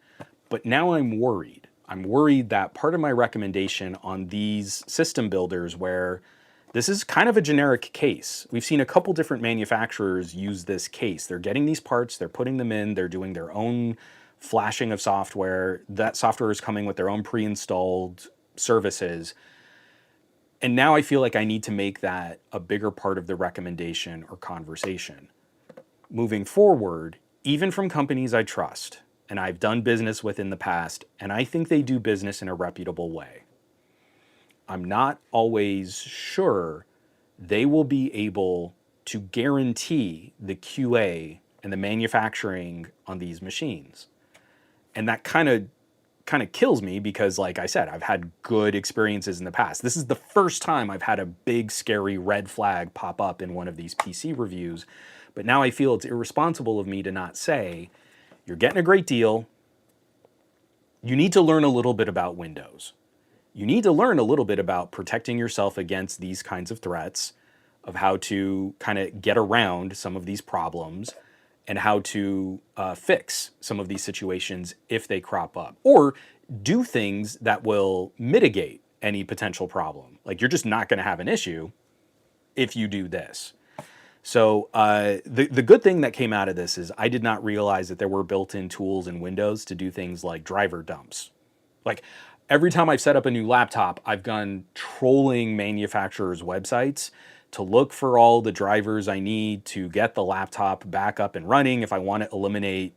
[SPEAKER 1] but now I'm worried. I'm worried that part of my recommendation on these system builders, where this is kind of a generic case. We've seen a couple different manufacturers use this case. They're getting these parts, they're putting them in, they're doing their own flashing of software. That software is coming with their own pre-installed services. And now I feel like I need to make that a bigger part of the recommendation or conversation. Moving forward, even from companies I trust and I've done business with in the past, and I think they do business in a reputable way, I'm not always sure they will be able to guarantee the QA and the manufacturing on these machines. And that kind of kills me because, like I said, I've had good experiences in the past. This is the first time I've had a big, scary red flag pop up in one of these PC reviews. But now I feel it's irresponsible of me to not say, you're getting a great deal. You need to learn a little bit about Windows. You need to learn a little bit about protecting yourself against these kinds of threats, of how to kind of get around some of these problems, and how to fix some of these situations if they crop up, or do things that will mitigate any potential problem. Like, you're just not going to have an issue if you do this. So the good thing that came out of this is I did not realize that there were built-in tools in Windows to do things like driver dumps. Like, every time I've set up a new laptop, I've gone trolling manufacturers' websites to look for all the drivers I need to get the laptop back up and running if I want to eliminate,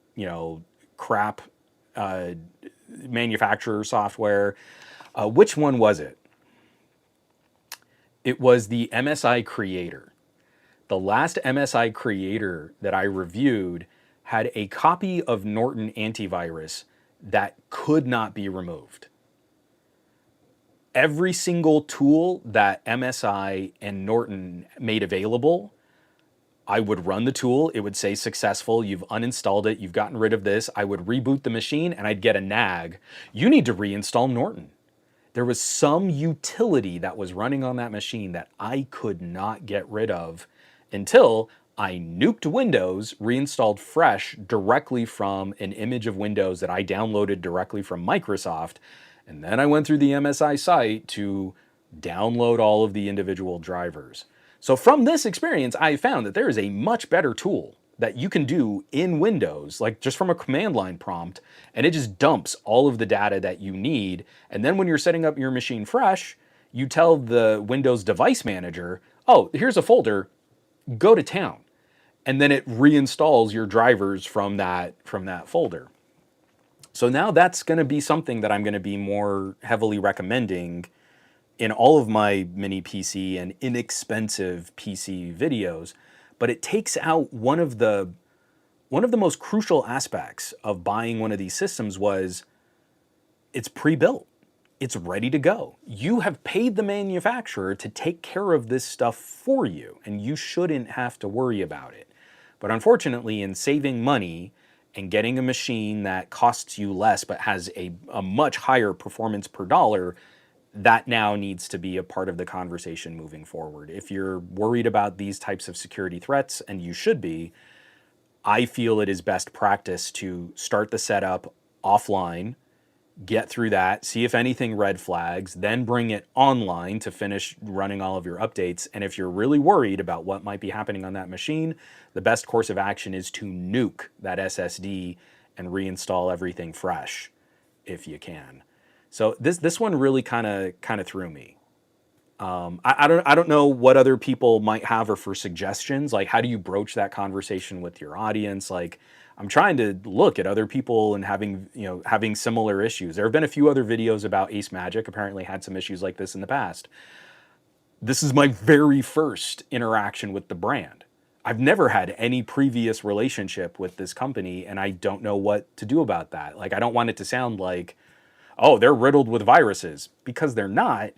[SPEAKER 1] crap manufacturer software. Which one was it? It was the MSI Creator. The last MSI Creator that I reviewed had a copy of Norton antivirus that could not be removed. Every single tool that MSI and Norton made available, I would run the tool, it would say successful, you've uninstalled it, you've gotten rid of this. I would reboot the machine and I'd get a nag. You need to reinstall Norton. There was some utility that was running on that machine that I could not get rid of until I nuked Windows, reinstalled fresh directly from an image of Windows that I downloaded directly from Microsoft. And then I went through the MSI site to download all of the individual drivers. So from this experience, I found that there is a much better tool that you can do in Windows, like just from a command line prompt, and it just dumps all of the data that you need. And then when you're setting up your machine fresh, you tell the Windows Device Manager, oh, here's a folder, go to town. And then it reinstalls your drivers from that folder. So now that's going to be something that I'm going to be more heavily recommending in all of my mini PC and inexpensive PC videos. But it takes out one of the most crucial aspects of buying one of these systems was it's pre-built. It's ready to go. You have paid the manufacturer to take care of this stuff for you, and you shouldn't have to worry about it. But unfortunately, in saving money and getting a machine that costs you less but has a much higher performance per dollar, that now needs to be a part of the conversation moving forward. If you're worried about these types of security threats, and you should be, I feel it is best practice to start the setup offline, get through that, see if anything red flags, then bring it online to finish running all of your updates. And if you're really worried about what might be happening on that machine, the best course of action is to nuke that SSD and reinstall everything fresh if you can. So this one really kind of threw me. I don't know what other people might have or for suggestions. Like, how do you broach that conversation with your audience? Like, I'm trying to look at other people and having similar issues. There have been a few other videos about Ace Magic, apparently had some issues like this in the past. This is my very first interaction with the brand. I've never had any previous relationship with this company, and I don't know what to do about that. Like, I don't want it to sound like, oh, they're riddled with viruses, because they're not.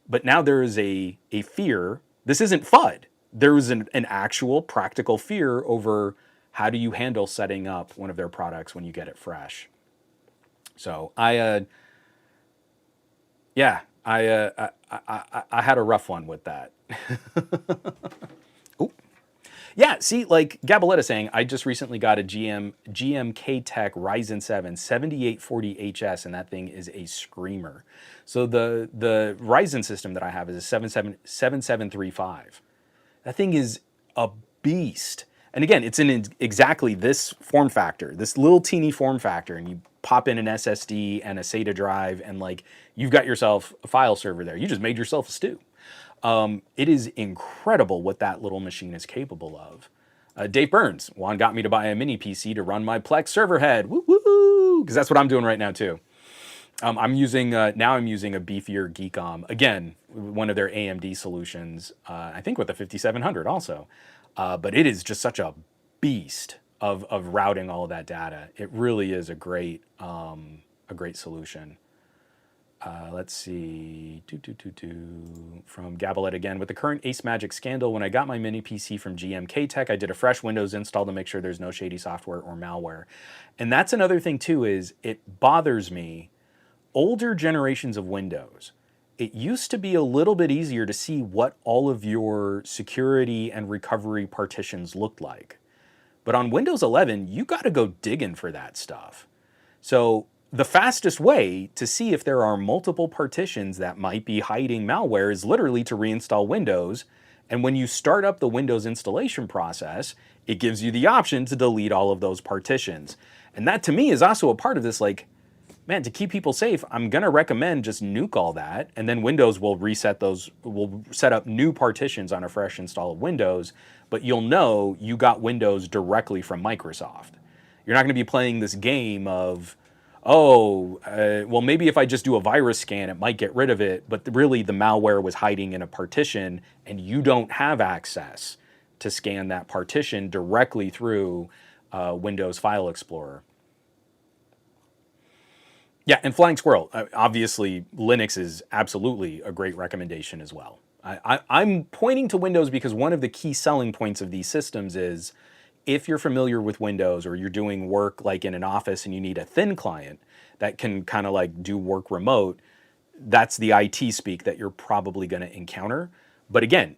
[SPEAKER 1] But now there is a fear. This isn't FUD. There is an actual practical fear over how do you handle setting up one of their products when you get it fresh. So I had a rough one with that. Ooh. Yeah, see, like Gabaletta saying, I just recently got a GMK Tech Ryzen 7 7840HS, and that thing is a screamer. So the Ryzen system that I have is a 7735. That thing is a beast. And again, it's in exactly this form factor, this little teeny form factor, and you pop in an SSD and a SATA drive, and like you've got yourself a file server there. You just made yourself a stew. It is incredible what that little machine is capable of. Dave Burns, Juan got me to buy a mini PC to run my Plex server head. Woo woo! Because that's what I'm doing right now too. I'm using a beefier Geekom, again, one of their AMD solutions. I think with the 5700 also. But it is just such a beast of routing all of that data. It really is a great solution. Let's see. From Gabalette again. With the current Ace Magic scandal, when I got my mini PC from GMK Tech, I did a fresh Windows install to make sure there's no shady software or malware. And that's another thing too, is it bothers me. Older generations of Windows, it used to be a little bit easier to see what all of your security and recovery partitions looked like. But on Windows 11, you got to go digging for that stuff. So the fastest way to see if there are multiple partitions that might be hiding malware is literally to reinstall Windows. And when you start up the Windows installation process, it gives you the option to delete all of those partitions. And that to me is also a part of this, like, man, to keep people safe, I'm going to recommend just nuke all that, and then Windows will reset those, will set up new partitions on a fresh install of Windows, but you'll know you got Windows directly from Microsoft. You're not going to be playing this game of, oh, well, maybe if I just do a virus scan, it might get rid of it. But really, the malware was hiding in a partition, and you don't have access to scan that partition directly through Windows File Explorer. Yeah, and Flying Squirrel, obviously, Linux is absolutely a great recommendation as well. I'm pointing to Windows because one of the key selling points of these systems is if you're familiar with Windows or you're doing work like in an office and you need a thin client that can kind of like do work remote, that's the IT speak that you're probably going to encounter. But again,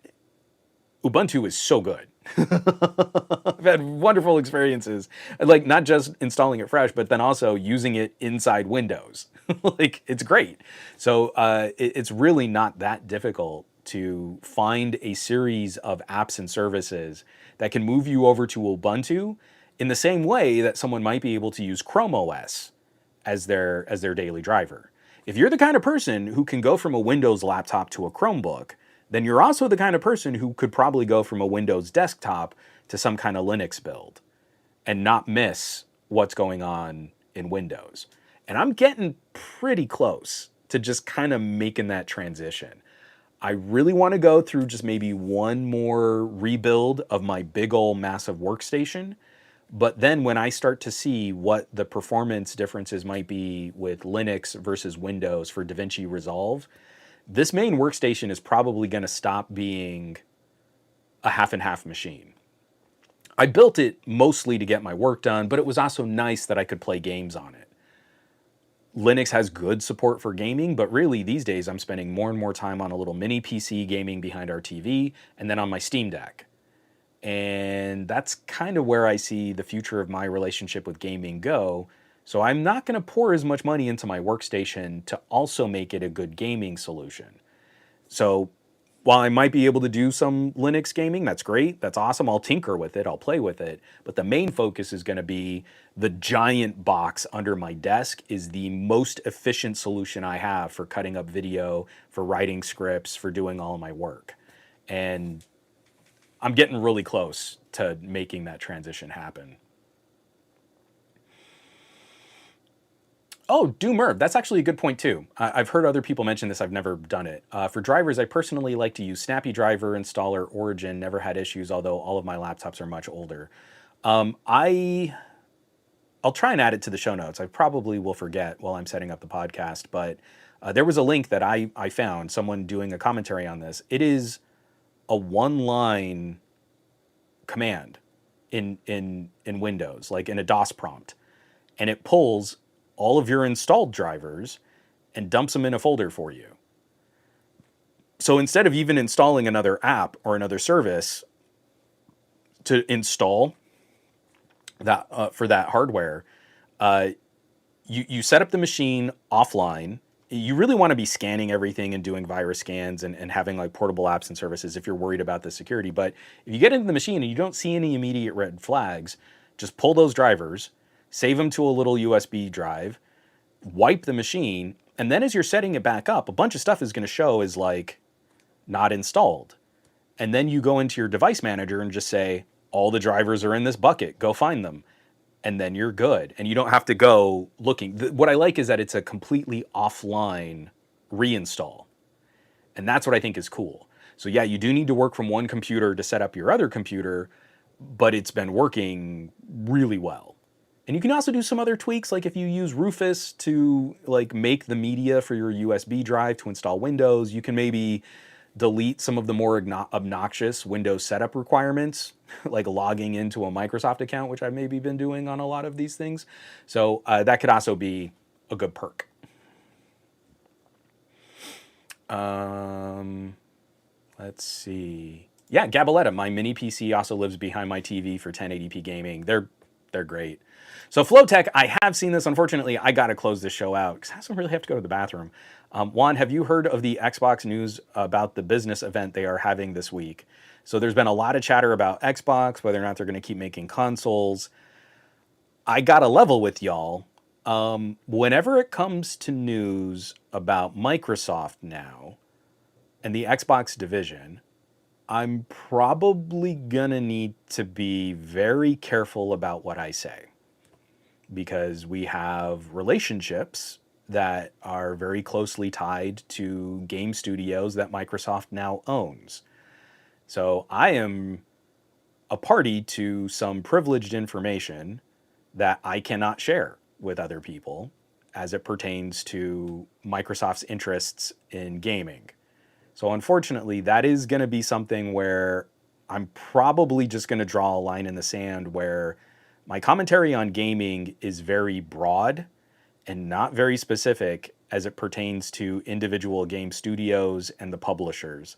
[SPEAKER 1] Ubuntu is so good. I've had wonderful experiences, like not just installing it fresh, but then also using it inside Windows. Like it's great. So it's really not that difficult to find a series of apps and services that can move you over to Ubuntu in the same way that someone might be able to use Chrome OS as their daily driver. If you're the kind of person who can go from a Windows laptop to a Chromebook, then you're also the kind of person who could probably go from a Windows desktop to some kind of Linux build and not miss what's going on in Windows. And I'm getting pretty close to just kind of making that transition. I really want to go through just maybe one more rebuild of my big old massive workstation. But then when I start to see what the performance differences might be with Linux versus Windows for DaVinci Resolve, this main workstation is probably going to stop being a half and half machine. I built it mostly to get my work done, but it was also nice that I could play games on it. Linux has good support for gaming, but really these days I'm spending more and more time on a little mini PC gaming behind our TV and then on my Steam Deck. And that's kind of where I see the future of my relationship with gaming go. So I'm not going to pour as much money into my workstation to also make it a good gaming solution. So while I might be able to do some Linux gaming, that's great, that's awesome, I'll tinker with it, I'll play with it, but the main focus is going to be the giant box under my desk is the most efficient solution I have for cutting up video, for writing scripts, for doing all of my work. And I'm getting really close to making that transition happen. Oh, Doomerb, that's actually a good point too. I've heard other people mention this, I've never done it. For drivers, I personally like to use Snappy Driver, Installer, Origin, never had issues, although all of my laptops are much older. I'll try and add it to the show notes. I probably will forget while I'm setting up the podcast, but there was a link that I found, someone doing a commentary on this. It is a one-line command in Windows, like in a DOS prompt, and it pulls all of your installed drivers and dumps them in a folder for you. So instead of even installing another app or another service to install that for that hardware, you set up the machine offline. You really want to be scanning everything and doing virus scans and having like portable apps and services if you're worried about the security. But if you get into the machine and you don't see any immediate red flags, just pull those drivers, save them to a little USB drive, wipe the machine, and then as you're setting it back up, a bunch of stuff is going to show as like not installed. And then you go into your device manager and just say, all the drivers are in this bucket, go find them. And then you're good. And you don't have to go looking. What I like is that it's a completely offline reinstall. And that's what I think is cool. So yeah, you do need to work from one computer to set up your other computer, but it's been working really well. And you can also do some other tweaks, like if you use Rufus to like make the media for your USB drive to install Windows, you can maybe delete some of the more obnoxious Windows setup requirements, like logging into a Microsoft account, which I've maybe been doing on a lot of these things. So that could also be a good perk. Let's see. Yeah, Gabaletta, my mini PC also lives behind my TV for 1080p gaming. They're great. So Flowtech, I have seen this. Unfortunately, I got to close this show out because I don't really have to go to the bathroom. Juan, have you heard of the Xbox news about the business event they are having this week? So there's been a lot of chatter about Xbox, whether or not they're going to keep making consoles. I got to level with y'all. Whenever it comes to news about Microsoft now and the Xbox division, I'm probably going to need to be very careful about what I say. because we have relationships that are very closely tied to game studios that Microsoft now owns. So I am a party to some privileged information that I cannot share with other people as it pertains to Microsoft's interests in gaming. So unfortunately, that is going to be something where I'm probably just going to draw a line in the sand where my commentary on gaming is very broad and not very specific as it pertains to individual game studios and the publishers.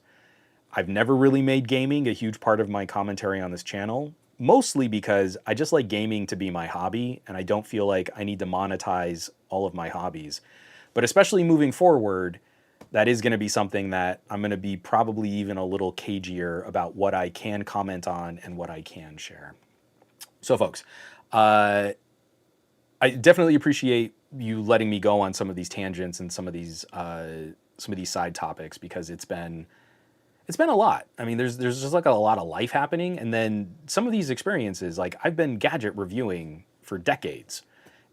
[SPEAKER 1] I've never really made gaming a huge part of my commentary on this channel, mostly because I just like gaming to be my hobby, and I don't feel like I need to monetize all of my hobbies. But especially moving forward, that is going to be something that I'm going to be probably even a little cagier about what I can comment on and what I can share. So folks, I definitely appreciate you letting me go on some of these tangents and some of these side topics, because it's been a lot. I mean, there's just like a lot of life happening, and then some of these experiences, like I've been gadget reviewing for decades,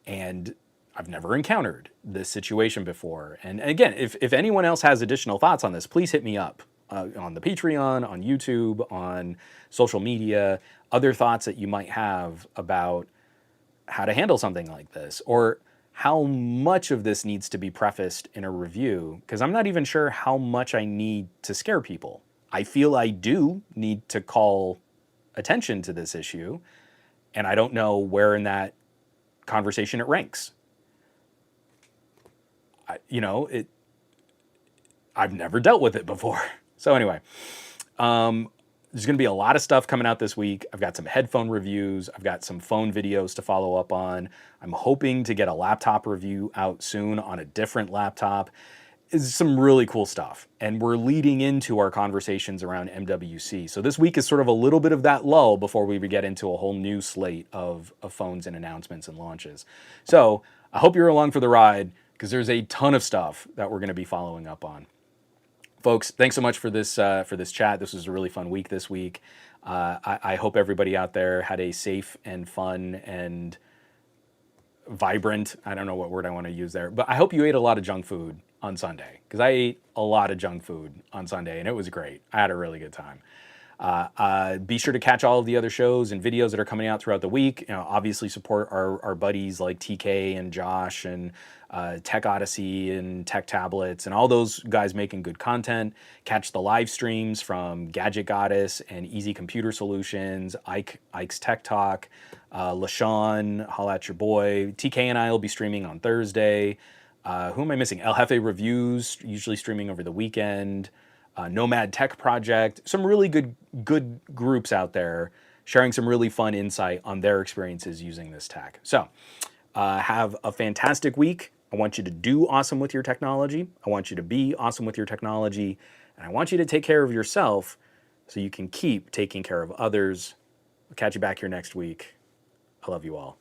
[SPEAKER 1] and I've never encountered this situation before. And again, if anyone else has additional thoughts on this, please hit me up on the Patreon, on YouTube, on social media, other thoughts that you might have about how to handle something like this, or how much of this needs to be prefaced in a review, because I'm not even sure how much I need to scare people. I feel I do need to call attention to this issue, and I don't know where in that conversation it ranks. I've never dealt with it before. So anyway, there's going to be a lot of stuff coming out this week. I've got some headphone reviews. I've got some phone videos to follow up on. I'm hoping to get a laptop review out soon on a different laptop. It's some really cool stuff. And we're leading into our conversations around MWC. So this week is sort of a little bit of that lull before we get into a whole new slate of phones and announcements and launches. So I hope you're along for the ride, because there's a ton of stuff that we're going to be following up on. Folks, thanks so much for this chat. This was a really fun week this week. I hope everybody out there had a safe and fun and vibrant, I don't know what word I want to use there, but I hope you ate a lot of junk food on Sunday, because I ate a lot of junk food on Sunday, and it was great. I had a really good time. Be sure to catch all of the other shows and videos that are coming out throughout the week. Obviously support our buddies like TK and Josh and Tech Odyssey and Tech Tablets and all those guys making good content. Catch the live streams from Gadget Goddess and Easy Computer Solutions, Ike's Tech Talk, LaShawn, holla at your boy. TK and I will be streaming on Thursday. Who am I missing? El Jefe Reviews, usually streaming over the weekend. Nomad Tech Project, some really good groups out there sharing some really fun insight on their experiences using this tech. So have a fantastic week. I want you to do awesome with your technology. I want you to be awesome with your technology. And I want you to take care of yourself so you can keep taking care of others. I'll catch you back here next week. I love you all.